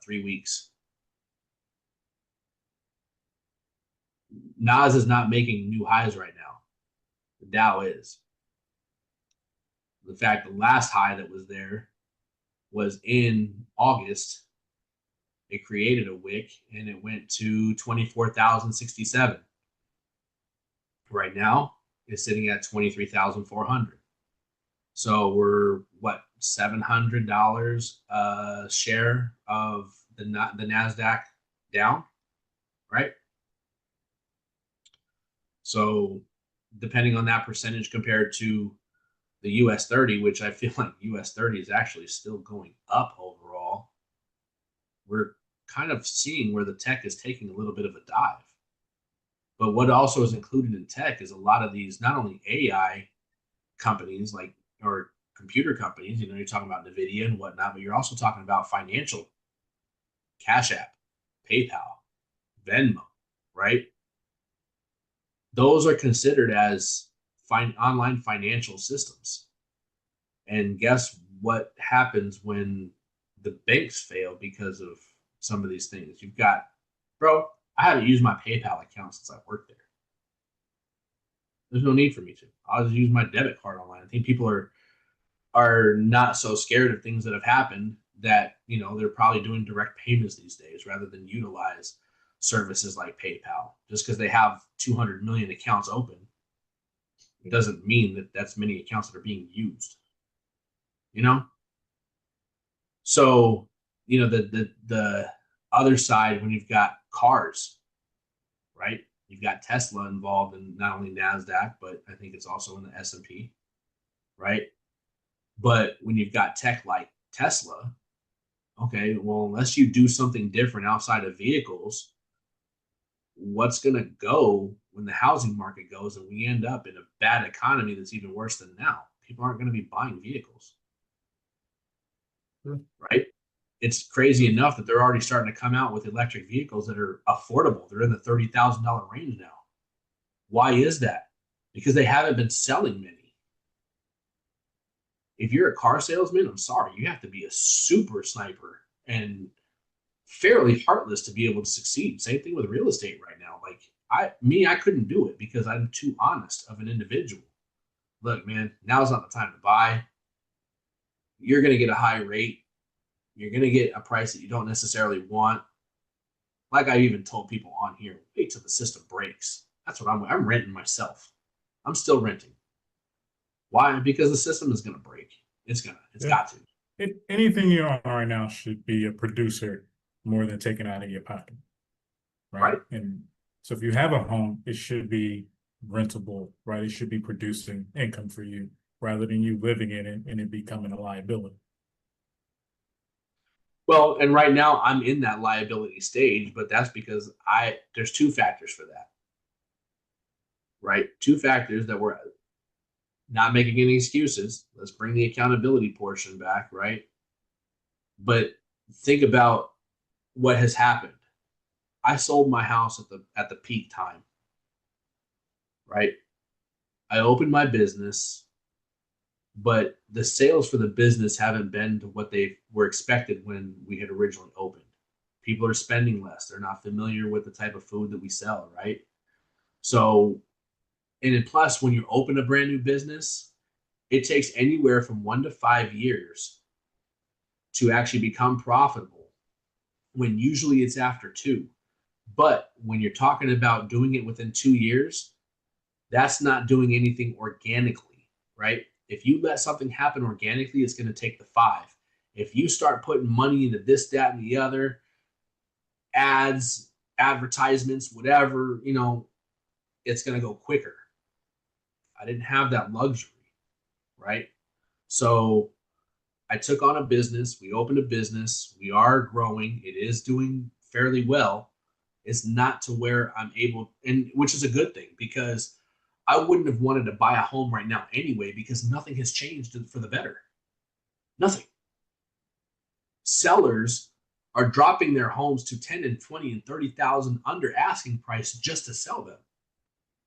3 weeks. Nas is not making new highs right now. The Dow is. In fact, the last high that was there was in August. It created a wick and it went to 24,067. Right now, it's sitting at 23,400. So we're $700 a share of the NASDAQ down, right? So depending on that percentage compared to the US 30, which I feel like US 30 is actually still going up overall, we're kind of seeing where the tech is taking a little bit of a dive. But what also is included in tech is a lot of these, not only AI companies or computer companies, you're talking about NVIDIA and whatnot, but you're also talking about financial, Cash App, PayPal, Venmo, right? Those are considered as online financial systems. And guess what happens when the banks fail because of some of these things? You've got, bro, I haven't used my PayPal account since I worked there. There's no need for me to. I'll just use my debit card online. I think people are not so scared of things that have happened that, they're probably doing direct payments these days rather than utilize services like PayPal just because they have 200 million accounts open. It doesn't mean that that's many accounts that are being used, you know? So, you know, the other side, when you've got cars, right? You've got Tesla involved in not only NASDAQ, but I think it's also in the S&P, right? But when you've got tech like Tesla, okay, well, unless you do something different outside of vehicles, what's going to go when the housing market goes and we end up in a bad economy that's even worse than now? People aren't going to be buying vehicles, right? It's crazy enough that they're already starting to come out with electric vehicles that are affordable. They're in the $30,000 range now. Why is that? Because they haven't been selling many. If you're a car salesman, I'm sorry, you have to be a super sniper and fairly heartless to be able to succeed. Same thing with real estate right now. Like I couldn't do it because I'm too honest of an individual. Look, man, now's not the time to buy. You're going to get a high rate. You're going to get a price that you don't necessarily want. Like I even told people on here, wait till the system breaks. That's what I'm renting myself. I'm still renting. Why? Because the system is going to break. It's got to. Anything you're on right now should be a producer more than taken out of your pocket. Right? And so if you have a home, it should be rentable, right? It should be producing income for you rather than you living in it and it becoming a liability. Well, and right now I'm in that liability stage, but that's because there's two factors for that. Right? Two factors that we're not making any excuses. Let's bring the accountability portion back, right? But think about what has happened. I sold my house at the peak time, right? I opened my business, but the sales for the business haven't been to what they were expected when we had originally opened. People are spending less. They're not familiar with the type of food that we sell, right? So, and then plus, when you open a brand new business, it takes anywhere from 1 to 5 years to actually become profitable, when usually it's after 2. But when you're talking about doing it within 2 years, that's not doing anything organically, right? If you let something happen organically, it's going to take the 5. If you start putting money into this, that, and the other, ads, advertisements, whatever, you know, it's going to go quicker. I didn't have that luxury, right? So I took on a business. We opened a business. We are growing. It is doing fairly well. It's not to where I'm able, and which is a good thing, because I wouldn't have wanted to buy a home right now anyway, because nothing has changed for the better. Nothing. Sellers are dropping their homes to 10 and 20 and 30,000 under asking price just to sell them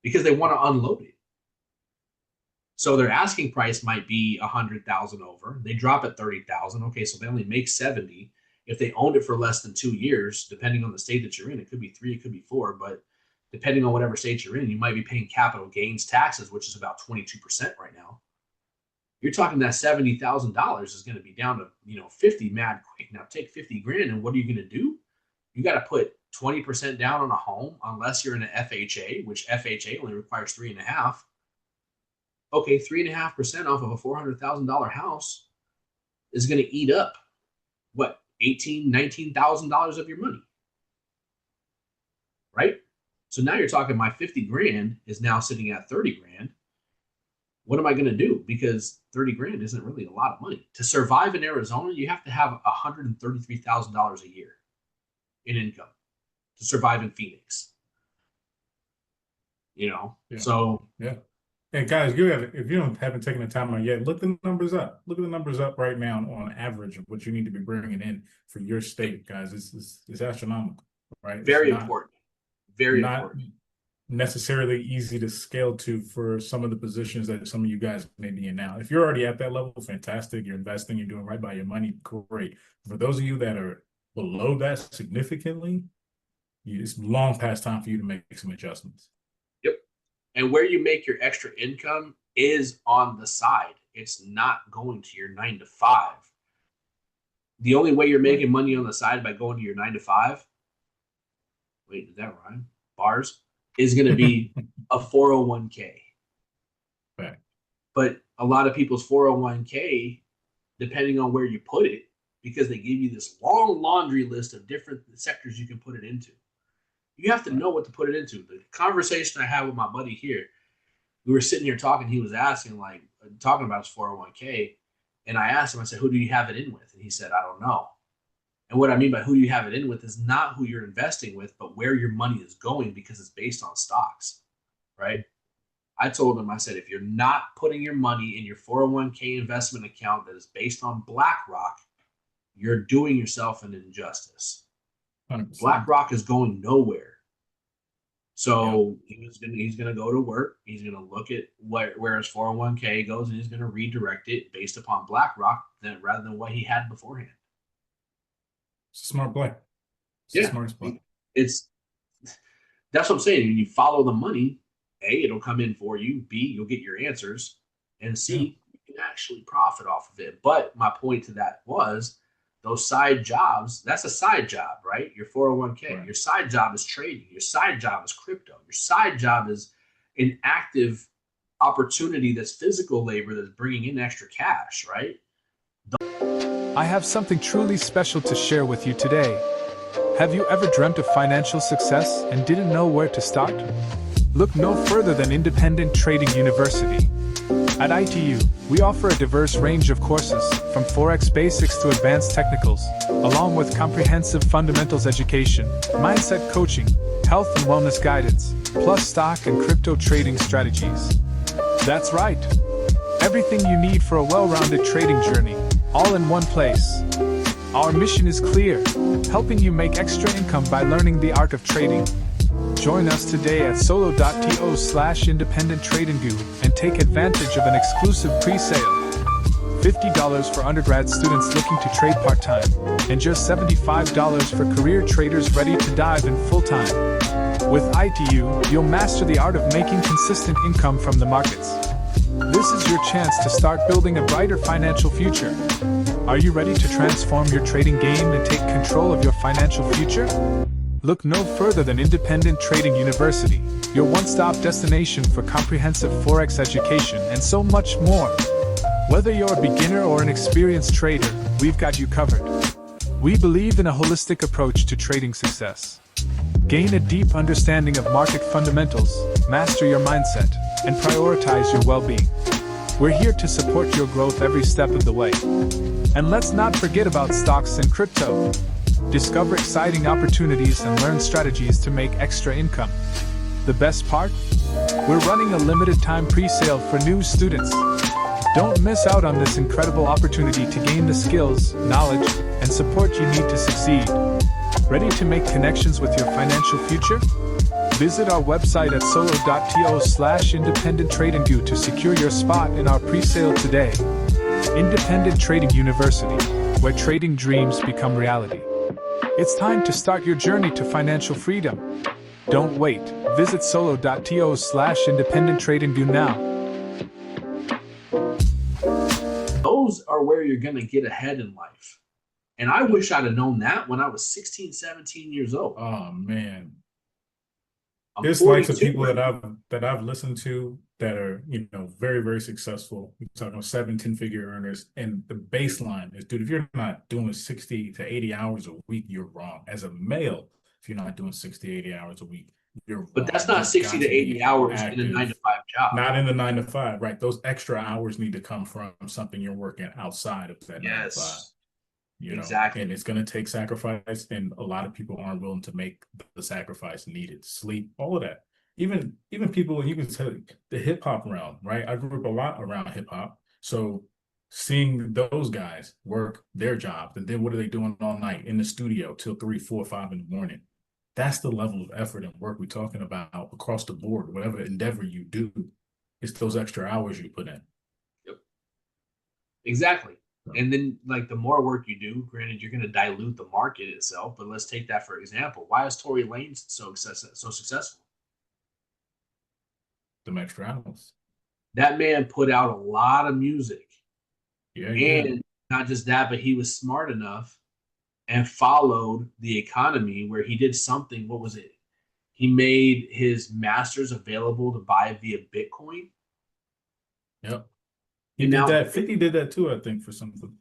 because they want to unload it. So their asking price might be 100,000 over. They drop at 30,000. Okay, so they only make 70. If they owned it for less than 2 years, depending on the state that you're in, it could be 3, it could be 4, but depending on whatever state you're in, you might be paying capital gains taxes, which is about 22% right now. You're talking that $70,000 is going to be down to 50 mad quick. Now take 50 grand, and what are you going to do? You got to put 20% down on a home, unless you're in an FHA, which FHA only requires 3.5. Okay, 3.5% off of a $400,000 house is going to eat up what, $18,000, $19,000 of your money, right? So now you're talking my 50 grand is now sitting at 30 grand. What am I going to do? Because 30 grand isn't really a lot of money. To survive in Arizona, you have to have $133,000 a year in income to survive in Phoenix. So yeah. And guys, if you haven't taken the time out yet, look the numbers up. Look at the numbers up right now on average of what you need to be bringing in for your state, guys. It's astronomical, right? Very important. Very important. Necessarily easy to scale to for some of the positions that some of you guys may be in now. If you're already at that level, fantastic. You're investing, you're doing right by your money, great. For those of you that are below that significantly, it's long past time for you to make some adjustments. Yep. And where you make your extra income is on the side. It's not going to your 9 to 5. The only way you're making money on the side by going to your 9 to 5, wait, did that rhyme? Bars, is going to be a 401k. But a lot of people's 401k, depending on where you put it, because they give you this long laundry list of different sectors you can put it into. You have to know what to put it into. The conversation I had with my buddy here, we were sitting here talking. He was asking, like, talking about his 401k. And I asked him, I said, who do you have it in with? And he said, I don't know. And what I mean by who you have it in with is not who you're investing with, but where your money is going, because it's based on stocks, right? I told him, I said, if you're not putting your money in your 401k investment account that is based on BlackRock, you're doing yourself an injustice. 100%. BlackRock is going nowhere. So he's gonna go to work. He's gonna look at where his 401k goes, and he's gonna redirect it based upon BlackRock rather than what he had beforehand. It's a smart play. Yeah. A smart play. That's what I'm saying. When you follow the money, A, it'll come in for you. B, you'll get your answers. And C, you can actually profit off of it. But my point to that was those side jobs, that's a side job, right? Your 401k. Right. Your side job is trading. Your side job is crypto. Your side job is an active opportunity that's physical labor that's bringing in extra cash, right? I have something truly special to share with you today. Have you ever dreamt of financial success and didn't know where to start? Look no further than Independent Trading University. At ITU, we offer a diverse range of courses, from Forex basics to advanced technicals, along with comprehensive fundamentals education, mindset coaching, health and wellness guidance, plus stock and crypto trading strategies. That's right. Everything you need for a well-rounded trading journey, all in one place. Our mission is clear, helping you make extra income by learning the art of trading. Join us today at solo.to/independent-trading-guru and take advantage of an exclusive pre-sale. $50 for undergrad students looking to trade part-time, and just $75 for career traders ready to dive in full-time. With ITU, you'll master the art of making consistent income from the markets. This is your chance to start building a brighter financial future. Are you ready to transform your trading game and take control of your financial future? Look no further than Independent Trading University, your one-stop destination for comprehensive Forex education and so much more. Whether you're a beginner or an experienced trader, we've got you covered. We believe in a holistic approach to trading success. Gain a deep understanding of market fundamentals, master your mindset, and prioritize your well-being. We're here to support your growth every step of the way. And let's not forget about stocks and crypto. Discover exciting opportunities and learn strategies to make extra income. The best part? We're running a limited time pre-sale for new students. Don't miss out on this incredible opportunity to gain the skills, knowledge, and support you need to succeed. Ready to make connections with your financial future? Visit our website at solo.to/independent-trading-guru to secure your spot in our pre-sale today. Independent Trading University, where trading dreams become reality. It's time to start your journey to financial freedom. Don't wait. Visit solo.to/independent-trading-guru now. Those are where you're going to get ahead in life. And I wish I'd have known that when I was 16, 17 years old. Oh man. I'm There's lots of 42 people right that I've listened to that are, very, very successful. We're talking 7-10-figure earners. And the baseline is, dude, if you're not doing 60 to 80 hours a week, you're wrong. As a male, if you're not doing 60, 80 hours a week, you're wrong. But that's not 60 to 80 hours in a 9 to 5 job. Not in the 9 to 5, right? Those extra hours need to come from something you're working outside of that 9 to 5. Exactly. And it's going to take sacrifice, and a lot of people aren't willing to make the sacrifice needed. Sleep, all of that. Even people, you can tell the hip hop realm, right? I grew up a lot around hip hop, so seeing those guys work their jobs, and then what are they doing all night in the studio till 3, 4, 5 in the morning? That's the level of effort and work we're talking about across the board. Whatever endeavor you do, it's those extra hours you put in. Yep. Exactly. And then, like, the more work you do, granted, you're going to dilute the market itself. But let's take that for example. Why is Tory Lanez so successful? Them extra hours. That man put out a lot of music. Yeah. And not just that, but he was smart enough and followed the economy where he did something. What was it? He made his masters available to buy via Bitcoin. Yep. He And did now, that. 50 did that too, I think, for something.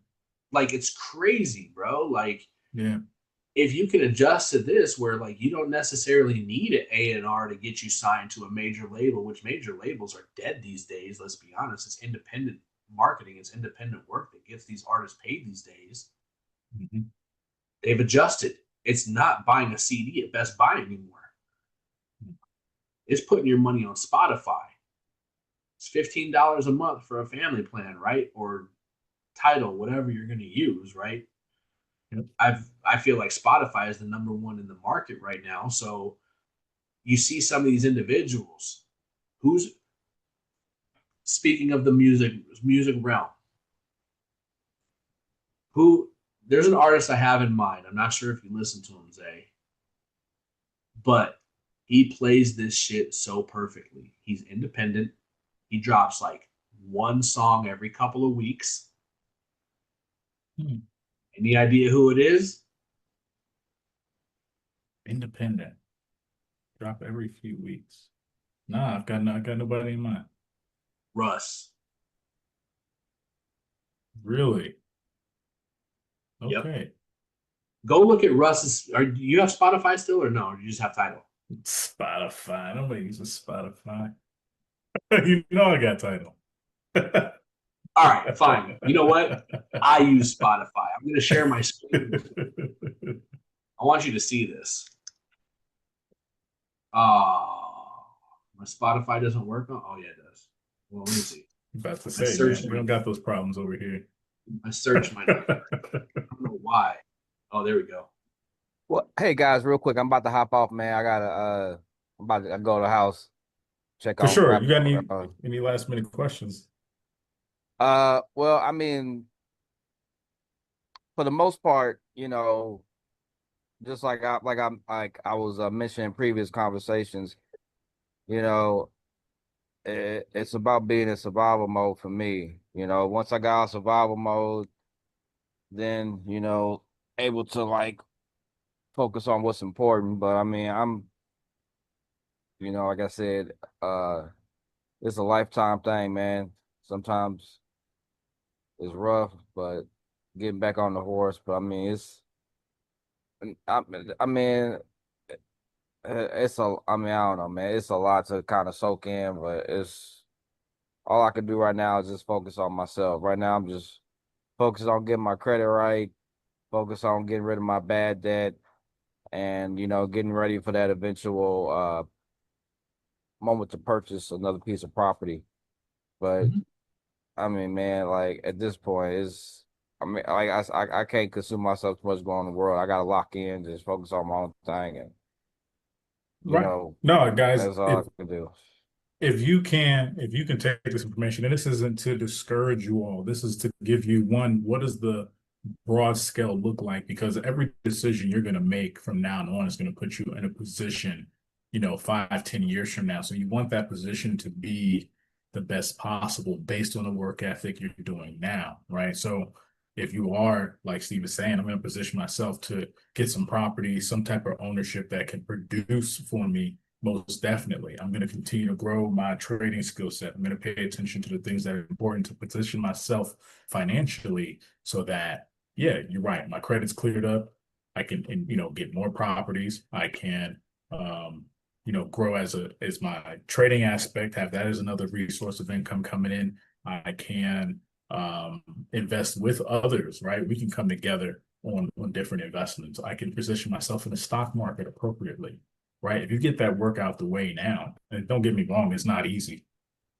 like, it's crazy, bro. Like, Yeah. if you can adjust to this, where like you don't necessarily need an A&R to get you signed to a major label, which major labels are dead these days. Let's be honest. It's independent marketing. It's independent work that gets these artists paid these days. Mm-hmm. They've adjusted. It's not buying a CD at Best Buy anymore. It's putting your money on Spotify. It's $15 a month for a family plan, right? Or Tidal, whatever you're going to use, right? Yep. I feel like Spotify is the number one in the market right now. So you see some of these individuals who's, speaking of the music realm, who, there's an artist I have in mind. I'm not sure if you listen to him, Zay, but he plays this shit so perfectly. He's independent. He drops like one song every couple of weeks. Any idea who it is? Independent. Drop every few weeks. Nah, I got nobody in mind. Russ. Really? Yep. Okay. Go look at Russ's. Do you have Spotify still, or no? Or do you just have Tidal? Spotify. Nobody uses Spotify. You know I got Tidal. All right, fine. You know what? I use Spotify. I'm going to share my screen. I want you to see this. My Spotify doesn't work. Oh yeah, it does. Well, let me see. About to say, man, we my, don't got those problems over here. I searched my. I don't know why. Oh, there we go. Well, hey guys, real quick, I'm about to hop off, man. I gotta I'm about to go to the house, check For on. sure. You got any last minute questions? Well, I mean, for the most part, you know, just like I was mentioning in previous conversations, you know, it's about being in survival mode for me. You know, once I got out of survival mode, then, you know, able to like focus on what's important. But I mean, you know, like I said, it's a lifetime thing, man. Sometimes it's rough, but getting back on the horse. But I mean, I mean, I mean, I don't know, man. It's a lot to kind of soak in, but it's all I can do right now is just focus on myself. Right now, I'm just focused on getting my credit right, focus on getting rid of my bad debt, and you know, getting ready for that eventual moment to purchase another piece of property. But I mean, man, like at this point, I mean, like I can't consume myself too much going on in the world. I gotta lock in, just focus on my own thing, and you Right. know, No, guys, that's all I can do. if you can take this information, and this isn't to discourage you all, this is to give you one, what does the broad scale look like? Because every decision you're going to make from now on is going to put you in a position, you know, 5-10 years from now. So you want that position to be the best possible based on the work ethic you're doing now, right? So if you are, like Steve is saying, I'm going to position myself to get some property, some type of ownership that can produce for me. Most definitely. I'm going to continue to grow my trading skill set. I'm going to pay attention to the things that are important to position myself financially so that, yeah, you're right. My credit's cleared up. I can, you know, get more properties. I can, you know, grow as my trading aspect, have that as another resource of income coming in. I can invest with others, right? We can come together on different investments. I can position myself in the stock market appropriately. Right. If you get that work out the way now, and don't get me wrong, it's not easy,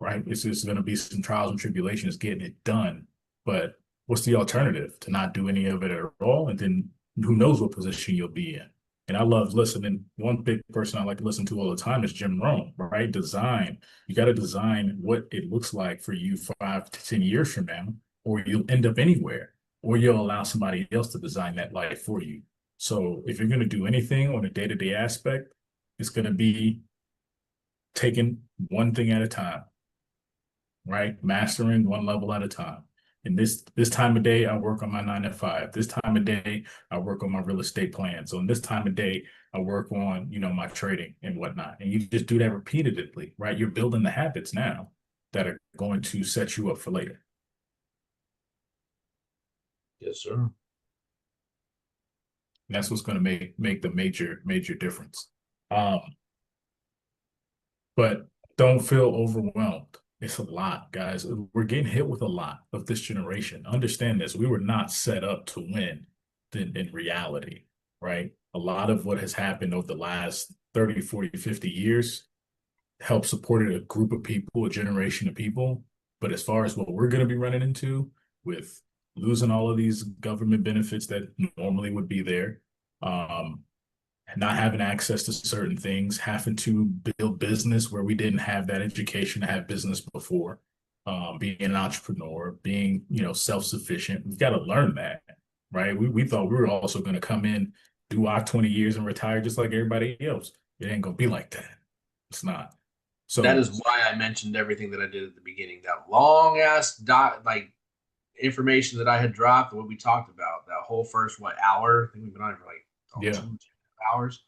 right? It's just going to be some trials and tribulations getting it done. But what's the alternative? To not do any of it at all? And then who knows what position you'll be in. And I love listening. One big person I like to listen to all the time is Jim Rohn, right? Design. You got to design what it looks like for you 5 to 10 years from now, or you'll end up anywhere, or you'll allow somebody else to design that life for you. So if you're going to do anything on a day-to-day aspect, it's going to be taking one thing at a time, right? Mastering one level at a time. And this time of day, I work on my 9 to 5. This time of day, I work on my real estate plan. So in this time of day, I work on, you know, my trading and whatnot. And you just do that repeatedly, right? You're building the habits now that are going to set you up for later. Yes, sir. And that's what's going to make the major difference. But don't feel overwhelmed. It's a lot, guys. We're getting hit with a lot of this generation. Understand this. We were not set up to win in reality, right? A lot of what has happened over the last 30, 40, 50 years helped supported a group of people, a generation of people. But as far as what we're going to be running into with losing all of these government benefits that normally would be there, not having access to certain things, having to build business where we didn't have that education to have business before, being an entrepreneur, being, self-sufficient. We've got to learn that, right? We thought we were also going to come in, do our 20 years and retire just like everybody else. It ain't going to be like that. It's not. So that is why I mentioned everything that I did at the beginning. That long ass information that I had dropped, what we talked about, that whole first hour. I think we've been on it for like 2 hours.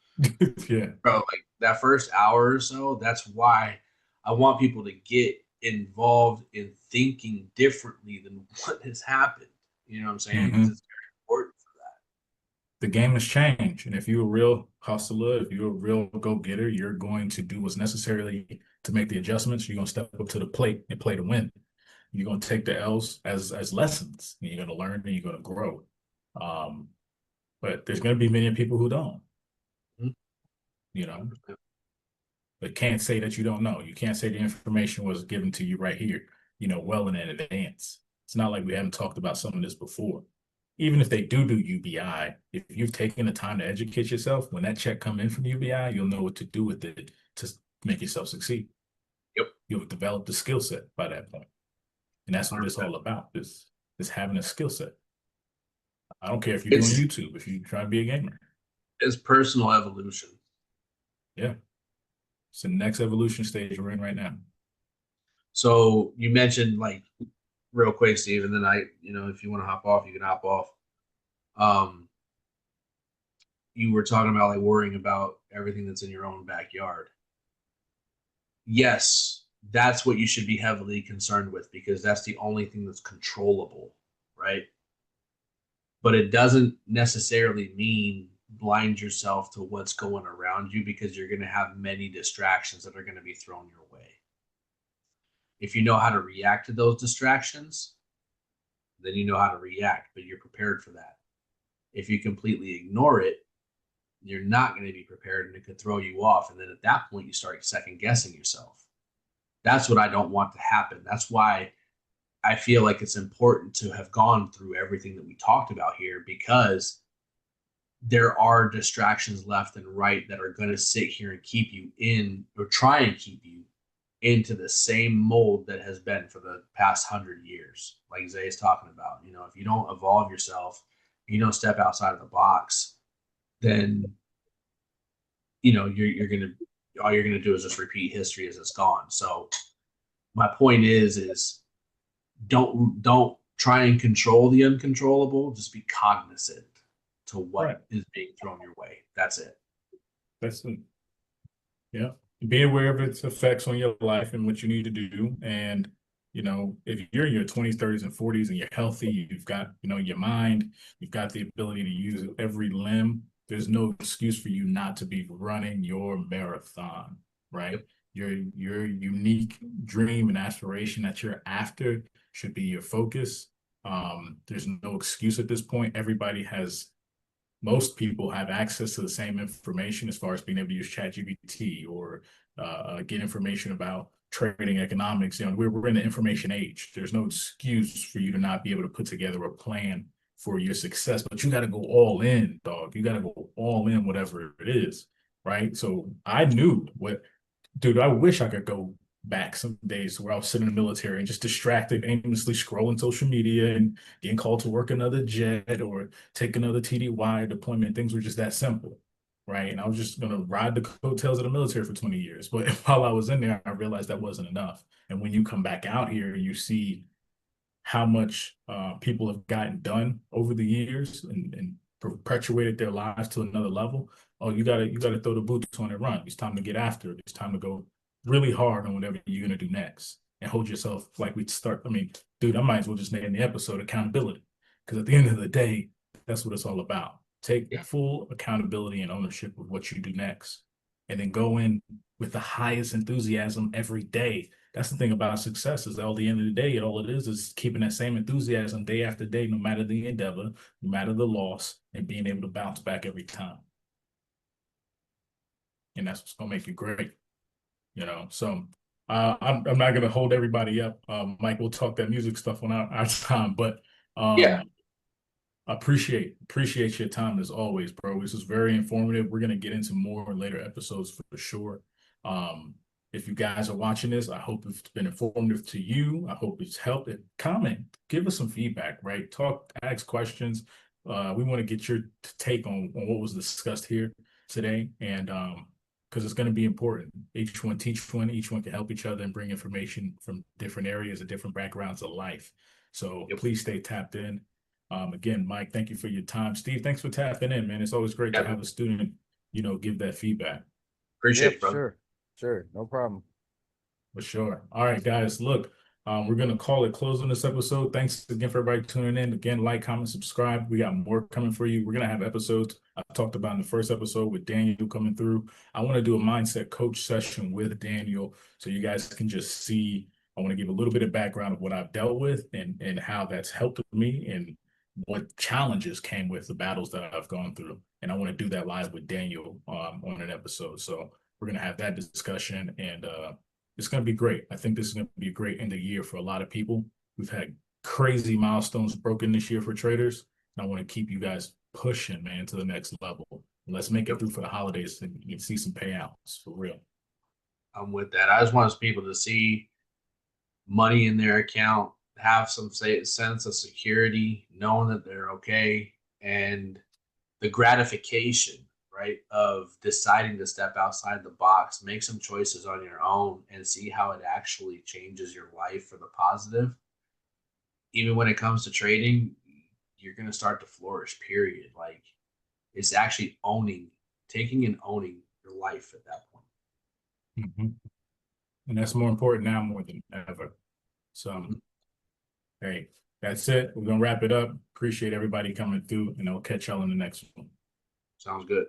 yeah, Bro, like that first hour or so. That's why I want people to get involved in thinking differently than what has happened. You know what I'm saying? Because it's very important for that. The game has changed. And if you're a real hustler, if you're a real go-getter, you're going to do what's necessary to make the adjustments. You're going to step up to the plate and play to win. You're going to take the L's as lessons. You're going to learn and you're going to grow. But there's going to be many people who don't. But can't say that you don't know. You can't say the information was given to you right here, well in advance. It's not like we haven't talked about some of this before. Even if they do UBI, if you've taken the time to educate yourself, when that check come in from UBI, you'll know what to do with it to make yourself succeed. Yep. You'll develop the skill set by that point. And that's what it's all about, is having a skill set. I don't care if you're doing YouTube, if you try to be a gamer. It's personal evolution. Yeah. It's the next evolution stage we're in right now. So you mentioned, like, real quick, Steve, and then if you want to hop off, you can hop off. You were talking about like worrying about everything that's in your own backyard. Yes, that's what you should be heavily concerned with, because that's the only thing that's controllable, right? But it doesn't necessarily mean blind yourself to what's going around you, because you're going to have many distractions that are going to be thrown your way. If you know how to react to those distractions, then you know how to react, but you're prepared for that. If you completely ignore it, you're not going to be prepared, and it could throw you off. And then at that point, you start second guessing yourself. That's what I don't want to happen. That's why I feel like it's important to have gone through everything that we talked about here, because there are distractions left and right that are going to sit here and keep you in, or try and keep you into the same mold that has been for the past 100 years. Like Zay is talking about, if you don't evolve yourself, you don't step outside of the box, then, you're going to, all you're going to do is just repeat history as it's gone. So my point is don't try and control the uncontrollable. Just be cognizant to what is being thrown your way. That's it. That's it. Yeah. Be aware of its effects on your life and what you need to do. And, if you're in your 20s, 30s, and 40s and you're healthy, you've got, your mind, you've got the ability to use every limb, there's no excuse for you not to be running your marathon, right? Your unique dream and aspiration that you're after should be your focus. There's no excuse at this point. Most people have access to the same information as far as being able to use ChatGPT or get information about trading economics. We're in the information age. There's no excuse for you to not be able to put together a plan for your success, but you got to go all in, dog. You got to go all in, whatever it is, right? So I knew dude, I wish I could go back some days where I was sitting in the military and just distracted, aimlessly scrolling social media and getting called to work another jet or take another TDY deployment. Things were just that simple, right? And I was just going to ride the coattails of the military for 20 years. But while I was in there, I realized that wasn't enough. And when you come back out here, you see how much people have gotten done over the years and perpetuated their lives to another level. Oh, you gotta throw the boots on and run. It's time to get after it. It's time to go really hard on whatever you're gonna do next, and hold yourself like we start. I mean, dude, I might as well just name the episode accountability, Because at the end of the day, that's what it's all about. Take Yeah. full accountability and ownership of what you do next, and then go in with the highest enthusiasm every day. That's the thing about success is at the end of the day, all it is keeping that same enthusiasm day after day, no matter the endeavor, no matter the loss, and being able to bounce back every time. And that's what's gonna make you great, you know. So I'm not gonna hold everybody up. Mike, we'll talk that music stuff on our time, but Yeah. appreciate your time as always, bro. This is very informative. We're gonna get into more later episodes for sure. If you guys are watching this, I hope it's been informative to you. I hope it's helped. Comment, give us some feedback, right? Talk, ask questions. We want to get your take on what was discussed here today, and because it's going to be important. Each one teach one. Each one can help each other and bring information from different areas and different backgrounds of life. So please stay tapped in. Again, Mike, thank you for your time. Steve, thanks for tapping in, man. It's always great to have a student, give that feedback. Appreciate it, brother. Sure, no problem. For sure. All right, guys, look, we're going to call it close on this episode. Thanks again for everybody tuning in. Again, like, comment, subscribe. We got more coming for you. We're going to have episodes I talked about in the first episode with Daniel coming through. I want to do a mindset coach session with Daniel so you guys can just see. I want to give a little bit of background of what I've dealt with and how that's helped me and what challenges came with the battles that I've gone through. And I want to do that live with Daniel on an episode. So we're going to have that discussion, and it's going to be great. I think this is going to be a great end of year for a lot of people. We've had crazy milestones broken this year for traders, and I want to keep you guys pushing, man, to the next level. Let's make it through for the holidays and you can see some payouts for real. I'm with that. I just want people to see money in their account, have some sense of security, knowing that they're okay, and the gratification, right, of deciding to step outside the box, make some choices on your own, and see how it actually changes your life for the positive. Even when it comes to trading, you're going to start to flourish, period. Like, it's actually taking and owning your life at that point. Mm-hmm. And that's more important now more than ever. So, hey, that's it. We're going to wrap it up. Appreciate everybody coming through, and I'll catch y'all in the next one. Sounds good.